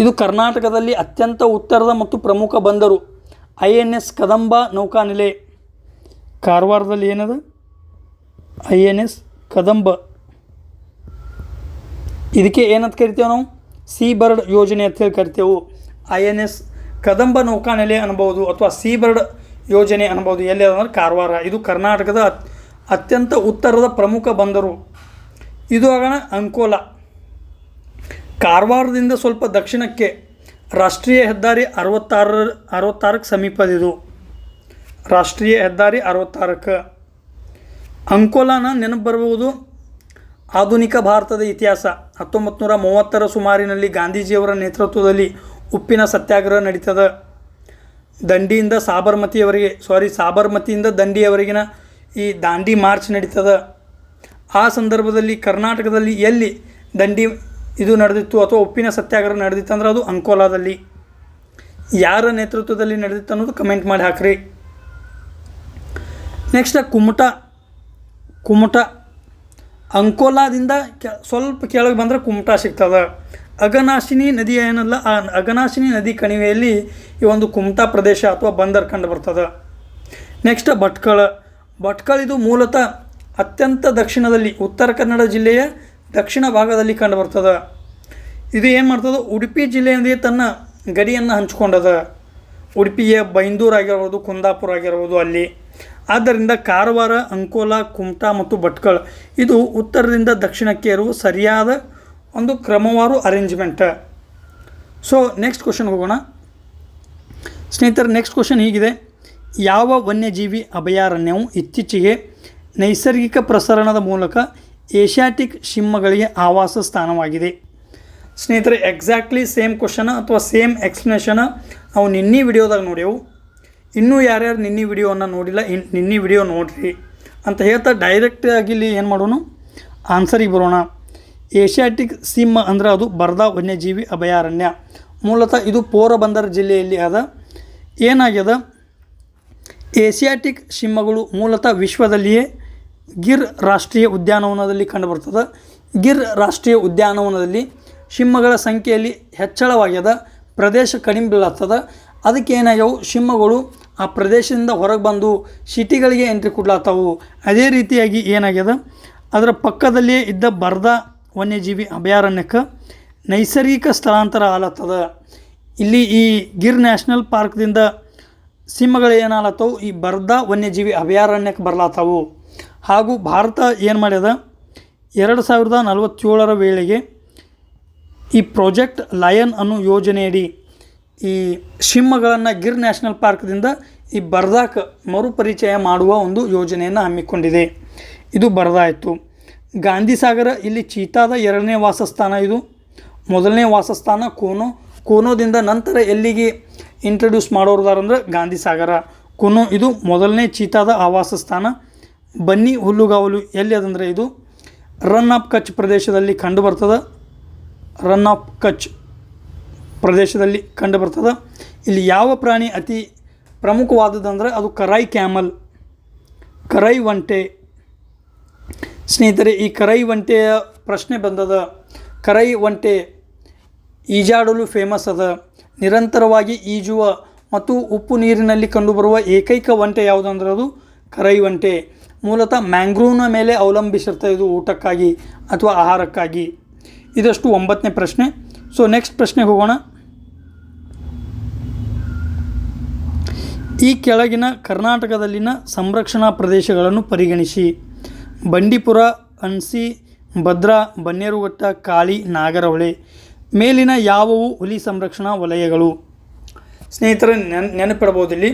ಇದು ಕರ್ನಾಟಕದಲ್ಲಿ ಅತ್ಯಂತ ಉತ್ತರದ ಮತ್ತು ಪ್ರಮುಖ ಬಂದರು. INS ಕದಂಬ ನೌಕಾನೆಲೆ ಕಾರವಾರದಲ್ಲಿ ಏನದ? INS ಕದಂಬ. ಇದಕ್ಕೆ ಏನಂತ ಕರಿತೇವೆ ನಾವು? ಸೀ ಬರ್ಡ್ ಯೋಜನೆ ಅಂತ ಹೇಳಿ ಕರಿತೇವೆ. INS ಕದಂಬ ನೌಕಾನೆಲೆ ಅನ್ಬೋದು ಅಥವಾ ಸೀ ಬರ್ಡ್ ಯೋಜನೆ ಅನ್ಬೋದು. ಎಲ್ಲಿ ಅಂದ್ರೆ ಕಾರವಾರ. ಇದು ಕರ್ನಾಟಕದ ಅತ್ಯಂತ ಉತ್ತರದ ಪ್ರಮುಖ ಬಂದರು. ಇದು ಆಗೋಣ ಅಂಕೋಲಾ. ಕಾರವಾರದಿಂದ ಸ್ವಲ್ಪ ದಕ್ಷಿಣಕ್ಕೆ ರಾಷ್ಟ್ರೀಯ ಹೆದ್ದಾರಿ 66ಕ್ಕೆ ಸಮೀಪದಿದು. ರಾಷ್ಟ್ರೀಯ ಹೆದ್ದಾರಿ 66ಕ್ಕೆ. ಅಂಕೋಲಾನ ನೆನಪು ಬರಬಹುದು. ಆಧುನಿಕ ಭಾರತದ ಇತಿಹಾಸ 1930ರ ಸುಮಾರಿನಲ್ಲಿ ಗಾಂಧೀಜಿಯವರ ನೇತೃತ್ವದಲ್ಲಿ ಉಪ್ಪಿನ ಸತ್ಯಾಗ್ರಹ ನಡೀತದೆ. ದಂಡಿಯಿಂದ ಸಾಬರ್ಮತಿಯಿಂದ ದಂಡಿಯವರೆಗಿನ ಈ ದಾಂಡಿ ಮಾರ್ಚ್ ನಡೀತದೆ. ಆ ಸಂದರ್ಭದಲ್ಲಿ ಕರ್ನಾಟಕದಲ್ಲಿ ಎಲ್ಲಿ ದಂಡಿ ಇದು ನಡೆದಿತ್ತು ಅಥವಾ ಉಪ್ಪಿನ ಸತ್ಯಾಗ್ರಹ ನಡೆದಿತ್ತು ಅಂದ್ರೆ ಅದು ಅಂಕೋಲಾದಲ್ಲಿ. ಯಾರ ನೇತೃತ್ವದಲ್ಲಿ ನಡೆದಿತ್ತು ಅನ್ನೋದು ಕಮೆಂಟ್ ಮಾಡಿ ಹಾಕ್ರಿ. ನೆಕ್ಸ್ಟ್ ಕುಮಟಾ. ಅಂಕೋಲಾದಿಂದ ಸ್ವಲ್ಪ ಕೆಳಗೆ ಬಂದರೆ ಕುಮಟಾ ಸಿಗ್ತದೆ. ಅಘನಾಶಿನಿ ನದಿ ಏನಲ್ಲ, ಆ ಅಘನಾಶಿನಿ ನದಿ ಕಣಿವೆಯಲ್ಲಿ ಈ ಒಂದು ಕುಮಟಾ ಪ್ರದೇಶ ಅಥವಾ ಬಂದರ್ ಕಂಡು ಬರ್ತದೆ. ನೆಕ್ಸ್ಟ್ ಭಟ್ಕಳ ಇದು ಮೂಲತಃ ಅತ್ಯಂತ ದಕ್ಷಿಣದಲ್ಲಿ ಉತ್ತರ ಕನ್ನಡ ಜಿಲ್ಲೆಯ ದಕ್ಷಿಣ ಭಾಗದಲ್ಲಿ ಕಂಡು ಬರ್ತದೆ. ಇದು ಏನು ಮಾಡ್ತದೆ? ಉಡುಪಿ ಜಿಲ್ಲೆಯೊಂದಿಗೆ ತನ್ನ ಗಡಿಯನ್ನು ಹಂಚಿಕೊಂಡದ. ಉಡುಪಿಯ ಬೈಂದೂರು ಆಗಿರ್ಬೋದು, ಕುಂದಾಪುರ ಆಗಿರ್ಬೋದು ಅಲ್ಲಿ. ಆದ್ದರಿಂದ ಕಾರವಾರ, ಅಂಕೋಲಾ, ಕುಮಟಾ ಮತ್ತು ಭಟ್ಕಳ ಇದು ಉತ್ತರದಿಂದ ದಕ್ಷಿಣಕ್ಕೆ ಇರುವ ಸರಿಯಾದ ಒಂದು ಕ್ರಮವಾರು ಅರೇಂಜ್ಮೆಂಟ್. ಸೊ ನೆಕ್ಸ್ಟ್ ಕ್ವಶನ್ ಹೋಗೋಣ ಸ್ನೇಹಿತರೆ. ನೆಕ್ಸ್ಟ್ ಕ್ವಶನ್ ಹೀಗಿದೆ: ಯಾವ ವನ್ಯಜೀವಿ ಅಭಯಾರಣ್ಯವು ಇತ್ತೀಚೆಗೆ ನೈಸರ್ಗಿಕ ಪ್ರಸರಣದ ಮೂಲಕ ಏಷ್ಯಾಟಿಕ್ ಸಿಂಹಗಳಿಗೆ ಆವಾಸ ಸ್ಥಾನವಾಗಿದೆ? ಸ್ನೇಹಿತರೆ, ಎಕ್ಸಾಕ್ಟ್ಲಿ ಸೇಮ್ ಕ್ವಶನ ಅಥವಾ ಸೇಮ್ ಎಕ್ಸ್ಪ್ಲನೇಷನ ನಾವು ನಿನ್ನೆ ವಿಡಿಯೋದಾಗ ನೋಡೆವು. ಇನ್ನೂ ಯಾರ್ಯಾರು ನಿನ್ನೆ ವಿಡಿಯೋವನ್ನು ನೋಡಿಲ್ಲ, ನಿನ್ನೆ ವಿಡಿಯೋ ನೋಡ್ರಿ ಅಂತ ಹೇಳ್ತಾ ಡೈರೆಕ್ಟಾಗಿ ಇಲ್ಲಿ ಏನು ಮಾಡೋಣ, ಆನ್ಸರಿಗೆ ಬರೋಣ. ಏಷ್ಯಾಟಿಕ್ ಸಿಂಹ ಅಂದ್ರೆ ಅದು ಬರ್ದಾ ವನ್ಯಜೀವಿ ಅಭಯಾರಣ್ಯ. ಮೂಲತಃ ಇದು ಪೋರಬಂದರ್ ಜಿಲ್ಲೆಯಲ್ಲಿ ಅದ. ಏನಾಗ್ಯದ, ಏಷ್ಯಾಟಿಕ್ ಸಿಂಹಗಳು ಮೂಲತಃ ವಿಶ್ವದಲ್ಲಿಯೇ ಗಿರ್ ರಾಷ್ಟ್ರೀಯ ಉದ್ಯಾನವನದಲ್ಲಿ ಕಂಡುಬರ್ತದೆ. ಗಿರ್ ರಾಷ್ಟ್ರೀಯ ಉದ್ಯಾನವನದಲ್ಲಿ ಸಿಂಹಗಳ ಸಂಖ್ಯೆಯಲ್ಲಿ ಹೆಚ್ಚಳವಾಗ್ಯದ. ಪ್ರದೇಶ ಕಡಿಮೆ ಬೀಳತ್ತದ. ಅದಕ್ಕೆ ಏನಾಗ್ಯವು, ಸಿಂಹಗಳು ಆ ಪ್ರದೇಶದಿಂದ ಹೊರಗೆ ಬಂದು ಸಿಟಿಗಳಿಗೆ ಎಂಟ್ರಿ ಕೊಡ್ಲಾತ್ತವು. ಅದೇ ರೀತಿಯಾಗಿ ಏನಾಗ್ಯದ, ಅದರ ಪಕ್ಕದಲ್ಲಿಯೇ ಇದ್ದ ಬರ್ದಾ ವನ್ಯಜೀವಿ ಅಭಯಾರಣ್ಯಕ್ಕೆ ನೈಸರ್ಗಿಕ ಸ್ಥಳಾಂತರ ಆಲತ್ತದ. ಇಲ್ಲಿ ಈ ಗಿರ್ ನ್ಯಾಷನಲ್ ಪಾರ್ಕ್ದಿಂದ ಸಿಂಹಗಳು ಏನಾಲತ್ತವು, ಈ ಬರ್ದಾ ವನ್ಯಜೀವಿ ಅಭಯಾರಣ್ಯಕ್ಕೆ ಬರ್ಲಾತ್ತವು. ಹಾಗೂ ಭಾರತ ಏನು ಮಾಡ್ಯದ, 2047ರ ವೇಳೆಗೆ ಈ ಪ್ರಾಜೆಕ್ಟ್ ಲಯನ್ ಅನ್ನೋ ಯೋಜನೆಯಡಿ ಈ ಸಿಂಹಗಳನ್ನು ಗಿರ್ ನ್ಯಾಷನಲ್ ಪಾರ್ಕ್ದಿಂದ ಈ ಬರ್ದಾಕ್ಕೆ ಮರುಪರಿಚಯ ಮಾಡುವ ಒಂದು ಯೋಜನೆಯನ್ನು ಹಮ್ಮಿಕೊಂಡಿದೆ. ಇದು ಬರ್ದಾ ಆಯಿತು. ಗಾಂಧಿ ಸಾಗರ ಇಲ್ಲಿ ಚೀತಾದ 2ನೇ ವಾಸಸ್ಥಾನ. ಇದು 1ನೇ ವಾಸಸ್ಥಾನ ಕೋನೋದಿಂದ ನಂತರ ಎಲ್ಲಿಗೆ ಇಂಟ್ರಡ್ಯೂಸ್ ಮಾಡೋರ್ದಾರಂದ್ರೆ ಗಾಂಧಿ ಸಾಗರ, ಕೋನೋ ಇದು 1ನೇ ಚೀತಾದ ಆವಾಸ ಸ್ಥಾನ. ಬನ್ನಿ ಹುಲ್ಲುಗಾವಲು ಎಲ್ಲಿ ಅದಂದರೆ ಇದು ರನ್ ಆಫ್ ಕಚ್ ಪ್ರದೇಶದಲ್ಲಿ ಕಂಡುಬರ್ತದೆ. ರನ್ ಆಫ್ ಕಚ್ ಪ್ರದೇಶದಲ್ಲಿ ಕಂಡುಬರ್ತದೆ. ಇಲ್ಲಿ ಯಾವ ಪ್ರಾಣಿ ಅತಿ ಪ್ರಮುಖವಾದದಂದರೆ ಅದು ಕರೈ ಕ್ಯಾಮಲ್, ಕರೈ ಒಂಟೆ. ಸ್ನೇಹಿತರೆ, ಈ ಕರೈ ಒಂಟೆಯ ಪ್ರಶ್ನೆ ಬಂದದ. ಕರೈ ಒಂಟೆ ಈಜಾಡಲು ಫೇಮಸ್ ಅದ. ನಿರಂತರವಾಗಿ ಈಜುವ ಮತ್ತು ಉಪ್ಪು ನೀರಿನಲ್ಲಿ ಕಂಡುಬರುವ ಏಕೈಕ ಒಂಟೆ ಯಾವುದು ಅಂದ್ರೆ ಅದು ಕರೈ ಒಂಟೆ. ಮೂಲತಃ ಮ್ಯಾಂಗ್ರೂವ್ನ ಮೇಲೆ ಅವಲಂಬಿಸಿರ್ತದೆ ಇದು ಊಟಕ್ಕಾಗಿ ಅಥವಾ ಆಹಾರಕ್ಕಾಗಿ. ಇದಷ್ಟು 9ನೇ ಪ್ರಶ್ನೆ. ಸೊ ನೆಕ್ಸ್ಟ್ ಪ್ರಶ್ನೆಗೆ ಹೋಗೋಣ. ಈ ಕೆಳಗಿನ ಕರ್ನಾಟಕದಲ್ಲಿನ ಸಂರಕ್ಷಣಾ ಪ್ರದೇಶಗಳನ್ನು ಪರಿಗಣಿಸಿ. ಬಂಡೀಪುರ, ಅನ್ಸಿ, ಭದ್ರಾ, ಬನ್ನೇರುಘಟ್ಟ, ಕಾಳಿ, ನಾಗರಹೊಳೆ. ಮೇಲಿನ ಯಾವುವು ಹುಲಿ ಸಂರಕ್ಷಣಾ ವಲಯಗಳು? ಸ್ನೇಹಿತರೆ, ನೆನಪಿಡಬಹುದು ಇಲ್ಲಿ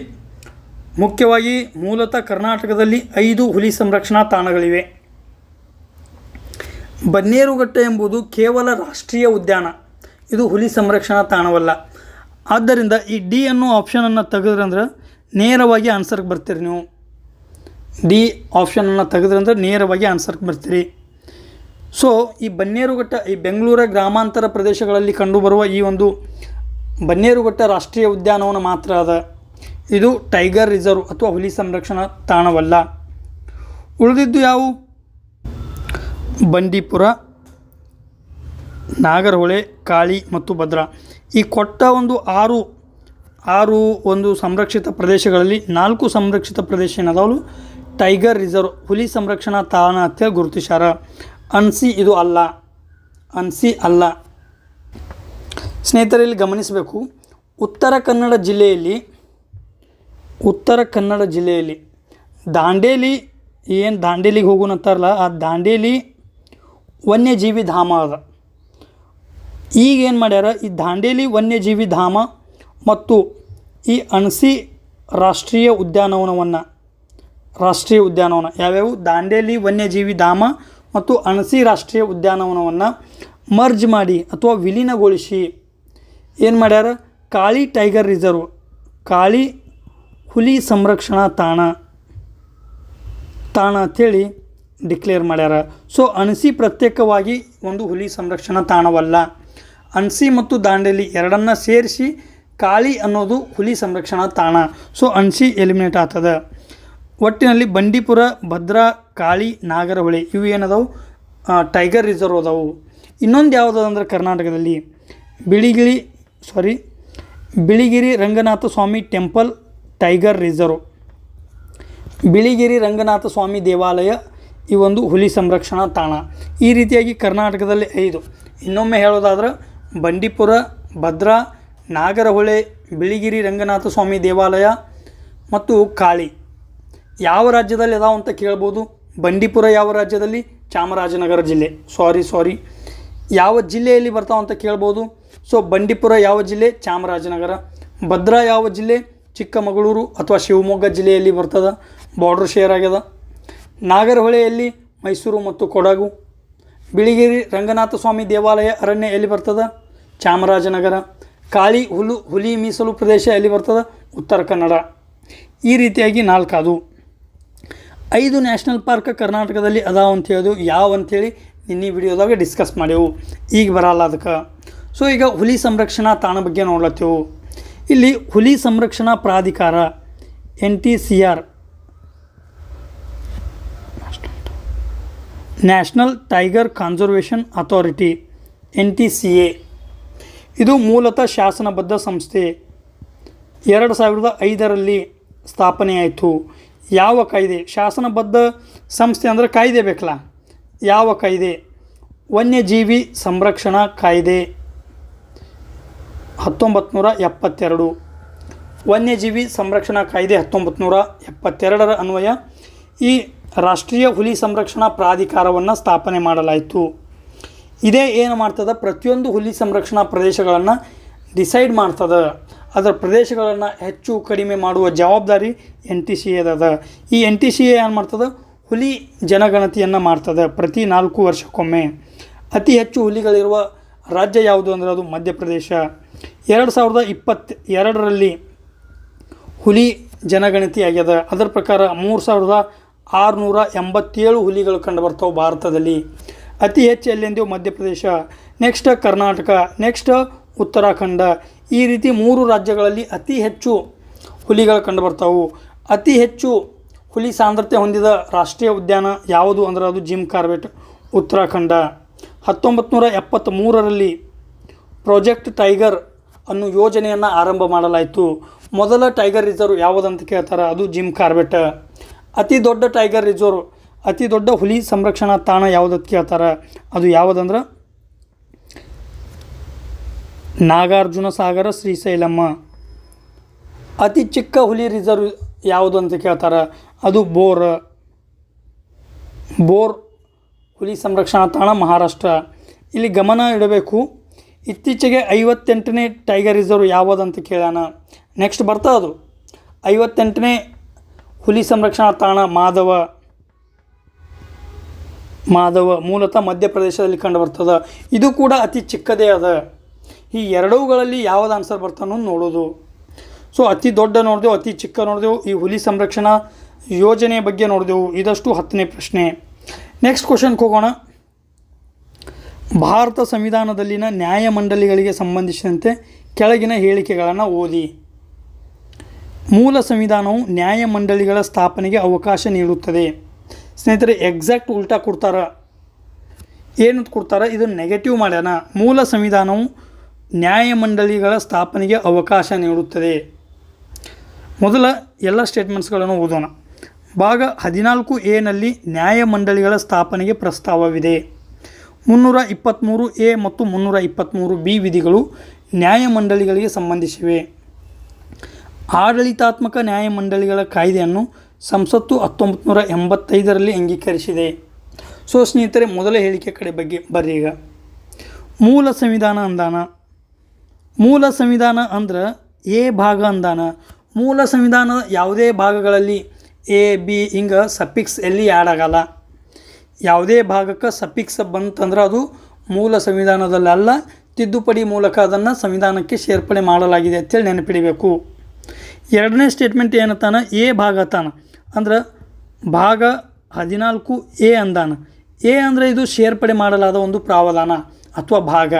ಮುಖ್ಯವಾಗಿ ಮೂಲತಃ ಕರ್ನಾಟಕದಲ್ಲಿ 5 ಹುಲಿ ಸಂರಕ್ಷಣಾ ತಾಣಗಳಿವೆ. ಬನ್ನೇರುಘಟ್ಟ ಎಂಬುದು ಕೇವಲ ರಾಷ್ಟ್ರೀಯ ಉದ್ಯಾನ, ಇದು ಹುಲಿ ಸಂರಕ್ಷಣಾ ತಾಣವಲ್ಲ. ಆದ್ದರಿಂದ ಈ ಡಿ ಅನ್ನೋ ಆಪ್ಷನನ್ನು ತೆಗೆದ್ರಂದ್ರೆ ನೇರವಾಗಿ ಆನ್ಸರ್ಗೆ ಬರ್ತೀರಿ. ನೀವು ಡಿ ಆಪ್ಷನನ್ನು ತೆಗೆದ್ರಂದ್ರೆ ನೇರವಾಗಿ ಆನ್ಸರ್ಗೆ ಬರ್ತೀರಿ. ಸೊ ಈ ಬನ್ನೇರುಘಟ್ಟ ಈ ಬೆಂಗಳೂರ ಗ್ರಾಮಾಂತರ ಪ್ರದೇಶಗಳಲ್ಲಿ ಕಂಡುಬರುವ ಈ ಒಂದು ಬನ್ನೇರುಘಟ್ಟ ರಾಷ್ಟ್ರೀಯ ಉದ್ಯಾನವನ ಮಾತ್ರ ಅದ. ಇದು ಟೈಗರ್ ರಿಸರ್ವ್ ಅಥವಾ ಹುಲಿ ಸಂರಕ್ಷಣಾ ತಾಣವಲ್ಲ. ಉಳಿದಿದ್ದು ಯಾವುವು? ಬಂಡೀಪುರ, ನಾಗರಹೊಳೆ, ಕಾಳಿ ಮತ್ತು ಭದ್ರಾ. ಈ ಕೊಟ್ಟ ಒಂದು ಆರು ಒಂದು ಸಂರಕ್ಷಿತ ಪ್ರದೇಶಗಳಲ್ಲಿ 4 ಸಂರಕ್ಷಿತ ಪ್ರದೇಶ ಏನದಾವಲು ಟೈಗರ್ ರಿಸರ್ವ್ ಹುಲಿ ಸಂರಕ್ಷಣಾ ತಾಣ ಅಂತ ಗುರುತಿಸ್ಯಾರ. ಅನ್ಸಿ ಇದು ಅಲ್ಲ, ಅನ್ಸಿ ಅಲ್ಲ. ಸ್ನೇಹಿತರೆ, ಇಲ್ಲಿ ಗಮನಿಸಬೇಕು, ಉತ್ತರ ಕನ್ನಡ ಜಿಲ್ಲೆಯಲ್ಲಿ ದಾಂಡೇಲಿ ಏನು ದಾಂಡೇಲಿಗೆ ಹೋಗೋಣಂತಾರಲ್ಲ, ಆ ದಾಂಡೇಲಿ ವನ್ಯಜೀವಿ ಧಾಮ ಅದ. ಈಗ ಏನು ಮಾಡ್ಯಾರ, ಈ ದಾಂಡೇಲಿ ವನ್ಯಜೀವಿ ಧಾಮ ಮತ್ತು ಈ ಅಣಸಿ ರಾಷ್ಟ್ರೀಯ ಉದ್ಯಾನವನ ಯಾವ್ಯಾವು? ದಾಂಡೇಲಿ ವನ್ಯಜೀವಿ ಧಾಮ ಮತ್ತು ಅಣಸಿ ರಾಷ್ಟ್ರೀಯ ಉದ್ಯಾನವನವನ್ನು ಮರ್ಜ್ ಮಾಡಿ ಅಥವಾ ವಿಲೀನಗೊಳಿಸಿ ಏನು ಮಾಡ್ಯಾರ, ಕಾಳಿ ಟೈಗರ್ ರಿಸರ್ವ್, ಕಾಳಿ ಹುಲಿ ಸಂರಕ್ಷಣಾ ತಾಣ ಅಂಥೇಳಿ ಡಿಕ್ಲೇರ್ ಮಾಡ್ಯಾರ. ಸೊ ಅಣಸಿ ಪ್ರತ್ಯೇಕವಾಗಿ ಒಂದು ಹುಲಿ ಸಂರಕ್ಷಣಾ ತಾಣವಲ್ಲ. ಅಣಸಿ ಮತ್ತು ದಾಂಡೇಲಿ ಎರಡನ್ನು ಸೇರಿಸಿ ಕಾಳಿ ಅನ್ನೋದು ಹುಲಿ ಸಂರಕ್ಷಣಾ ತಾಣ. ಸೊ ಅಣಸಿ ಎಲಿಮಿನೇಟ್ ಆಗ್ತದೆ. ಒಟ್ಟಿನಲ್ಲಿ ಬಂಡೀಪುರ, ಭದ್ರಾ, ಕಾಳಿ, ನಾಗರಹೊಳೆ ಇವು ಏನದಾವು ಟೈಗರ್ ರಿಸರ್ವ್ ಅದಾವು. ಇನ್ನೊಂದು ಯಾವುದು ಅಂದರೆ ಕರ್ನಾಟಕದಲ್ಲಿ Biligiri Ranganatha Swamy temple tiger reserve, Biligiri Ranganatha Swamy ದೇವಾಲಯ ಈ ಒಂದು ಹುಲಿ ಸಂರಕ್ಷಣಾ ತಾಣ. ಈ ರೀತಿಯಾಗಿ ಕರ್ನಾಟಕದಲ್ಲಿ 5. ಇನ್ನೊಮ್ಮೆ ಹೇಳೋದಾದ್ರೆ ಬಂಡೀಪುರ, ಭದ್ರಾ, ನಾಗರಹೊಳೆ, ಬಿಳಿಗಿರಿ ರಂಗನಾಥ ಸ್ವಾಮಿ ದೇವಾಲಯ ಮತ್ತು ಕಾಳಿ ಯಾವ ರಾಜ್ಯದಲ್ಲಿ ಅದಾವ ಅಂತ ಕೇಳ್ಬೋದು. ಬಂಡೀಪುರ ಯಾವ ರಾಜ್ಯದಲ್ಲಿ? ಚಾಮರಾಜನಗರ ಜಿಲ್ಲೆ. ಸಾರಿ ಯಾವ ಜಿಲ್ಲೆಯಲ್ಲಿ ಬರ್ತಾವ ಅಂತ ಕೇಳ್ಬೋದು. ಸೊ ಬಂಡೀಪುರ ಯಾವ ಜಿಲ್ಲೆ? ಚಾಮರಾಜನಗರ. ಭದ್ರಾ ಯಾವ ಜಿಲ್ಲೆ? ಚಿಕ್ಕಮಗಳೂರು ಅಥವಾ ಶಿವಮೊಗ್ಗ ಜಿಲ್ಲೆಯಲ್ಲಿ ಬರ್ತದೆ, ಬಾರ್ಡರ್ ಶೇರ್ ಆಗ್ಯದ. ನಾಗರಹೊಳೆಯಲ್ಲಿ ಮೈಸೂರು ಮತ್ತು ಕೊಡಗು. ಬಿಳಿಗಿರಿ ರಂಗನಾಥ ಸ್ವಾಮಿ ದೇವಾಲಯ ಅರಣ್ಯ ಎಲ್ಲಿ ಬರ್ತದೆ? ಚಾಮರಾಜನಗರ. ಕಾಳಿ ಹುಲಿ ಮೀಸಲು ಪ್ರದೇಶ ಎಲ್ಲಿ ಬರ್ತದೆ? ಉತ್ತರ ಕನ್ನಡ. ಈ ರೀತಿಯಾಗಿ 4 ಅದು. 5 ನ್ಯಾಷನಲ್ ಪಾರ್ಕ್ ಕರ್ನಾಟಕದಲ್ಲಿ ಅದಾವ ಅಂತ ಹೇಳೋದು ಯಾವ ಅಂಥೇಳಿ ನಿನ್ನೆ ವಿಡಿಯೋದಾಗ ಡಿಸ್ಕಸ್ ಮಾಡೇವು, ಈಗ ಬರಲ್ಲ ಅದಕ್ಕೆ. ಸೊ ಈಗ ಹುಲಿ ಸಂರಕ್ಷಣಾ ತಾಣ ಬಗ್ಗೆ ನೋಡ್ಲತ್ತೇವು. ಇಲ್ಲಿ ಹುಲಿ ಸಂರಕ್ಷಣಾ ಪ್ರಾಧಿಕಾರ NTCR national tiger conservation authority NTCA ಇದು ಮೂಲತಃ ಶಾಸನಬದ್ಧ ಸಂಸ್ಥೆ. 2005ರಲ್ಲಿ ಸ್ಥಾಪನೆಯಾಯಿತು. ಯಾವ ಕಾಯ್ದೆ? ಶಾಸನಬದ್ಧ ಸಂಸ್ಥೆ ಅಂದರೆ ಕಾಯ್ದೆ ಬೇಕಲ್ಲ, ಯಾವ ಕಾಯ್ದೆ? ವನ್ಯಜೀವಿ ಸಂರಕ್ಷಣಾ ಕಾಯ್ದೆ 1972. ವನ್ಯಜೀವಿ ಸಂರಕ್ಷಣಾ ಕಾಯ್ದೆ 1972ರ ಅನ್ವಯ ಈ ರಾಷ್ಟ್ರೀಯ ಹುಲಿ ಸಂರಕ್ಷಣಾ ಪ್ರಾಧಿಕಾರವನ್ನು ಸ್ಥಾಪನೆ ಮಾಡಲಾಯಿತು. ಇದೇ ಏನು ಮಾಡ್ತದೆ, ಪ್ರತಿಯೊಂದು ಹುಲಿ ಸಂರಕ್ಷಣಾ ಪ್ರದೇಶಗಳನ್ನು ಡಿಸೈಡ್ ಮಾಡ್ತದೆ. ಅದರ ಪ್ರದೇಶಗಳನ್ನು ಹೆಚ್ಚು ಕಡಿಮೆ ಮಾಡುವ ಜವಾಬ್ದಾರಿ NTCA ಅದ. ಈ NTCA ಏನು ಮಾಡ್ತದೆ, ಹುಲಿ ಜನಗಣತಿಯನ್ನು ಮಾಡ್ತದೆ ಪ್ರತಿ 4 ವರ್ಷಕ್ಕೊಮ್ಮೆ. ಅತಿ ಹೆಚ್ಚು ಹುಲಿಗಳಿರುವ ರಾಜ್ಯ ಯಾವುದು ಅಂದರೆ ಅದು ಮಧ್ಯಪ್ರದೇಶ. 2022ರಲ್ಲಿ ಹುಲಿ ಜನಗಣತಿ ಆಗ್ಯದ. ಅದರ ಪ್ರಕಾರ 3687 ಹುಲಿಗಳು ಕಂಡುಬರ್ತಾವೆ ಭಾರತದಲ್ಲಿ. ಅತಿ ಹೆಚ್ಚು ಎಲ್ಲೆಂದು ಮಧ್ಯಪ್ರದೇಶ, ನೆಕ್ಸ್ಟ್ ಕರ್ನಾಟಕ, ನೆಕ್ಸ್ಟ್ ಉತ್ತರಾಖಂಡ. ಈ ರೀತಿ 3 ರಾಜ್ಯಗಳಲ್ಲಿ ಅತಿ ಹೆಚ್ಚು ಹುಲಿಗಳು ಕಂಡುಬರ್ತಾವೆ. ಅತಿ ಹೆಚ್ಚು ಹುಲಿ ಸಾಂದ್ರತೆ ಹೊಂದಿದ ರಾಷ್ಟ್ರೀಯ ಉದ್ಯಾನ ಯಾವುದು ಅಂದ್ರೆ ಅದು ಜಿಮ್ ಕಾರ್ಬೆಟ್, ಉತ್ತರಾಖಂಡ. 1973ರಲ್ಲಿ ಪ್ರಾಜೆಕ್ಟ್ ಟೈಗರ್ ಅನ್ನೋ ಯೋಜನೆಯನ್ನು ಆರಂಭ ಮಾಡಲಾಯಿತು. ಮೊದಲ ಟೈಗರ್ ರಿಸರ್ವ್ ಯಾವುದಂತ ಕೇಳ್ತಾರೆ, ಅದು ಜಿಮ್ ಕಾರ್ಬೆಟ್. ಅತಿ ದೊಡ್ಡ ಟೈಗರ್ ರಿಸರ್ವ್, ಅತಿ ದೊಡ್ಡ ಹುಲಿ ಸಂರಕ್ಷಣಾ ತಾಣ ಯಾವುದಂತ ಕೇಳ್ತಾರೆ, ಅದು ಯಾವುದಂದ್ರೆ ನಾಗಾರ್ಜುನ ಸಾಗರ ಶ್ರೀಶೈಲಮ್ಮ. ಅತಿ ಚಿಕ್ಕ ಹುಲಿ ರಿಸರ್ವ್ ಯಾವುದು ಅಂತ ಕೇಳ್ತಾರೆ, ಅದು ಬೋರ್ ಹುಲಿ ಸಂರಕ್ಷಣಾ ತಾಣ ಮಹಾರಾಷ್ಟ್ರ. ಇಲ್ಲಿ ಗಮನ ಇಡಬೇಕು, ಇತ್ತೀಚೆಗೆ 58ನೇ ಟೈಗರ್ ರಿಸರ್ವ್ ಯಾವುದಂತ ಕೇಳೋಣ. ನೆಕ್ಸ್ಟ್ ಬರ್ತಾ ಅದು 58ನೇ ಹುಲಿ ಸಂರಕ್ಷಣಾ ತಾಣ ಮಾಧವ ಮೂಲತಃ ಮಧ್ಯಪ್ರದೇಶದಲ್ಲಿ ಕಂಡು ಬರ್ತದೆ. ಇದು ಕೂಡ ಅತಿ ಚಿಕ್ಕದೇ ಅದ. ಈ ಎರಡೂಗಳಲ್ಲಿ ಯಾವುದು ಆನ್ಸರ್ ಬರ್ತಾನೋ ನೋಡೋದು. ಸೊ ಅತಿ ದೊಡ್ಡ ನೋಡಿದೆವು, ಅತಿ ಚಿಕ್ಕ ನೋಡಿದೆವು, ಈ ಹುಲಿ ಸಂರಕ್ಷಣಾ ಯೋಜನೆ ಬಗ್ಗೆ ನೋಡಿದೆವು. ಇದಷ್ಟು 10ನೇ ಪ್ರಶ್ನೆ. ನೆಕ್ಸ್ಟ್ ಕ್ವಶನ್ಗೆ ಹೋಗೋಣ. ಭಾರತ ಸಂವಿಧಾನದಲ್ಲಿನ ನ್ಯಾಯಮಂಡಳಿಗಳಿಗೆ ಸಂಬಂಧಿಸಿದಂತೆ ಕೆಳಗಿನ ಹೇಳಿಕೆಗಳನ್ನು ಓದಿ. ಮೂಲ ಸಂವಿಧಾನವು ನ್ಯಾಯಮಂಡಳಿಗಳ ಸ್ಥಾಪನೆಗೆ ಅವಕಾಶ ನೀಡುತ್ತದೆ. ಸ್ನೇಹಿತರೆ, ಎಕ್ಸಾಕ್ಟ್ ಉಲ್ಟಾ ಕೊಡ್ತಾರೆ. ಏನಂತ ಕೊಡ್ತಾರೆ, ಇದು ನೆಗೆಟಿವ್ ಮಾಡ್ಯಾನ. ಮೂಲ ಸಂವಿಧಾನವು ನ್ಯಾಯಮಂಡಳಿಗಳ ಸ್ಥಾಪನೆಗೆ ಅವಕಾಶ ನೀಡುತ್ತದೆ. ಮೊದಲ ಎಲ್ಲ ಸ್ಟೇಟ್ಮೆಂಟ್ಸ್ಗಳನ್ನು ಓದೋಣ. ಭಾಗ 14A ನ್ಯಾಯಮಂಡಳಿಗಳ ಸ್ಥಾಪನೆಗೆ ಪ್ರಸ್ತಾವವಿದೆ. 323A ಮತ್ತು 323B ವಿಧಿಗಳು ನ್ಯಾಯಮಂಡಳಿಗಳಿಗೆ ಸಂಬಂಧಿಸಿವೆ. ಆಡಳಿತಾತ್ಮಕ ನ್ಯಾಯಮಂಡಳಿಗಳ ಕಾಯ್ದೆಯನ್ನು ಸಂಸತ್ತು 1985ರಲ್ಲಿ ಅಂಗೀಕರಿಸಿದೆ. ಸೊ ಸ್ನೇಹಿತರೆ, ಮೊದಲ ಹೇಳಿಕೆ ಕಡೆ ಬಗ್ಗೆ ಬರ್ರಿ. ಈಗ ಮೂಲ ಸಂವಿಧಾನ ಅಂದಾನ. ಮೂಲ ಸಂವಿಧಾನ ಅಂದ್ರೆ ಎ ಭಾಗ ಅಂದಾನ. ಮೂಲ ಸಂವಿಧಾನದ ಯಾವುದೇ ಭಾಗಗಳಲ್ಲಿ ಎ ಬಿ ಹಿಂಗೆ ಸಫಿಕ್ಸ್ ಎಲ್ಲಿ ಆ್ಯಡ್ ಆಗಲ್ಲ. ಯಾವುದೇ ಭಾಗಕ್ಕೆ ಸಫಿಕ್ಸ್ ಬಂತಂದ್ರೆ ಅದು ಮೂಲ ಸಂವಿಧಾನದಲ್ಲ, ತಿದ್ದುಪಡಿ ಮೂಲಕ ಅದನ್ನು ಸಂವಿಧಾನಕ್ಕೆ ಸೇರ್ಪಡೆ ಮಾಡಲಾಗಿದೆ ಅಂತೇಳಿ ನೆನಪಿಡಬೇಕು. ಎರಡನೇ ಸ್ಟೇಟ್ಮೆಂಟ್ ಏನತ್ತಾನ, ಎ ಭಾಗ ತಾನ ಅಂದ್ರೆ ಭಾಗ 14A ಅಂದಾನ. ಎ ಅಂದರೆ ಇದು ಸೇರ್ಪಡೆ ಮಾಡಲಾದ ಒಂದು ಪ್ರಾವಧಾನ ಅಥವಾ ಭಾಗ.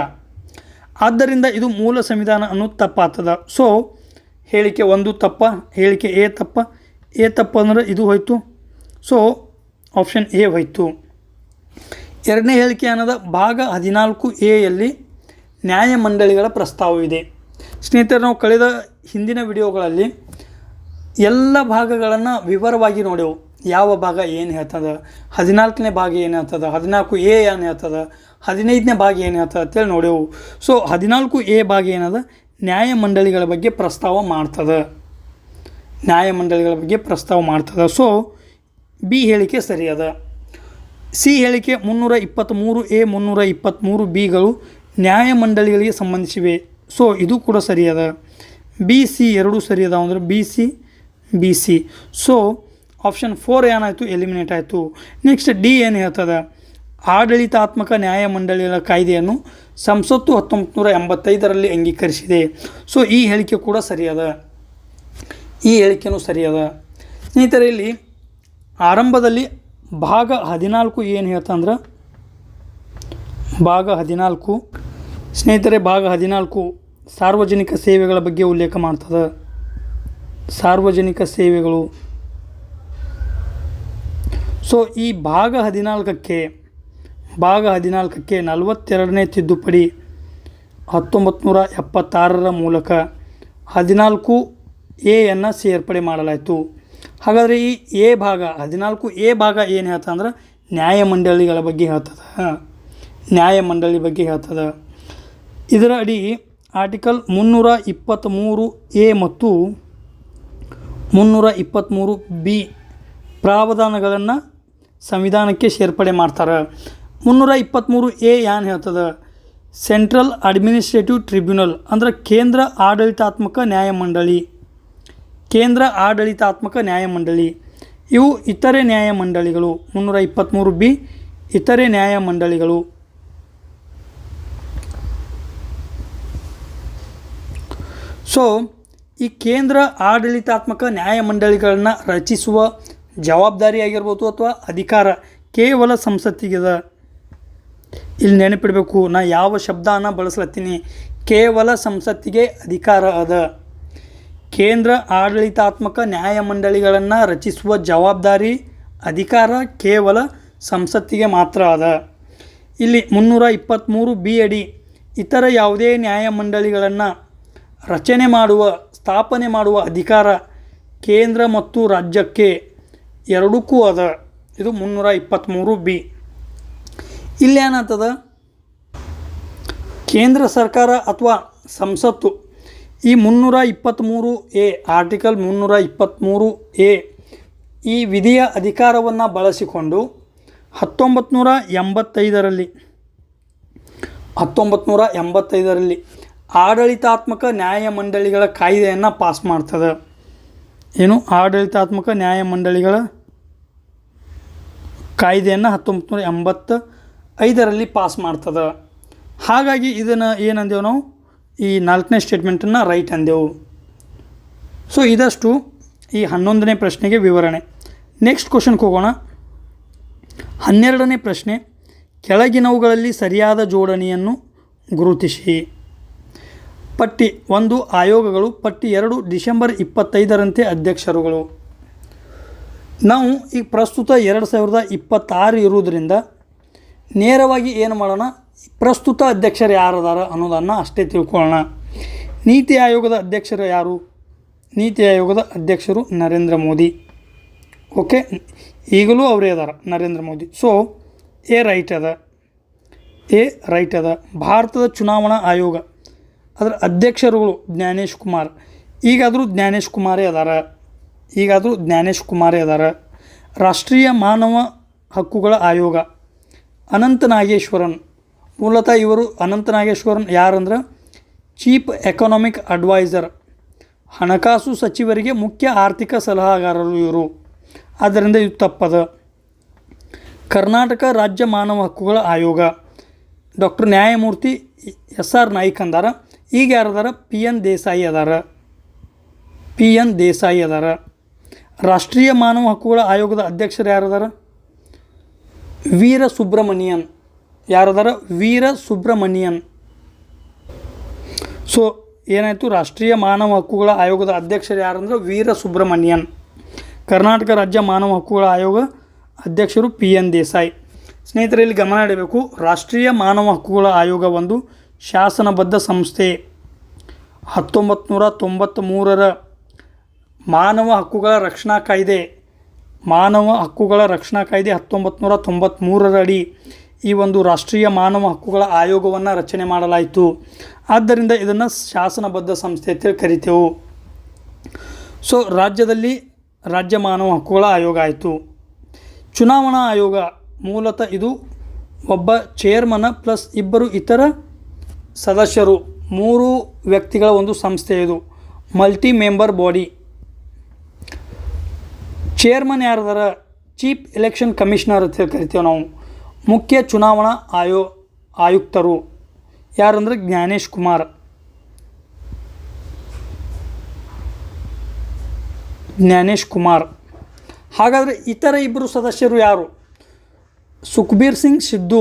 ಆದ್ದರಿಂದ ಇದು ಮೂಲ ಸಂವಿಧಾನ ಅನ್ನೋದು ತಪ್ಪಾಗ್ತದೆ. ಸೊ ಹೇಳಿಕೆ 1 ತಪ್ಪ, ಹೇಳಿಕೆ ಎ ತಪ್ಪ. ಎ ತಪ್ಪ ಅಂದ್ರೆ ಇದು ಹೋಯ್ತು. ಸೊ ಆಪ್ಷನ್ ಎ ಹೋಯ್ತು. ಎರಡನೇ ಹೇಳಿಕೆ ಅನ್ನೋದು ಭಾಗ 14A ನ್ಯಾಯಮಂಡಳಿಗಳ ಪ್ರಸ್ತಾವವಿದೆ. ಸ್ನೇಹಿತರೆ, ನಾವು ಕಳೆದ ಹಿಂದಿನ ವಿಡಿಯೋಗಳಲ್ಲಿ ಎಲ್ಲ ಭಾಗಗಳನ್ನು ವಿವರವಾಗಿ ನೋಡೆವು. ಯಾವ ಭಾಗ ಏನು ಹೇಳ್ತದೆ, 14ನೇ ಭಾಗ ಏನು ಹೇಳ್ತದೆ, 14A ಏನು ಹೇಳ್ತದೆ, 15ನೇ ಭಾಗ ಏನು ಹೇಳ್ತದೆ ಅಂತೇಳಿ ನೋಡೆವು. ಸೊ 14A ಭಾಗ ಏನದ, ನ್ಯಾಯಮಂಡಳಿಗಳ ಬಗ್ಗೆ ಪ್ರಸ್ತಾವ ಮಾಡ್ತದೆ. ನ್ಯಾಯಮಂಡಳಿಗಳ ಬಗ್ಗೆ ಪ್ರಸ್ತಾವ ಮಾಡ್ತದೆ. ಸೊ ಬಿ ಹೇಳಿಕೆ ಸರಿಯದ. ಸಿ ಹೇಳಿಕೆ 323A 323Bಗಳು ನ್ಯಾಯಮಂಡಳಿಗಳಿಗೆ ಸಂಬಂಧಿಸಿವೆ. ಸೊ ಇದು ಕೂಡ ಸರಿಯದ. ಬಿ ಸಿ ಎರಡೂ ಸರಿಯದ ಅಂದರೆ ಬಿ ಸಿ. ಸೊ ಆಪ್ಷನ್ 4 ಏನಾಯಿತು, ಎಲಿಮಿನೇಟ್ ಆಯಿತು. ನೆಕ್ಸ್ಟ್ ಡಿ ಏನು ಹೇಳ್ತದೆ, ಆಡಳಿತಾತ್ಮಕ ನ್ಯಾಯಮಂಡಳಿಗಳ ಕಾಯ್ದೆಯನ್ನು ಸಂಸತ್ತು 1985ರಲ್ಲಿ ಅಂಗೀಕರಿಸಿದೆ. ಸೊ ಈ ಹೇಳಿಕೆ ಕೂಡ ಸರಿಯದ. ಈ ಹೇಳಿಕೆನೂ ಸರಿಯದ. ಸ್ನೇಹಿತರೆ, ಇಲ್ಲಿ ಆರಂಭದಲ್ಲಿ ಭಾಗ 14 ಏನು ಹೇಳ್ತಂದ್ರೆ, ಭಾಗ 14 ಸ್ನೇಹಿತರೆ, ಭಾಗ 14 ಸಾರ್ವಜನಿಕ ಸೇವೆಗಳ ಬಗ್ಗೆ ಉಲ್ಲೇಖ ಮಾಡ್ತದೆ. ಸಾರ್ವಜನಿಕ ಸೇವೆಗಳು. ಸೊ ಈ ಭಾಗ 14ಕ್ಕೆ 42ನೇ ತಿದ್ದುಪಡಿ 1976ರ ಮೂಲಕ 14A ಸೇರ್ಪಡೆ ಮಾಡಲಾಯಿತು. ಹಾಗಾದರೆ ಈ ಎ ಭಾಗ 14A ಭಾಗ ಏನು ಹೇಳ್ತದೆ ಅಂದ್ರೆ ನ್ಯಾಯಮಂಡಳಿಗಳ ಬಗ್ಗೆ ಹೇಳ್ತದೆ. ನ್ಯಾಯಮಂಡಳಿ ಬಗ್ಗೆ ಹೇಳ್ತದೆ. ಇದರ ಅಡಿ ಆರ್ಟಿಕಲ್ 323A ಮತ್ತು 323B ಪ್ರಾವಧಾನಗಳನ್ನು ಸಂವಿಧಾನಕ್ಕೆ ಸೇರ್ಪಡೆ ಮಾಡ್ತಾರೆ. 323A ಏನು ಹೇಳ್ತದೆ, ಸೆಂಟ್ರಲ್ ಅಡ್ಮಿನಿಸ್ಟ್ರೇಟಿವ್ ಟ್ರಿಬ್ಯುನಲ್ ಅಂದ್ರೆ ಕೇಂದ್ರ ಆಡಳಿತಾತ್ಮಕ ನ್ಯಾಯಮಂಡಳಿ. ಕೇಂದ್ರ ಆಡಳಿತಾತ್ಮಕ ನ್ಯಾಯಮಂಡಳಿ ಇವು ಇತರೆ ನ್ಯಾಯಮಂಡಳಿಗಳು. 323B ಇತರೆ ನ್ಯಾಯಮಂಡಳಿಗಳು. ಸೊ ಈ ಕೇಂದ್ರ ಆಡಳಿತಾತ್ಮಕ ನ್ಯಾಯಮಂಡಳಿಗಳನ್ನು ರಚಿಸುವ ಜವಾಬ್ದಾರಿ ಆಗಿರ್ಬೋದು ಅಥವಾ ಅಧಿಕಾರ ಕೇವಲ ಸಂಸತ್ತಿಗಿದೆ. ಇಲ್ಲಿ ನೆನಪಿಡಬೇಕು, ನಾ ಯಾವ ಶಬ್ದನ ಬಳಸ್ಲತ್ತೀನಿ, ಕೇವಲ ಸಂಸತ್ತಿಗೆ ಅಧಿಕಾರ ಅದ. ಕೇಂದ್ರ ಆಡಳಿತಾತ್ಮಕ ನ್ಯಾಯಮಂಡಳಿಗಳನ್ನು ರಚಿಸುವ ಜವಾಬ್ದಾರಿ ಅಧಿಕಾರ ಕೇವಲ ಸಂಸತ್ತಿಗೆ ಮಾತ್ರ ಅದ. ಇಲ್ಲಿ 323 ಅಡಿ ಇತರ ಯಾವುದೇ ನ್ಯಾಯಮಂಡಳಿಗಳನ್ನು ರಚನೆ ಮಾಡುವ ಸ್ಥಾಪನೆ ಮಾಡುವ ಅಧಿಕಾರ ಕೇಂದ್ರ ಮತ್ತು ರಾಜ್ಯಕ್ಕೆ ಎರಡಕ್ಕೂ ಅದ. ಇದು 323 ಇಲ್ಲಿ ಏನಾಗ್ತದ, ಕೇಂದ್ರ ಸರ್ಕಾರ ಅಥವಾ ಸಂಸತ್ತು ಈ 323 ಆರ್ಟಿಕಲ್ 323 ಈ ವಿಧಿಯ ಅಧಿಕಾರವನ್ನು ಬಳಸಿಕೊಂಡು 1985ರಲ್ಲಿ ಆಡಳಿತಾತ್ಮಕ ನ್ಯಾಯಮಂಡಳಿಗಳ ಕಾಯ್ದೆಯನ್ನು ಪಾಸ್ ಮಾಡ್ತದೆ. ಏನು ಆಡಳಿತಾತ್ಮಕ ನ್ಯಾಯಮಂಡಳಿಗಳ ಕಾಯ್ದೆಯನ್ನು 1985ರಲ್ಲಿ ಪಾಸ್ ಮಾಡ್ತದೆ. ಹಾಗಾಗಿ ಇದನ್ನು ಏನಂದೇವು ನಾವು, ಈ 4ನೇ ಸ್ಟೇಟ್ಮೆಂಟನ್ನು ರೈಟ್ ಅಂದೆವು. ಸೊ ಇದಷ್ಟು ಈ 11ನೇ ಪ್ರಶ್ನೆಗೆ ವಿವರಣೆ. ನೆಕ್ಸ್ಟ್ ಕ್ವಶನ್ಗೆ ಹೋಗೋಣ. 12ನೇ ಪ್ರಶ್ನೆ, ಕೆಳಗಿನವುಗಳಲ್ಲಿ ಸರಿಯಾದ ಜೋಡಣೆಯನ್ನು ಗುರುತಿಸಿ. ಪಟ್ಟಿ 1 ಆಯೋಗಗಳು, ಪಟ್ಟಿ 2 ಡಿಸೆಂಬರ್ 25ರಂತೆ ಅಧ್ಯಕ್ಷರುಗಳು. ನಾವು ಈಗ ಪ್ರಸ್ತುತ 2026 ಇರುವುದರಿಂದ ನೇರವಾಗಿ ಏನು ಮಾಡೋಣ, ಪ್ರಸ್ತುತ ಅಧ್ಯಕ್ಷರು ಯಾರದಾರ ಅನ್ನೋದನ್ನು ಅಷ್ಟೇ ತಿಳ್ಕೊಳ್ಳೋಣ. ನೀತಿ ಆಯೋಗದ ಅಧ್ಯಕ್ಷರು ಯಾರು? ನೀತಿ ಆಯೋಗದ ಅಧ್ಯಕ್ಷರು ನರೇಂದ್ರ ಮೋದಿ. ಓಕೆ, ಈಗಲೂ ಅವರೇ ಅದಾರ, Narendra Modi. So A right ಅದ. ಭಾರತದ ಚುನಾವಣಾ ಆಯೋಗ, ಅದರ ಅಧ್ಯಕ್ಷರುಗಳು ಜ್ಞಾನೇಶ್ ಕುಮಾರ್. ಈಗಾದರೂ ಜ್ಞಾನೇಶ್ ಕುಮಾರೇ ಅದಾರ. ರಾಷ್ಟ್ರೀಯ ಮಾನವ ಹಕ್ಕುಗಳ ಆಯೋಗ ಅನಂತ ನಾಗೇಶ್ವರನ್. ಮೂಲತಃ ಇವರು ಅನಂತ ನಾಗೇಶ್ವರನ್ ಯಾರಂದ್ರೆ ಚೀಫ್ ಎಕನಾಮಿಕ್ ಅಡ್ವೈಸರ್, ಹಣಕಾಸು ಸಚಿವರಿಗೆ ಮುಖ್ಯ ಆರ್ಥಿಕ ಸಲಹಾಗಾರರು ಇವರು. ಆದ್ದರಿಂದ ಇದು ತಪ್ಪದ. ಕರ್ನಾಟಕ ರಾಜ್ಯ ಮಾನವ ಹಕ್ಕುಗಳ ಆಯೋಗ ಡಾಕ್ಟರ್ ನ್ಯಾಯಮೂರ್ತಿ SR ನಾಯ್ಕ್ ಅಂದಾರ. ಈಗ ಯಾರದಾರ? PN ದೇಸಾಯಿ ಅದಾರ. ರಾಷ್ಟ್ರೀಯ ಮಾನವ ಹಕ್ಕುಗಳ ಆಯೋಗದ ಅಧ್ಯಕ್ಷರು ಯಾರದಾರ? ವೀರ ಸುಬ್ರಮಣಿಯನ್. ಸೊ ಏನಾಯಿತು, ರಾಷ್ಟ್ರೀಯ ಮಾನವ ಹಕ್ಕುಗಳ ಆಯೋಗದ ಅಧ್ಯಕ್ಷರು ಯಾರಂದ್ರೆ ವೀರ ಸುಬ್ರಮಣಿಯನ್. ಕರ್ನಾಟಕ ರಾಜ್ಯ ಮಾನವ ಹಕ್ಕುಗಳ ಆಯೋಗ ಅಧ್ಯಕ್ಷರು PN ದೇಸಾಯಿ. ಸ್ನೇಹಿತರೆ, ಇಲ್ಲಿ ಗಮನ ಇಡಬೇಕು, ರಾಷ್ಟ್ರೀಯ ಮಾನವ ಹಕ್ಕುಗಳ ಆಯೋಗ ಒಂದು ಶಾಸನಬದ್ಧ ಸಂಸ್ಥೆ. 1993ರ ಮಾನವ ಹಕ್ಕುಗಳ ರಕ್ಷಣಾ ಕಾಯ್ದೆ 1993ರ ಅಡಿ ಈ ಒಂದು ರಾಷ್ಟ್ರೀಯ ಮಾನವ ಹಕ್ಕುಗಳ ಆಯೋಗವನ್ನು ರಚನೆ ಮಾಡಲಾಯಿತು. ಆದ್ದರಿಂದ ಇದನ್ನು ಶಾಸನಬದ್ಧ ಸಂಸ್ಥೆ ಅಂತ ಕರಿತೇವೆ. ಸೊ ರಾಜ್ಯದಲ್ಲಿ ರಾಜ್ಯ ಮಾನವ ಹಕ್ಕುಗಳ ಆಯೋಗ ಆಯಿತು. ಚುನಾವಣಾ ಆಯೋಗ ಮೂಲತಃ ಇದು ಒಬ್ಬ ಚೇರ್ಮನ್ ಪ್ಲಸ್ 2 ಇತರ ಸದಸ್ಯರು, 3 ವ್ಯಕ್ತಿಗಳ ಒಂದು ಸಂಸ್ಥೆ. ಇದು ಮಲ್ಟಿ ಮೆಂಬರ್ ಬಾಡಿ. ಚೇರ್ಮನ್ ಯಾರದಾರ? ಚೀಫ್ ಎಲೆಕ್ಷನ್ ಕಮಿಷನರ್ ಅಂತ ಕರಿತೇವೆ ನಾವು. ಮುಖ್ಯ ಚುನಾವಣಾ ಆಯುಕ್ತರು ಯಾರಂದ್ರೆ ಜ್ಞಾನೇಶ್ ಕುಮಾರ್. ಹಾಗಾದರೆ ಇತರ 2 ಸದಸ್ಯರು ಯಾರು? ಸುಖ್ಬೀರ್ ಸಿಂಗ್ ಸಂಧು,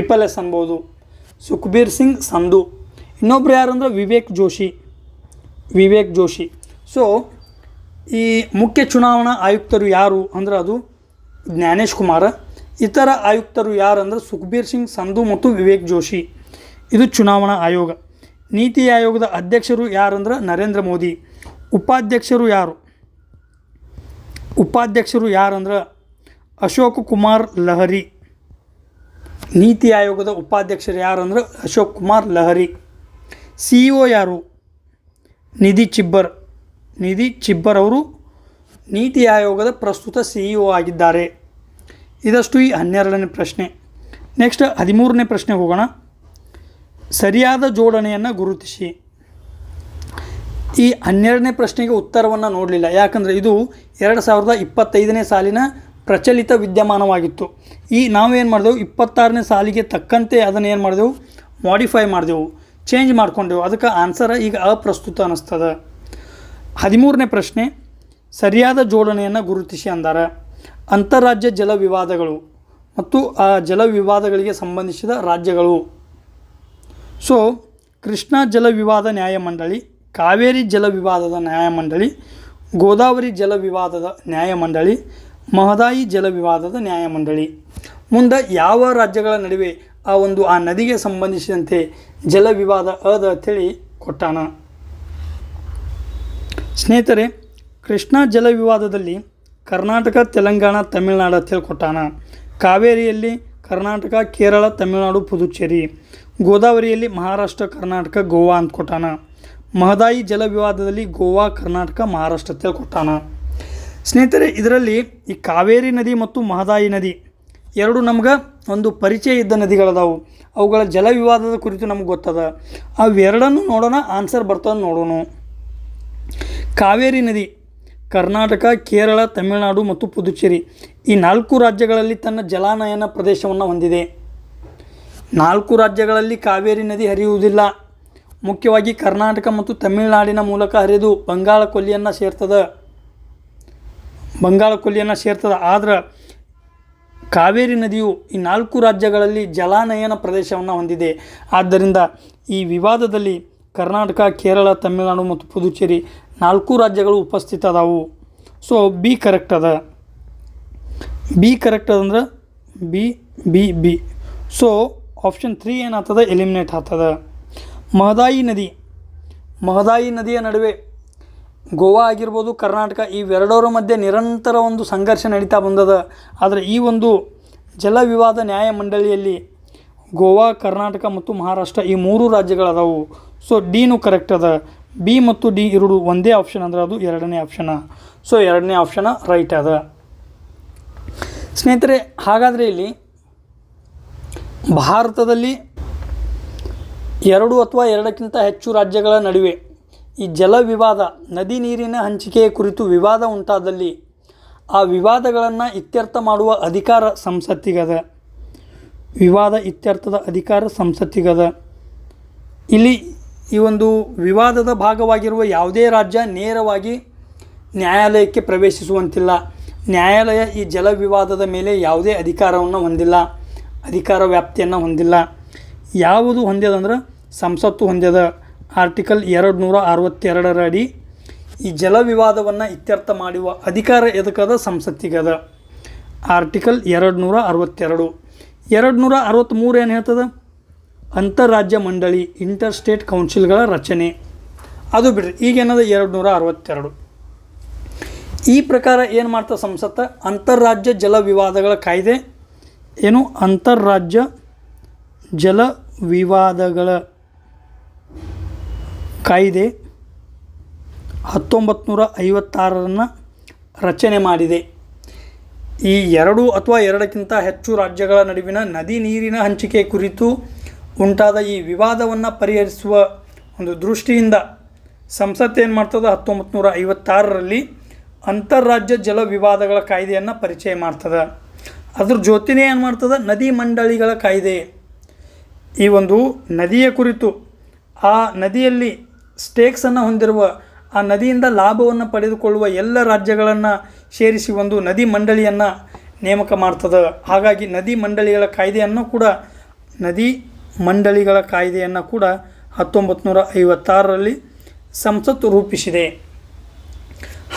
SSS ಅನ್ಬೋದು. ಸುಖ್ಬೀರ್ ಸಿಂಗ್ ಸಂಧು. ಇನ್ನೊಬ್ರು ಯಾರಂದ್ರೆ ವಿವೇಕ್ ಜೋಶಿ. ಸೊ ಈ ಮುಖ್ಯ ಚುನಾವಣಾ ಆಯುಕ್ತರು ಯಾರು ಅಂದ್ರೆ ಅದು ಜ್ಞಾನೇಶ್ ಕುಮಾರ್. ಇತರ ಆಯುಕ್ತರು ಯಾರಂದ್ರೆ ಸುಖ್ಬೀರ್ ಸಿಂಗ್ ಸಂಧು ಮತ್ತು ವಿವೇಕ್ ಜೋಶಿ. ಇದು ಚುನಾವಣಾ ಆಯೋಗ. ನೀತಿ ಆಯೋಗದ ಅಧ್ಯಕ್ಷರು ಯಾರಂದ್ರೆ ನರೇಂದ್ರ ಮೋದಿ. ಉಪಾಧ್ಯಕ್ಷರು ಯಾರಂದ್ರೆ ಅಶೋಕ್ ಕುಮಾರ್ ಲಹರಿ. ನೀತಿ ಆಯೋಗದ ಉಪಾಧ್ಯಕ್ಷರು ಯಾರಂದ್ರೆ ಅಶೋಕ್ ಕುಮಾರ್ ಲಹರಿ. CEO ಯಾರು? ನಿಧಿ ಚಿಬ್ಬರ್ ಅವರು ನೀತಿ ಆಯೋಗದ ಪ್ರಸ್ತುತ CEO ಆಗಿದ್ದಾರೆ. ಇದಷ್ಟು ಈ 12ನೇ ಪ್ರಶ್ನೆ. ನೆಕ್ಸ್ಟ್ 13ನೇ ಪ್ರಶ್ನೆಗೆ ಹೋಗೋಣ. ಸರಿಯಾದ ಜೋಡಣೆಯನ್ನು ಗುರುತಿಸಿ. ಈ 12ನೇ ಪ್ರಶ್ನೆಗೆ ಉತ್ತರವನ್ನು ನೋಡಲಿಲ್ಲ, ಯಾಕಂದರೆ ಇದು 2025ನೇ ಸಾಲಿನ ಪ್ರಚಲಿತ ವಿದ್ಯಮಾನವಾಗಿತ್ತು. ಈ ನಾವೇನು ಮಾಡಿದೆವು, 26ನೇ ಸಾಲಿಗೆ ತಕ್ಕಂತೆ ಅದನ್ನು ಏನು ಮಾಡಿದೆವು, ಮಾಡಿಫೈ ಮಾಡಿದೆವು, ಚೇಂಜ್ ಮಾಡ್ಕೊಂಡೆವು. ಅದಕ್ಕೆ ಆನ್ಸರ್ ಈಗ ಅಪ್ರಸ್ತುತ ಅನ್ನಿಸ್ತದೆ. 13ನೇ ಪ್ರಶ್ನೆ, ಸರಿಯಾದ ಜೋಡಣೆಯನ್ನು ಗುರುತಿಸಿ ಅಂದಾರ. ಅಂತಾರಾಜ್ಯ ಜಲ ವಿವಾದಗಳು ಮತ್ತು ಆ ಜಲ ವಿವಾದಗಳಿಗೆ ಸಂಬಂಧಿಸಿದ ರಾಜ್ಯಗಳು. ಸೊ ಕೃಷ್ಣಾ ಜಲ ವಿವಾದ ನ್ಯಾಯಮಂಡಳಿ, ಕಾವೇರಿ ಜಲ ವಿವಾದದ ನ್ಯಾಯಮಂಡಳಿ, ಗೋದಾವರಿ ಜಲ ವಿವಾದದ ನ್ಯಾಯಮಂಡಳಿ, ಮಹದಾಯಿ ಜಲ ವಿವಾದದ ನ್ಯಾಯಮಂಡಳಿ. ಮುಂದೆ ಯಾವ ರಾಜ್ಯಗಳ ನಡುವೆ ಆ ನದಿಗೆ ಸಂಬಂಧಿಸಿದಂತೆ ಜಲ ವಿವಾದ ಅದ ಅಂತೇಳಿ ಕೊಟ್ಟಾನ. ಸ್ನೇಹಿತರೆ, ಕೃಷ್ಣಾ ಜಲ ವಿವಾದದಲ್ಲಿ ಕರ್ನಾಟಕ, ತೆಲಂಗಾಣ, ತಮಿಳುನಾಡು ಅಂತೇಳಿ ಕೊಟ್ಟಾನ. ಕಾವೇರಿಯಲ್ಲಿ ಕರ್ನಾಟಕ, ಕೇರಳ, ತಮಿಳುನಾಡು, ಪುದುಚೇರಿ. ಗೋದಾವರಿಯಲ್ಲಿ ಮಹಾರಾಷ್ಟ್ರ, ಕರ್ನಾಟಕ, ಗೋವಾ ಅಂತ ಕೊಟ್ಟಾನ. ಮಹದಾಯಿ ಜಲ ವಿವಾದದಲ್ಲಿ ಗೋವಾ, ಕರ್ನಾಟಕ, ಮಹಾರಾಷ್ಟ್ರ ಅಂತೇಳಿ ಕೊಟ್ಟಾನ. ಸ್ನೇಹಿತರೆ, ಇದರಲ್ಲಿ ಈ ಕಾವೇರಿ ನದಿ ಮತ್ತು ಮಹದಾಯಿ ನದಿ ಎರಡು ನಮ್ಗೆ ಒಂದು ಪರಿಚಯ ಇದ್ದ ನದಿಗಳದಾವು. ಅವುಗಳ ಜಲ ವಿವಾದದ ಕುರಿತು ನಮ್ಗೆ ಗೊತ್ತದ. ಅವೆರಡನ್ನು ನೋಡೋಣ, ಆನ್ಸರ್ ಬರ್ತದೆ ನೋಡೋಣ. ಕಾವೇರಿ ನದಿ ಕರ್ನಾಟಕ, ಕೇರಳ, ತಮಿಳುನಾಡು ಮತ್ತು ಪುದುಚೇರಿ ಈ 4 ರಾಜ್ಯಗಳಲ್ಲಿ ತನ್ನ ಜಲಾನಯನ ಪ್ರದೇಶವನ್ನು ಹೊಂದಿದೆ. 4 ರಾಜ್ಯಗಳಲ್ಲಿ ಕಾವೇರಿ ನದಿ ಹರಿಯುವುದಿಲ್ಲ. ಮುಖ್ಯವಾಗಿ ಕರ್ನಾಟಕ ಮತ್ತು ತಮಿಳುನಾಡಿನ ಮೂಲಕ ಹರಿದು ಬಂಗಾಳ ಕೊಲ್ಲಿಯನ್ನು ಸೇರ್ತದೆ. ಆದ್ರೆ ಕಾವೇರಿ ನದಿಯು ಈ 4 ರಾಜ್ಯಗಳಲ್ಲಿ ಜಲಾನಯನ ಪ್ರದೇಶವನ್ನು ಹೊಂದಿದೆ. ಆದ್ದರಿಂದ ಈ ವಿವಾದದಲ್ಲಿ ಕರ್ನಾಟಕ, ಕೇರಳ, ತಮಿಳುನಾಡು ಮತ್ತು ಪುದುಚೇರಿ 4 ರಾಜ್ಯಗಳು ಉಪಸ್ಥಿತ ಅದಾವು. ಸೊ ಬಿ ಕರೆಕ್ಟ್ ಅದ. ಬಿ ಕರೆಕ್ಟ್ ಅದಂದ್ರೆ ಬಿ. ಸೊ ಆಪ್ಷನ್ 3 ಏನಾಗ್ತದೆ, ಎಲಿಮಿನೇಟ್ ಆಗ್ತದೆ. ಮಹದಾಯಿ ನದಿಯ ನಡುವೆ ಗೋವಾ ಆಗಿರ್ಬೋದು, ಕರ್ನಾಟಕ ಇವೆರಡರ ಮಧ್ಯೆ ನಿರಂತರ ಒಂದು ಸಂಘರ್ಷ ನಡೀತಾ ಬಂದದ. ಆದರೆ ಈ ಒಂದು ಜಲ ವಿವಾದ ನ್ಯಾಯಮಂಡಳಿಯಲ್ಲಿ ಗೋವಾ, ಕರ್ನಾಟಕ ಮತ್ತು ಮಹಾರಾಷ್ಟ್ರ ಈ 3 ರಾಜ್ಯಗಳದಾವು. ಸೊ ಡಿನೂ ಕರೆಕ್ಟ್ ಅದ. ಬಿ ಮತ್ತು ಡಿ ಎರಡು ಒಂದೇ ಆಪ್ಷನ್ ಅಂದ್ರೆ ಅದು 2ನೇ ಆಪ್ಷನ. ಸೊ 2ನೇ ಆಪ್ಷನ ರೈಟ್ ಅದ. ಸ್ನೇಹಿತರೆ, ಹಾಗಾದರೆ ಇಲ್ಲಿ ಭಾರತದಲ್ಲಿ 2 ಅಥವಾ 2ಕ್ಕಿಂತ ಹೆಚ್ಚು ರಾಜ್ಯಗಳ ನಡುವೆ ಈ ಜಲ ವಿವಾದ, ನದಿ ನೀರಿನ ಹಂಚಿಕೆಯ ಕುರಿತು ವಿವಾದ ಉಂಟಾದಲ್ಲಿ ಆ ವಿವಾದಗಳನ್ನು ಇತ್ಯರ್ಥ ಮಾಡುವ ಅಧಿಕಾರ ಸಂಸತ್ತಿಗದ. ವಿವಾದ ಇತ್ಯರ್ಥದ ಅಧಿಕಾರ ಸಂಸತ್ತಿಗದ. ಇಲ್ಲಿ ಈ ಒಂದು ವಿವಾದದ ಭಾಗವಾಗಿರುವ ಯಾವುದೇ ರಾಜ್ಯ ನೇರವಾಗಿ ನ್ಯಾಯಾಲಯಕ್ಕೆ ಪ್ರವೇಶಿಸುವಂತಿಲ್ಲ. ನ್ಯಾಯಾಲಯ ಈ ಜಲ ವಿವಾದದ ಮೇಲೆ ಯಾವುದೇ ಅಧಿಕಾರವನ್ನು ಹೊಂದಿಲ್ಲ, ಅಧಿಕಾರ ವ್ಯಾಪ್ತಿಯನ್ನು ಹೊಂದಿಲ್ಲ. ಯಾವುದು ಹೊಂದ್ಯದಂದ್ರೆ ಸಂಸತ್ತು ಹೊಂದ್ಯದ. ಆರ್ಟಿಕಲ್ 262 ಅಡಿ ಈ ಜಲ ವಿವಾದವನ್ನು ಇತ್ಯರ್ಥ ಮಾಡುವ ಅಧಿಕಾರ ಎದಕ್ಕದ, ಸಂಸತ್ತಿಗದ. ಆರ್ಟಿಕಲ್ 262. 263 ಏನು ಹೇಳ್ತದೆ, ಅಂತಾರಾಜ್ಯ ಮಂಡಳಿ, ಇಂಟರ್ ಸ್ಟೇಟ್ ಕೌನ್ಸಿಲ್ಗಳ ರಚನೆ. ಅದು ಬಿಡ್ರಿ, ಈಗೇನದ 262. ಈ ಪ್ರಕಾರ ಏನು ಮಾಡ್ತದೆ ಸಂಸತ್ತು, ಅಂತಾರಾಜ್ಯ ಜಲ ವಿವಾದಗಳ ಕಾಯ್ದೆ ಏನು, ಅಂತಾರಾಜ್ಯ ಜಲ ವಿವಾದಗಳ ಕಾಯ್ದೆ 1956 ರಚನೆ ಮಾಡಿದೆ. ಈ 2 ಅಥವಾ 2ಕ್ಕಿಂತ ಹೆಚ್ಚು ರಾಜ್ಯಗಳ ನಡುವಿನ ನದಿ ನೀರಿನ ಹಂಚಿಕೆ ಕುರಿತು ಉಂಟಾದ ಈ ವಿವಾದವನ್ನು ಪರಿಹರಿಸುವ ಒಂದು ದೃಷ್ಟಿಯಿಂದ ಸಂಸತ್ತು ಏನು ಮಾಡ್ತದೆ, 1956 ಅಂತಾರಾಜ್ಯ ಜಲ ವಿವಾದಗಳ ಕಾಯ್ದೆಯನ್ನು ಪರಿಚಯ ಮಾಡ್ತದೆ. ಅದ್ರ ಜೊತೆನೇ ಏನು ಮಾಡ್ತದೆ, ನದಿ ಮಂಡಳಿಗಳ ಕಾಯ್ದೆ. ಈ ಒಂದು ನದಿಯ ಕುರಿತು, ಆ ನದಿಯಲ್ಲಿ ಸ್ಟೇಕ್ಸನ್ನು ಹೊಂದಿರುವ, ಆ ನದಿಯಿಂದ ಲಾಭವನ್ನು ಪಡೆದುಕೊಳ್ಳುವ ಎಲ್ಲ ರಾಜ್ಯಗಳನ್ನು ಸೇರಿಸಿ ಒಂದು ನದಿ ಮಂಡಳಿಯನ್ನು ನೇಮಕ ಮಾಡ್ತದೆ. ಹಾಗಾಗಿ ನದಿ ಮಂಡಳಿಗಳ ಕಾಯ್ದೆಯನ್ನು ಕೂಡ 1956 ಸಂಸತ್ತು ರೂಪಿಸಿದೆ.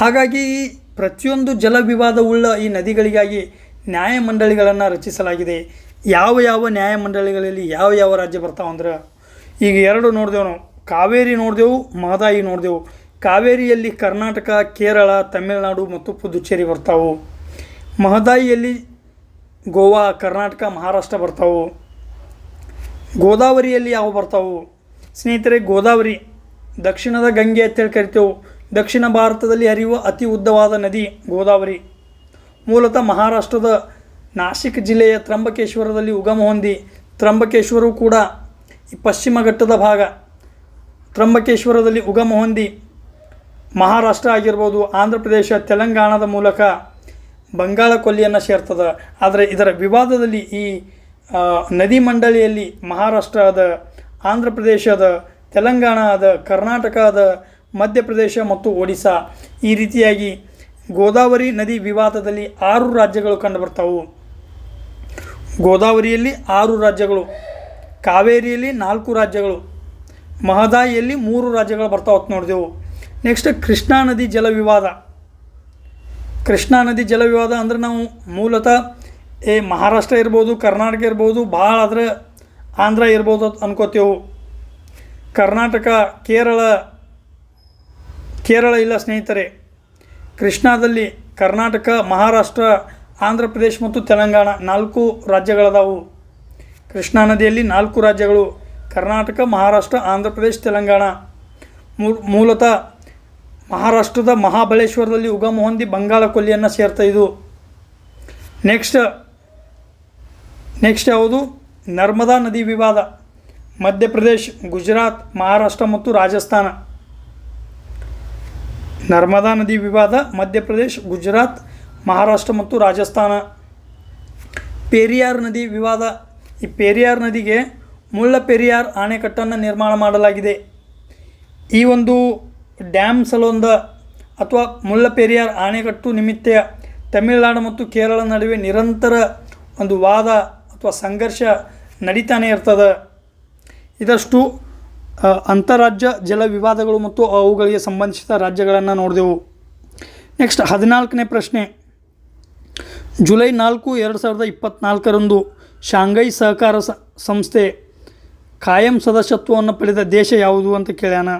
ಹಾಗಾಗಿ ಪ್ರತಿಯೊಂದು ಜಲ ವಿವಾದವುಳ್ಳ ಈ ನದಿಗಳಿಗಾಗಿ ನ್ಯಾಯಮಂಡಳಿಗಳನ್ನು ರಚಿಸಲಾಗಿದೆ. ಯಾವ ನ್ಯಾಯಮಂಡಳಿಗಳಲ್ಲಿ ಯಾವ ರಾಜ್ಯ ಬರ್ತಾವಂದ್ರೆ, ಈಗ 2 ನೋಡಿದೆವು ನಾವು, ಕಾವೇರಿ ನೋಡಿದೆವು, ಮಹದಾಯಿ ನೋಡಿದೆವು. ಕಾವೇರಿಯಲ್ಲಿ ಕರ್ನಾಟಕ, ಕೇರಳ, ತಮಿಳುನಾಡು ಮತ್ತು ಪುದುಚೇರಿ ಬರ್ತಾವು. ಮಹದಾಯಿಯಲ್ಲಿ ಗೋವಾ, ಕರ್ನಾಟಕ, ಮಹಾರಾಷ್ಟ್ರ ಬರ್ತಾವು. ಗೋದಾವರಿಯಲ್ಲಿ ಯಾವ ಬರ್ತಾವು ಸ್ನೇಹಿತರೆ, ಗೋದಾವರಿ ದಕ್ಷಿಣದ ಗಂಗೆ ಅಂತೇಳಿ ಕರಿತೇವೆ. ದಕ್ಷಿಣ ಭಾರತದಲ್ಲಿ ಹರಿಯುವ ಅತಿ ಉದ್ದವಾದ ನದಿ ಗೋದಾವರಿ. ಮೂಲತಃ ಮಹಾರಾಷ್ಟ್ರದ ನಾಸಿಕ್ ಜಿಲ್ಲೆಯ ತ್ರಂಬಕೇಶ್ವರದಲ್ಲಿ ಉಗಮ ಹೊಂದಿ, ತ್ರಂಬಕೇಶ್ವರವು ಕೂಡ ಈ ಪಶ್ಚಿಮ ಘಟ್ಟದ ಭಾಗ, ತ್ರಂಬಕೇಶ್ವರದಲ್ಲಿ ಉಗಮ ಹೊಂದಿ ಮಹಾರಾಷ್ಟ್ರ ಆಗಿರ್ಬೋದು, ಆಂಧ್ರ ಪ್ರದೇಶ, ತೆಲಂಗಾಣದ ಮೂಲಕ ಬಂಗಾಳ ಕೊಲ್ಲಿಯನ್ನು ಸೇರ್ತದೆ. ಆದರೆ ಇದರ ವಿವಾದದಲ್ಲಿ ಈ ನದಿ ಮಂಡಳಿಯಲ್ಲಿ ಮಹಾರಾಷ್ಟ್ರ ಅದ, ಆಂಧ್ರ ಪ್ರದೇಶ ಅದ, ತೆಲಂಗಾಣ ಅದ, ಕರ್ನಾಟಕ ಅದ, ಮಧ್ಯಪ್ರದೇಶ ಮತ್ತು ಒಡಿಶಾ. ಈ ರೀತಿಯಾಗಿ ಗೋದಾವರಿ ನದಿ ವಿವಾದದಲ್ಲಿ 6 ರಾಜ್ಯಗಳು ಕಂಡುಬರ್ತಾವು. ಗೋದಾವರಿಯಲ್ಲಿ 6 ರಾಜ್ಯಗಳು, ಕಾವೇರಿಯಲ್ಲಿ 4 ರಾಜ್ಯಗಳು, ಮಹದಾಯಿಯಲ್ಲಿ 3 ರಾಜ್ಯಗಳು ಬರ್ತಾವತ್ತು ನೋಡಿದೆವು. ನೆಕ್ಸ್ಟ್ ಕೃಷ್ಣಾ ನದಿ ಜಲವಿವಾದ. ಕೃಷ್ಣಾ ನದಿ ಜಲವಿವಾದ ಅಂದರೆ ನಾವು ಮೂಲತಃ ಮಹಾರಾಷ್ಟ್ರ ಇರ್ಬೋದು, ಕರ್ನಾಟಕ ಇರ್ಬೋದು, ಭಾಳ ಆದರೆ ಆಂಧ್ರ ಇರ್ಬೋದು ಅಂತ ಅನ್ಕೋತೇವೆ. ಕರ್ನಾಟಕ, ಕೇರಳ ಇಲ್ಲ ಸ್ನೇಹಿತರೆ. ಕೃಷ್ಣಾದಲ್ಲಿ ಕರ್ನಾಟಕ, ಮಹಾರಾಷ್ಟ್ರ, ಆಂಧ್ರ ಪ್ರದೇಶ ಮತ್ತು ತೆಲಂಗಾಣ 4 ರಾಜ್ಯಗಳದಾವು. ಕೃಷ್ಣಾ ನದಿಯಲ್ಲಿ 4 ರಾಜ್ಯಗಳು: ಕರ್ನಾಟಕ, ಮಹಾರಾಷ್ಟ್ರ, ಆಂಧ್ರ ಪ್ರದೇಶ, ತೆಲಂಗಾಣ. ಮೂಲತಃ ಮಹಾರಾಷ್ಟ್ರದ ಮಹಾಬಳೇಶ್ವರದಲ್ಲಿ ಉಗಮ ಹೊಂದಿ ಬಂಗಾಳ ಕೊಲ್ಲಿಯನ್ನು ಸೇರ್ತಾ ಇದು. ನೆಕ್ಸ್ಟ್ ಯಾವುದು? ನರ್ಮದಾ ನದಿ ವಿವಾದ. ಮಧ್ಯಪ್ರದೇಶ್, ಗುಜರಾತ್, ಮಹಾರಾಷ್ಟ್ರ ಮತ್ತು ರಾಜಸ್ಥಾನ. ನರ್ಮದಾ ನದಿ ವಿವಾದ ಮಧ್ಯಪ್ರದೇಶ್, ಗುಜರಾತ್, ಮಹಾರಾಷ್ಟ್ರ ಮತ್ತು ರಾಜಸ್ಥಾನ. ಪೆರಿಯಾರ್ ನದಿ ವಿವಾದ. ಈ ಪೆರಿಯಾರ್ ನದಿಗೆ ಮುಳ್ಳಪೆರಿಯಾರ್ ಅಣೆಕಟ್ಟನ್ನು ನಿರ್ಮಾಣ ಮಾಡಲಾಗಿದೆ. ಈ ಒಂದು ಡ್ಯಾಮ್ ಸಲುಂದ ಅಥವಾ ಮುಳ್ಳಪೆರಿಯಾರ್ ಅಣೆಕಟ್ಟು ನಿಮಿತ್ತ ತಮಿಳುನಾಡು ಮತ್ತು ಕೇರಳ ನಡುವೆ ನಿರಂತರ ಒಂದು ವಾದ ಅಥವಾ ಸಂಘರ್ಷ ನಡೀತಾನೆ ಇರ್ತದೆ. ಇದಷ್ಟು ಅಂತಾರಾಜ್ಯ ಜಲ ವಿವಾದಗಳು ಮತ್ತು ಅವುಗಳಿಗೆ ಸಂಬಂಧಿಸಿದ ರಾಜ್ಯಗಳನ್ನು ನೋಡಿದೆವು. ನೆಕ್ಸ್ಟ್ 14ನೇ ಪ್ರಶ್ನೆ. ಜುಲೈ 4, 2024 ಶಾಂಘೈ ಸಹಕಾರ ಸಂಸ್ಥೆ ಕಾಯಂ ಸದಸ್ಯತ್ವವನ್ನು ಪಡೆದ ದೇಶ ಯಾವುದು ಅಂತ ಕೇಳ್ಯಾನ.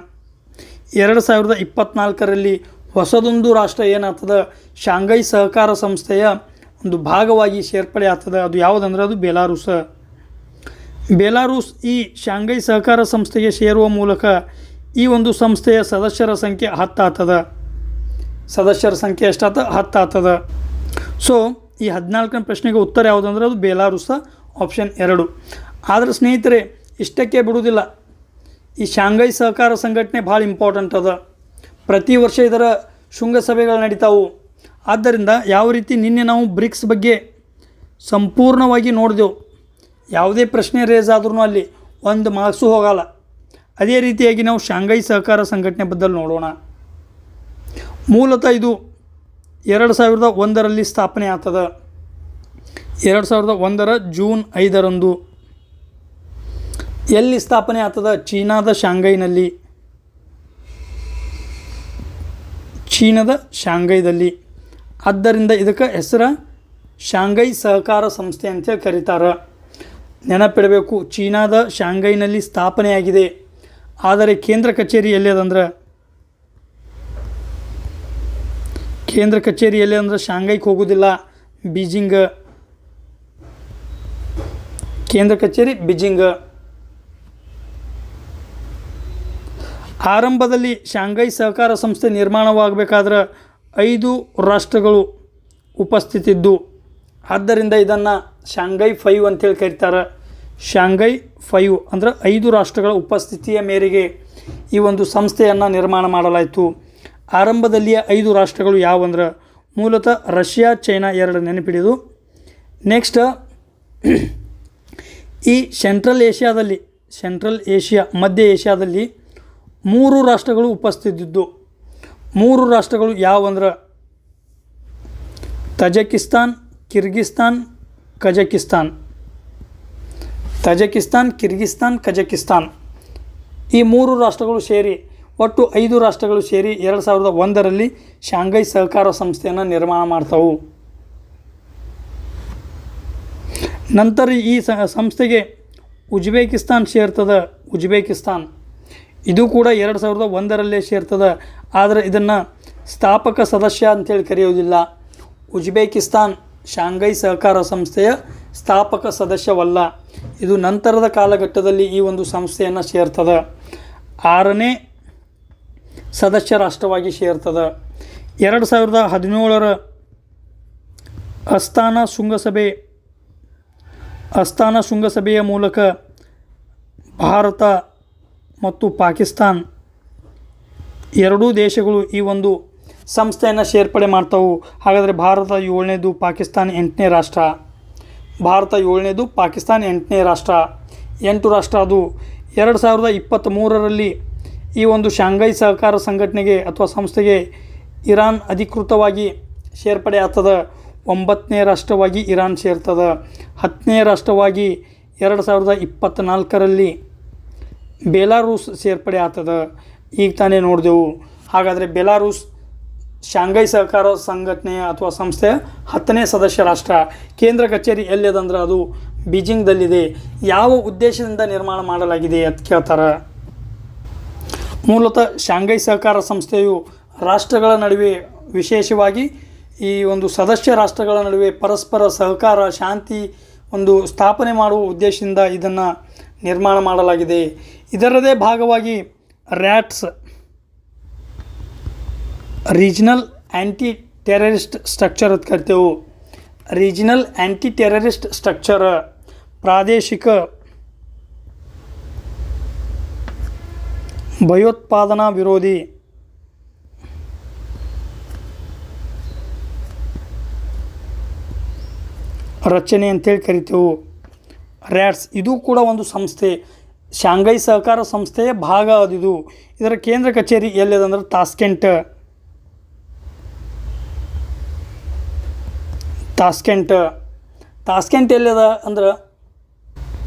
2024 ಹೊಸದೊಂದು ರಾಷ್ಟ್ರ ಏನಾಗ್ತದೆ, ಶಾಂಘೈ ಸಹಕಾರ ಸಂಸ್ಥೆಯ ಒಂದು ಭಾಗವಾಗಿ ಸೇರ್ಪಡೆ ಆಗ್ತದೆ. ಅದು ಯಾವುದಂದ್ರೆ ಅದು ಬೆಲಾರುಸ್. ಬೆಲಾರುಸ್ ಈ ಶಾಂಘೈ ಸಹಕಾರ ಸಂಸ್ಥೆಗೆ ಸೇರುವ ಮೂಲಕ ಈ ಒಂದು ಸಂಸ್ಥೆಯ ಸದಸ್ಯರ ಸಂಖ್ಯೆ 10 ಆಗ್ತದೆ. ಸದಸ್ಯರ ಸಂಖ್ಯೆ ಎಷ್ಟಾಗ್ತದೆ? 10 ಆಗ್ತದೆ. ಸೊ ಈ 14ನೇ ಪ್ರಶ್ನೆಗೆ ಉತ್ತರ ಯಾವುದಂದ್ರೆ ಅದು ಬೆಲಾರುಸ್, ಆಪ್ಷನ್ 2. ಆದರೆ ಸ್ನೇಹಿತರೆ ಇಷ್ಟಕ್ಕೆ ಬಿಡುವುದಿಲ್ಲ. ಈ ಶಾಂಘೈ ಸಹಕಾರ ಸಂಘಟನೆ ಭಾಳ ಇಂಪಾರ್ಟೆಂಟ್ ಅದ. ಪ್ರತಿ ವರ್ಷ ಇದರ ಶೃಂಗಸಭೆಗಳು ನಡೀತಾವು. ಆದ್ದರಿಂದ ಯಾವ ರೀತಿ ನಿನ್ನೆ ನಾವು ಬ್ರಿಕ್ಸ್ ಬಗ್ಗೆ ಸಂಪೂರ್ಣವಾಗಿ ನೋಡಿದೆವು. ಯಾವುದೇ ಪ್ರಶ್ನೆ ರೇಸ್ ಆದ್ರೂ ಅಲ್ಲಿ 1 ಮಾರ್ಕ್ಸು ಹೋಗಲ್ಲ. ಅದೇ ರೀತಿಯಾಗಿ ನಾವು ಶಾಂಘೈ ಸಹಕಾರ ಸಂಘಟನೆ ಬದಲು ನೋಡೋಣ. ಮೂಲತಃ ಇದು 2001 ಸ್ಥಾಪನೆ ಆಗ್ತದೆ. 2001 ಜೂನ್ 5 ಎಲ್ಲಿ ಸ್ಥಾಪನೆ ಆಗ್ತದೆ? ಚೀನಾದ ಶಾಂಘೈದಲ್ಲಿ. ಆದ್ದರಿಂದ ಇದಕ್ಕೆ ಹೆಸರು ಶಾಂಘೈ ಸಹಕಾರ ಸಂಸ್ಥೆ ಅಂತೇಳಿ ಕರೀತಾರೆ. ನೆನಪಿಡಬೇಕು, ಚೀನಾದ ಶಾಂಘೈನಲ್ಲಿ ಸ್ಥಾಪನೆಯಾಗಿದೆ. ಆದರೆ ಕೇಂದ್ರ ಕಚೇರಿ ಎಲ್ಲಿದೆ ಅಂದ್ರೆ ಶಾಂಘೈಗೆ ಹೋಗೋದಿಲ್ಲ, ಬೀಜಿಂಗ್. ಕೇಂದ್ರ ಕಚೇರಿ ಬೀಜಿಂಗ್. ಆರಂಭದಲ್ಲಿ ಶಾಂಘೈ ಸಹಕಾರ ಸಂಸ್ಥೆ ನಿರ್ಮಾಣವಾಗಬೇಕಾದ್ರೆ 5 ರಾಷ್ಟ್ರಗಳು ಉಪಸ್ಥಿತಿದ್ದು. ಆದ್ದರಿಂದ ಇದನ್ನು ಶಾಂಘೈ 5 ಅಂತೇಳಿ ಕರೀತಾರೆ. ಶಾಂಘೈ 5 ಅಂದರೆ 5 ರಾಷ್ಟ್ರಗಳ ಉಪಸ್ಥಿತಿಯ ಮೇರೆಗೆ ಈ ಒಂದು ಸಂಸ್ಥೆಯನ್ನು ನಿರ್ಮಾಣ ಮಾಡಲಾಯಿತು. ಆರಂಭದಲ್ಲಿಯ 5 ರಾಷ್ಟ್ರಗಳು ಯಾವುವಂದ್ರೆ ಮೂಲತಃ ರಷ್ಯಾ, ಚೈನಾ 2 ನೆನಪಿಡಿದು. ನೆಕ್ಸ್ಟ್ ಈ ಸೆಂಟ್ರಲ್ ಏಷ್ಯಾ ಮಧ್ಯ ಏಷ್ಯಾದಲ್ಲಿ 3 ರಾಷ್ಟ್ರಗಳು ಉಪಸ್ಥಿತಿದ್ದು. 3 ರಾಷ್ಟ್ರಗಳು ಯಾವುವಂದ್ರೆ ತಜಕಿಸ್ತಾನ್, ಕಿರ್ಗಿಸ್ತಾನ್, ಕಜಕಿಸ್ತಾನ್. ಈ 3 ರಾಷ್ಟ್ರಗಳು ಸೇರಿ ಒಟ್ಟು 5 ರಾಷ್ಟ್ರಗಳು ಸೇರಿ 2001 ಶಾಂಘೈ ಸಹಕಾರ ಸಂಸ್ಥೆಯನ್ನು ನಿರ್ಮಾಣ ಮಾಡ್ತಾವು. ನಂತರ ಈ ಸಂಸ್ಥೆಗೆ ಉಜ್ಬೇಕಿಸ್ತಾನ್ ಸೇರ್ತದೆ. ಇದು ಕೂಡ 2001 ಸೇರ್ತದೆ. ಆದರೆ ಇದನ್ನು ಸ್ಥಾಪಕ ಸದಸ್ಯ ಅಂತೇಳಿ ಕರೆಯೋದಿಲ್ಲ. ಉಜ್ಬೇಕಿಸ್ತಾನ್ ಶಾಂಘೈ ಸಹಕಾರ ಸಂಸ್ಥೆಯ ಸ್ಥಾಪಕ ಸದಸ್ಯವಲ್ಲ. ಇದು ನಂತರದ ಕಾಲಘಟ್ಟದಲ್ಲಿ ಈ ಒಂದು ಸಂಸ್ಥೆಯನ್ನು ಸೇರ್ತದೆ. 6ನೇ ಸದಸ್ಯ ರಾಷ್ಟ್ರವಾಗಿ ಸೇರ್ತದೆ. 2017 ಅಸ್ತಾನಾ ಶೃಂಗಸಭೆಯ ಮೂಲಕ ಭಾರತ ಮತ್ತು ಪಾಕಿಸ್ತಾನ್ 2 ದೇಶಗಳು ಈ ಒಂದು ಸಂಸ್ಥೆಯನ್ನು ಸೇರ್ಪಡೆ ಮಾಡ್ತಾವು. ಹಾಗಾದರೆ ಭಾರತ 7ನೇದು, ಪಾಕಿಸ್ತಾನ್ 8ನೇ ರಾಷ್ಟ್ರ. 8 ರಾಷ್ಟ್ರ ಅದು. 2023 ಈ ಒಂದು ಶಾಂಘೈ ಸಹಕಾರ ಸಂಘಟನೆಗೆ ಅಥವಾ ಸಂಸ್ಥೆಗೆ ಇರಾನ್ ಅಧಿಕೃತವಾಗಿ ಸೇರ್ಪಡೆ ಆಗ್ತದೆ. 9ನೇ ರಾಷ್ಟ್ರವಾಗಿ ಇರಾನ್ ಸೇರ್ತದೆ. 10ನೇ ರಾಷ್ಟ್ರವಾಗಿ 2024ರಲ್ಲಿ ಬೆಲಾರೂಸ್ ಸೇರ್ಪಡೆ ಆಗ್ತದೆ. ಈಗ ತಾನೇ ನೋಡಿದೆವು. ಹಾಗಾದರೆ ಬೆಲಾರೂಸ್ ಶಾಂಘೈ ಸಹಕಾರ ಸಂಘಟನೆಯ ಅಥವಾ ಸಂಸ್ಥೆಯ 10ನೇ ಸದಸ್ಯ ರಾಷ್ಟ್ರ. ಕೇಂದ್ರ ಕಚೇರಿ ಎಲ್ಲಿದೆ ಅದು ಬೀಜಿಂಗ್ದಲ್ಲಿದೆ. ಯಾವ ಉದ್ದೇಶದಿಂದ ನಿರ್ಮಾಣ ಮಾಡಲಾಗಿದೆ ಅಂತ ಕೇಳ್ತಾರೆ. ಮೂಲತಃ ಶಾಂಘೈ ಸಹಕಾರ ಸಂಸ್ಥೆಯು ರಾಷ್ಟ್ರಗಳ ನಡುವೆ, ವಿಶೇಷವಾಗಿ ಈ ಒಂದು ಸದಸ್ಯ ರಾಷ್ಟ್ರಗಳ ನಡುವೆ ಪರಸ್ಪರ ಸಹಕಾರ, ಶಾಂತಿ ಒಂದು ಸ್ಥಾಪನೆ ಮಾಡುವ ಉದ್ದೇಶದಿಂದ ಇದನ್ನು ನಿರ್ಮಾಣ ಮಾಡಲಾಗಿದೆ. ಇದರದೇ ಭಾಗವಾಗಿ ರ್ಯಾಟ್ಸ್ ರೀಜನಲ್ ಆ್ಯಂಟಿ ಟೆರರಿಸ್ಟ್ ಸ್ಟ್ರಕ್ಚರ್ ಅಂತ ಕರಿತೇವೆ. ರೀಜನಲ್ ಆ್ಯಂಟಿ ಟೆರರಿಸ್ಟ್ ಸ್ಟ್ರಕ್ಚರ್ ಪ್ರಾದೇಶಿಕ ಭಯೋತ್ಪಾದನಾ ವಿರೋಧಿ ರಚನೆ ಅಂತೇಳಿ ಕರಿತೇವೆ. ರ್ಯಾಟ್ಸ್ ಇದು ಕೂಡ ಒಂದು ಸಂಸ್ಥೆ, ಶಾಂಘೈ ಸಹಕಾರ ಸಂಸ್ಥೆಯ ಭಾಗ ಅದಿದು. ಇದರ ಕೇಂದ್ರ ಕಚೇರಿ ಎಲ್ಲಿದೆ ಅಂದ್ರೆ ತಾಸ್ಕೆಂಟ್ ಎಲ್ಲಿದೆ ಅಂದ್ರೆ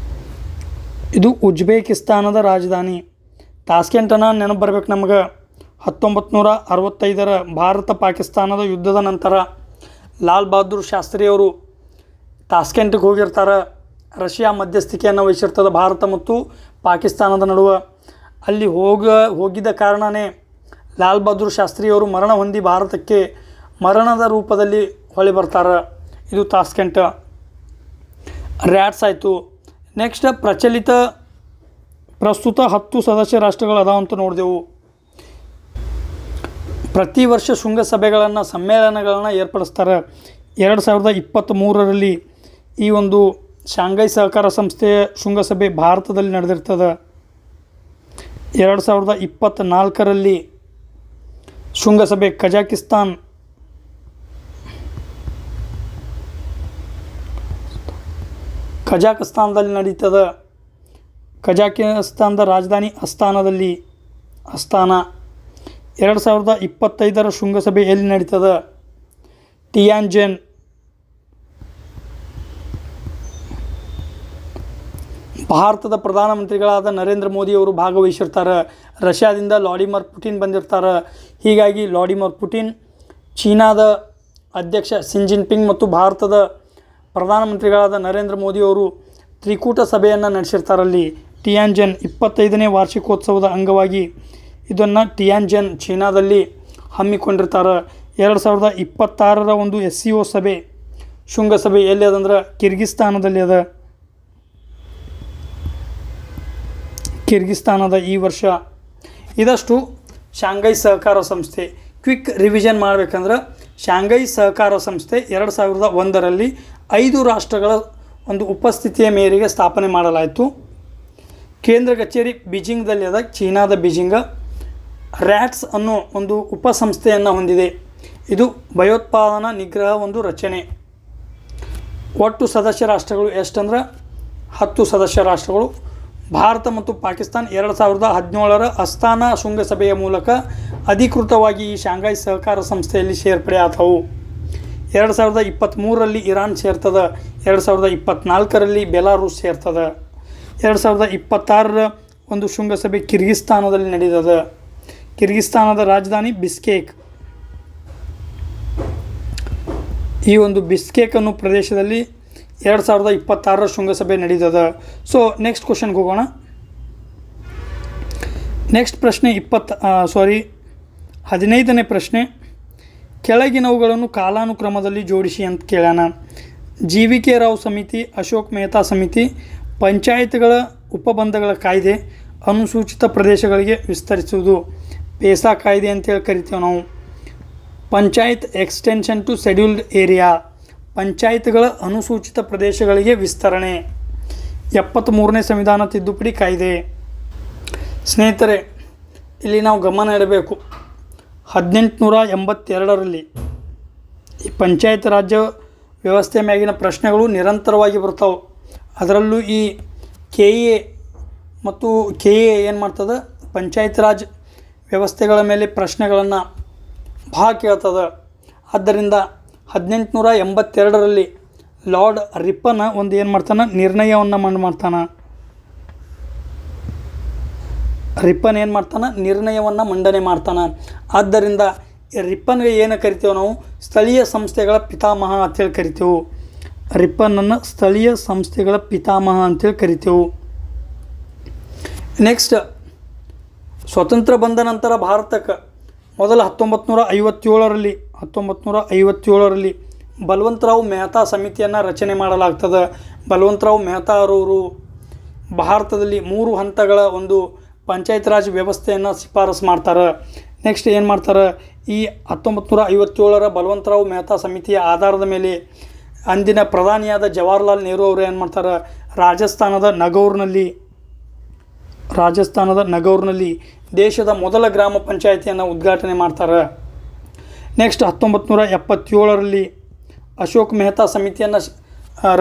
ಇದು ಉಜ್ಬೇಕಿಸ್ತಾನದ ರಾಜಧಾನಿ. ತಾಸ್ಕೆಂಟನ್ನು ನೆನಪು ಬರ್ಬೇಕು ನಮಗೆ. 1965ರ ಭಾರತ ಪಾಕಿಸ್ತಾನದ ಯುದ್ಧದ ನಂತರ ಲಾಲ್ ಬಹದ್ದೂರ್ ಶಾಸ್ತ್ರಿಯವರು ತಾಸ್ಕೆಂಟ್ಗೆ ಹೋಗಿರ್ತಾರೆ. ರಷ್ಯಾ ಮಧ್ಯಸ್ಥಿಕೆಯನ್ನು ವಹಿಸಿರ್ತದೆ ಭಾರತ ಮತ್ತು ಪಾಕಿಸ್ತಾನದ ನಡುವೆ. ಅಲ್ಲಿ ಹೋಗಿದ್ದ ಕಾರಣವೇ ಲಾಲ್ ಬಹದ್ದೂರ್ ಶಾಸ್ತ್ರಿಯವರು ಮರಣ ಹೊಂದಿ ಭಾರತಕ್ಕೆ ಮರಣದ ರೂಪದಲ್ಲಿ ಹೊಳಿ ಬರ್ತಾರೆ. ಇದು ತಾಸ್ಕೆಂಟ್. ರ್ಯಾಟ್ಸ್ ಆಯಿತು. ನೆಕ್ಸ್ಟ್ ಪ್ರಸ್ತುತ 10 ಸದಸ್ಯ ರಾಷ್ಟ್ರಗಳು ಅದಾವ ಅಂತ ನೋಡಿದೆವು. ಪ್ರತಿ ವರ್ಷ ಶೃಂಗಸಭೆಗಳನ್ನು, ಸಮ್ಮೇಳನಗಳನ್ನು ಏರ್ಪಡಿಸ್ತಾರೆ. 2023ರಲ್ಲಿ ಈ ಒಂದು ಶಾಂಘೈ ಸಹಕಾರ ಸಂಸ್ಥೆಯ ಶೃಂಗಸಭೆ ಭಾರತದಲ್ಲಿ ನಡೆದಿರ್ತದೆ. 2024ರಲ್ಲಿ ಶೃಂಗಸಭೆ ಕಜಾಕಿಸ್ತಾನದಲ್ಲಿ ನಡೀತದೆ. ಕಜಾಕಿಸ್ತಾನದ ರಾಜಧಾನಿ ಅಸ್ತಾನಾ. 2025ರ ಶೃಂಗಸಭೆ ಎಲ್ಲಿ ನಡೀತದೆ? ಟಿಯಾನ್ಜೆನ್. ಭಾರತದ ಪ್ರಧಾನಮಂತ್ರಿಗಳಾದ ನರೇಂದ್ರ ಮೋದಿಯವರು ಭಾಗವಹಿಸಿರ್ತಾರೆ. ರಷ್ಯಾದಿಂದ ವ್ಲಾಡಿಮಿರ್ ಪುಟಿನ್ ಬಂದಿರ್ತಾರೆ. ಹೀಗಾಗಿ ವ್ಲಾಡಿಮಿರ್ ಪುಟಿನ್, ಚೀನಾದ ಅಧ್ಯಕ್ಷ ಕ್ಸಿ ಜಿನ್ಪಿಂಗ್ ಮತ್ತು ಭಾರತದ ಪ್ರಧಾನಮಂತ್ರಿಗಳಾದ ನರೇಂದ್ರ ಮೋದಿಯವರು ತ್ರಿಕೂಟ ಸಭೆಯನ್ನು ನಡೆಸಿರ್ತಾರಲ್ಲಿ. ಟಿಯಾನ್ಜೆನ್ 25ನೇ ವಾರ್ಷಿಕೋತ್ಸವದ ಅಂಗವಾಗಿ ಇದನ್ನು ಟಿಯಾನ್ಜೆನ್ ಚೀನಾದಲ್ಲಿ ಹಮ್ಮಿಕೊಂಡಿರ್ತಾರೆ. 2026ರ ಒಂದು SCO ಸಭೆ, ಶೃಂಗಸಭೆ ಎಲ್ಲಿ ಅದಂದ್ರೆ ಕಿರ್ಗಿಸ್ತಾನದಲ್ಲಿ ಅದ. ಕಿರ್ಗಿಸ್ತಾನದ ಈ ವರ್ಷ. ಇದಷ್ಟು ಶಾಂಘೈ ಸಹಕಾರ ಸಂಸ್ಥೆ. ಕ್ವಿಕ್ ರಿವಿಷನ್ ಮಾಡಬೇಕಂದ್ರೆ ಶಾಂಘೈ ಸಹಕಾರ ಸಂಸ್ಥೆ 2001ರಲ್ಲಿ 5 ರಾಷ್ಟ್ರಗಳ ಒಂದು ಉಪಸ್ಥಿತಿಯ ಮೇರೆಗೆ ಸ್ಥಾಪನೆ ಮಾಡಲಾಯಿತು. ಕೇಂದ್ರ ಕಚೇರಿ ಬೀಜಿಂಗ್ದಲ್ಲಿ ಅದ, ಚೀನಾದ ಬೀಜಿಂಗ್. ರ್ಯಾಟ್ಸ್ ಅನ್ನೋ ಒಂದು ಉಪಸಂಸ್ಥೆಯನ್ನು ಹೊಂದಿದೆ. ಇದು ಭಯೋತ್ಪಾದನಾ ನಿಗ್ರಹ ಒಂದು ರಚನೆ. ಒಟ್ಟು ಸದಸ್ಯ ರಾಷ್ಟ್ರಗಳು ಎಷ್ಟಂದ್ರೆ 10 ಸದಸ್ಯ ರಾಷ್ಟ್ರಗಳು. ಭಾರತ ಮತ್ತು ಪಾಕಿಸ್ತಾನ 2017ರ ಅಸ್ತಾನಾ ಶೃಂಗಸಭೆಯ ಮೂಲಕ ಅಧಿಕೃತವಾಗಿ ಈ ಶಾಂಘೈ ಸಹಕಾರ ಸಂಸ್ಥೆಯಲ್ಲಿ ಸೇರ್ಪಡೆ ಆದವು. 2023ರಲ್ಲಿ ಇರಾನ್ ಸೇರ್ತದೆ. 2024ರಲ್ಲಿ ಬೆಲಾರೂಸ್ ಸೇರ್ತದೆ. 2026ರ ಒಂದು ಶೃಂಗಸಭೆ ಕಿರ್ಗಿಸ್ತಾನದಲ್ಲಿ ನಡೆದಿದೆ. ಕಿರ್ಗಿಸ್ತಾನದ ರಾಜಧಾನಿ ಬಿಸ್ಕೇಕ್. ಈ ಒಂದು ಬಿಸ್ಕೇಕ್ ಅನ್ನೋ ಪ್ರದೇಶದಲ್ಲಿ 2026ರ ಶೃಂಗಸಭೆ ನಡೆದಿದೆ. ಸೊ ನೆಕ್ಸ್ಟ್ ಕ್ವಶನ್ಗೆ ಹೋಗೋಣ. ನೆಕ್ಸ್ಟ್ ಪ್ರಶ್ನೆ 15ನೇ ಪ್ರಶ್ನೆ. ಕೆಳಗಿನವುಗಳನ್ನು ಕಾಲಾನುಕ್ರಮದಲ್ಲಿ ಜೋಡಿಸಿ ಅಂತ ಕೇಳೋಣ. GVK ರಾವ್ ಸಮಿತಿ, ಅಶೋಕ್ ಮೆಹ್ತಾ ಸಮಿತಿ, ಪಂಚಾಯತ್ಗಳ ಉಪಬಂಧಗಳ ಕಾಯ್ದೆ, ಅನುಸೂಚಿತ ಪ್ರದೇಶಗಳಿಗೆ ವಿಸ್ತರಿಸುವುದು, ಪೇಸಾ ಕಾಯ್ದೆ ಅಂತೇಳಿ ಕರಿತೀವಿ ನಾವು. Panchayat extension to scheduled area, ಪಂಚಾಯತ್ಗಳ ಅನುಸೂಚಿತ ಪ್ರದೇಶಗಳಿಗೆ ವಿಸ್ತರಣೆ, 73ನೇ ಸಂವಿಧಾನ ತಿದ್ದುಪಡಿ ಕಾಯ್ದೆ. ಸ್ನೇಹಿತರೆ, ಇಲ್ಲಿ ನಾವು ಗಮನ ಇಡಬೇಕು. 1882ರಲ್ಲಿ ಈ ಪಂಚಾಯತ್ ರಾಜ್ಯ ವ್ಯವಸ್ಥೆ ಮ್ಯಾಗಿನ ಪ್ರಶ್ನೆಗಳು ನಿರಂತರವಾಗಿ ಬರ್ತಾವೆ. ಅದರಲ್ಲೂ ಈ KA ಮತ್ತು KA ಏನು ಮಾಡ್ತದೆ, ಪಂಚಾಯತ್ ರಾಜ್ ವ್ಯವಸ್ಥೆಗಳ ಮೇಲೆ ಪ್ರಶ್ನೆಗಳನ್ನು ಭಾಳ ಕೇಳ್ತದೆ. ಆದ್ದರಿಂದ 1882ರಲ್ಲಿ ಲಾರ್ಡ್ ರಿಪ್ಪನ್ ಒಂದು ಏನು ಮಾಡ್ತಾನೆ, ನಿರ್ಣಯವನ್ನು ಮಾಡ್ತಾನೆ. ರಿಪ್ಪನ್ ಏನು ಮಾಡ್ತಾನೆ, ನಿರ್ಣಯವನ್ನು ಮಂಡನೆ ಮಾಡ್ತಾನೆ. ಆದ್ದರಿಂದ ರಿಪ್ಪನ್ಗೆ ಏನು ಕರಿತೇವೆ ನಾವು, ಸ್ಥಳೀಯ ಸಂಸ್ಥೆಗಳ ಪಿತಾಮಹ ಅಂತೇಳಿ ಕರಿತೇವೆ. ರಿಪ್ಪನನ್ನು ಸ್ಥಳೀಯ ಸಂಸ್ಥೆಗಳ ಪಿತಾಮಹ ಅಂತೇಳಿ ಕರಿತೇವೆ. ನೆಕ್ಸ್ಟ್, ಸ್ವತಂತ್ರ ಬಂದ ನಂತರ ಭಾರತಕ್ಕೆ ಮೊದಲ 1957ರಲ್ಲಿ ಬಲವಂತರಾವ್ ಮೆಹ್ತಾ ಸಮಿತಿಯನ್ನು ರಚನೆ ಮಾಡಲಾಗ್ತದೆ. ಬಲವಂತರಾವ್ ಮೆಹ್ತಾ ಅವರು ಭಾರತದಲ್ಲಿ 3 ಹಂತಗಳ ಒಂದು ಪಂಚಾಯತ್ ರಾಜ್ ವ್ಯವಸ್ಥೆಯನ್ನು ಶಿಫಾರಸು ಮಾಡ್ತಾರೆ. ನೆಕ್ಸ್ಟ್ ಏನು ಮಾಡ್ತಾರೆ, ಈ 1957ರ ಬಲವಂತರಾವ್ ಮೆಹ್ತಾ ಸಮಿತಿಯ ಆಧಾರದ ಮೇಲೆ ಅಂದಿನ ಪ್ರಧಾನಿಯಾದ ಜವಾಹರ್ಲಾಲ್ ನೆಹರು ಅವರು ಏನು ಮಾಡ್ತಾರೆ, ರಾಜಸ್ಥಾನದ ನಗೌರ್ನಲ್ಲಿ ದೇಶದ ಮೊದಲ ಗ್ರಾಮ ಪಂಚಾಯಿತಿಯನ್ನು ಉದ್ಘಾಟನೆ ಮಾಡ್ತಾರೆ. ನೆಕ್ಸ್ಟ್ 1977ರಲ್ಲಿ ಅಶೋಕ್ ಮೆಹ್ತಾ ಸಮಿತಿಯನ್ನು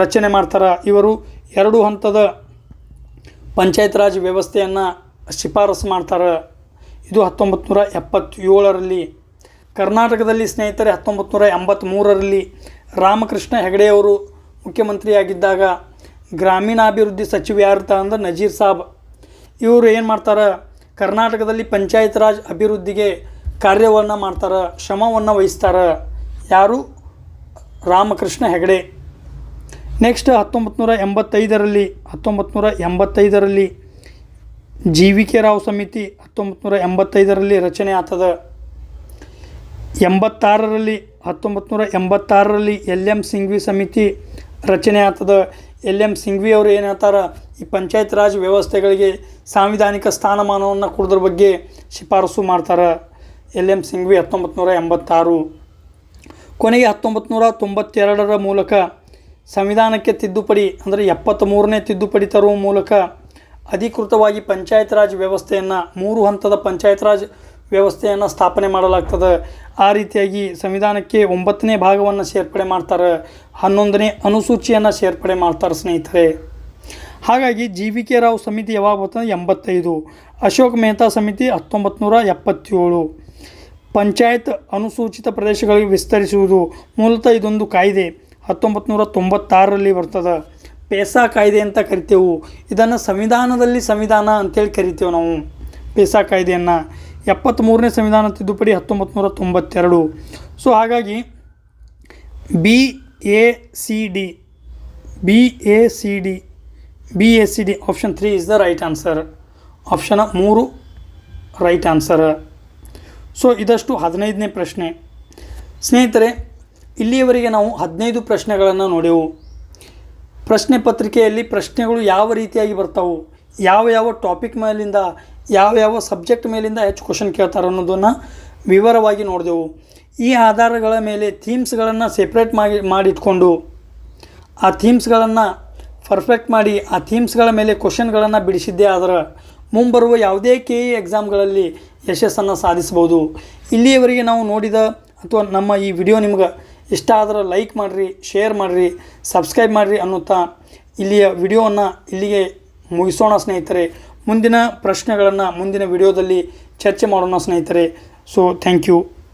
ರಚನೆ ಮಾಡ್ತಾರೆ. ಇವರು 2 ಹಂತದ ಪಂಚಾಯತ್ ರಾಜ್ ವ್ಯವಸ್ಥೆಯನ್ನು ಶಿಫಾರಸು ಮಾಡ್ತಾರೆ. ಇದು 1977ರಲ್ಲಿ. ಕರ್ನಾಟಕದಲ್ಲಿ ಸ್ನೇಹಿತರೆ 1983ರಲ್ಲಿ ರಾಮಕೃಷ್ಣ ಹೆಗಡೆಯವರು ಮುಖ್ಯಮಂತ್ರಿಯಾಗಿದ್ದಾಗ ಗ್ರಾಮೀಣಾಭಿವೃದ್ಧಿ ಸಚಿವ ಯಾರು ಅಂದ್ರೆ ನಜೀರ್ ಸಾಬ್. ಇವರು ಏನು ಮಾಡ್ತಾರೆ, ಕರ್ನಾಟಕದಲ್ಲಿ ಪಂಚಾಯತ್ ರಾಜ್ ಅಭಿವೃದ್ಧಿಗೆ ಕಾರ್ಯವನ್ನು ಮಾಡ್ತಾರೆ, ಶ್ರಮವನ್ನು ವಹಿಸ್ತಾರೆ. ಯಾರು, ರಾಮಕೃಷ್ಣ ಹೆಗಡೆ. ನೆಕ್ಸ್ಟ್ 1985ರಲ್ಲಿ GVK ರಾವ್ ಸಮಿತಿ 1985ರಲ್ಲಿ ರಚನೆ ಆಗ್ತದೆ. 1986ರಲ್ಲಿ LM ಸಿಂಘ್ವಿ ಸಮಿತಿ ರಚನೆ ಆಗ್ತದೆ. LM ಸಿಂಘ್ವಿ ಅವರು ಏನು ಹೇಳ್ತಾರೆ, ಈ ಪಂಚಾಯತ್ ರಾಜ್ ವ್ಯವಸ್ಥೆಗಳಿಗೆ ಸಾಂವಿಧಾನಿಕ ಸ್ಥಾನಮಾನವನ್ನು ಕೊಡೋದ್ರ ಬಗ್ಗೆ ಶಿಫಾರಸು ಮಾಡ್ತಾರೆ. LM ಸಿಂಘ್ವಿ 1986. ಕೊನೆಗೆ 1992ರ ಮೂಲಕ ಸಂವಿಧಾನಕ್ಕೆ ತಿದ್ದುಪಡಿ ಅಂದರೆ 73ನೇ ತಿದ್ದುಪಡಿ ತರುವ ಮೂಲಕ ಅಧಿಕೃತವಾಗಿ ಪಂಚಾಯತ್ ರಾಜ್ ವ್ಯವಸ್ಥೆಯನ್ನು 3 ಹಂತದ ಪಂಚಾಯತ್ ರಾಜ್ ವ್ಯವಸ್ಥೆಯನ್ನು ಸ್ಥಾಪನೆ ಮಾಡಲಾಗ್ತದೆ. ಆ ರೀತಿಯಾಗಿ ಸಂವಿಧಾನಕ್ಕೆ 9ನೇ ಭಾಗವನ್ನು ಸೇರ್ಪಡೆ ಮಾಡ್ತಾರೆ, 11ನೇ ಅನುಸೂಚಿಯನ್ನು ಸೇರ್ಪಡೆ ಮಾಡ್ತಾರೆ ಸ್ನೇಹಿತರೆ. ಹಾಗಾಗಿ GVK ರಾವ್ ಸಮಿತಿ ಯಾವಾಗ ಬರ್ತದೆ, 85. ಅಶೋಕ್ ಮೆಹ್ತಾ ಸಮಿತಿ 1977. ಪಂಚಾಯತ್ ಅನುಸೂಚಿತ ಪ್ರದೇಶಗಳಿಗೆ ವಿಸ್ತರಿಸುವುದು, ಮೂಲತಃ ಇದೊಂದು ಕಾಯ್ದೆ 1996ರಲ್ಲಿ ಬರ್ತದೆ. ಪೇಸಾ ಕಾಯ್ದೆ ಅಂತ ಕರಿತೇವೆ. ಇದನ್ನು ಸಂವಿಧಾನ ಅಂತೇಳಿ ಕರಿತೇವೆ ನಾವು ಪೇಸಾ ಕಾಯ್ದೆಯನ್ನು. 73ನೇ ಸಂವಿಧಾನ ತಿದ್ದುಪಡಿ 1992. ಸೊ ಹಾಗಾಗಿ BACD option 3 is the right answer. Option 3 right answer. So ಇದಷ್ಟು 15ನೇ ಪ್ರಶ್ನೆ. ಸ್ನೇಹಿತರೆ, ಇಲ್ಲಿಯವರೆಗೆ ನಾವು 15 ಪ್ರಶ್ನೆಗಳನ್ನು ನೋಡೆವು. ಪ್ರಶ್ನೆ ಪತ್ರಿಕೆಯಲ್ಲಿ ಪ್ರಶ್ನೆಗಳು ಯಾವ ರೀತಿಯಾಗಿ ಬರ್ತಾವೆ, ಯಾವ ಟಾಪಿಕ್ ಮೇಲಿಂದ ಯಾವ ಸಬ್ಜೆಕ್ಟ್ ಮೇಲಿಂದ ಹೆಚ್ಚು ಕ್ವಶನ್ ಕೇಳ್ತಾರೆ ಅನ್ನೋದನ್ನು ವಿವರವಾಗಿ ನೋಡಿದೆವು. ಈ ಆಧಾರಗಳ ಮೇಲೆ ಥೀಮ್ಸ್ಗಳನ್ನು ಸೆಪ್ರೇಟ್ ಮಾಡಿಟ್ಕೊಂಡು ಆ ಥೀಮ್ಸ್ಗಳನ್ನು ಪರ್ಫೆಕ್ಟ್ ಮಾಡಿ ಆ ಥೀಮ್ಸ್ಗಳ ಮೇಲೆ ಕ್ವಶನ್ಗಳನ್ನು ಬಿಡಿಸಿದ್ದೇ ಆದರೆ ಮುಂಬರುವ ಯಾವುದೇ KE ಎಕ್ಸಾಮ್ಗಳಲ್ಲಿ ಯಶಸ್ಸನ್ನು ಸಾಧಿಸ್ಬೋದು. ಇಲ್ಲಿಯವರೆಗೆ ನಾವು ನೋಡಿದ ಅಥವಾ ನಮ್ಮ ಈ ವಿಡಿಯೋ ನಿಮ್ಗೆ ಇಷ್ಟ ಆದ್ರೆ ಲೈಕ್ ಮಾಡಿರಿ, ಶೇರ್ ಮಾಡಿರಿ, ಸಬ್ಸ್ಕ್ರೈಬ್ ಮಾಡಿರಿ ಅನ್ನುತ್ತಾ ಇಲ್ಲಿಯ ವಿಡಿಯೋವನ್ನು ಇಲ್ಲಿಗೆ ಮುಗಿಸೋಣ ಸ್ನೇಹಿತರೆ. ಮುಂದಿನ ಪ್ರಶ್ನೆಗಳನ್ನು ಮುಂದಿನ ವಿಡಿಯೋದಲ್ಲಿ ಚರ್ಚೆ ಮಾಡೋಣ ಸ್ನೇಹಿತರೆ. So thank you.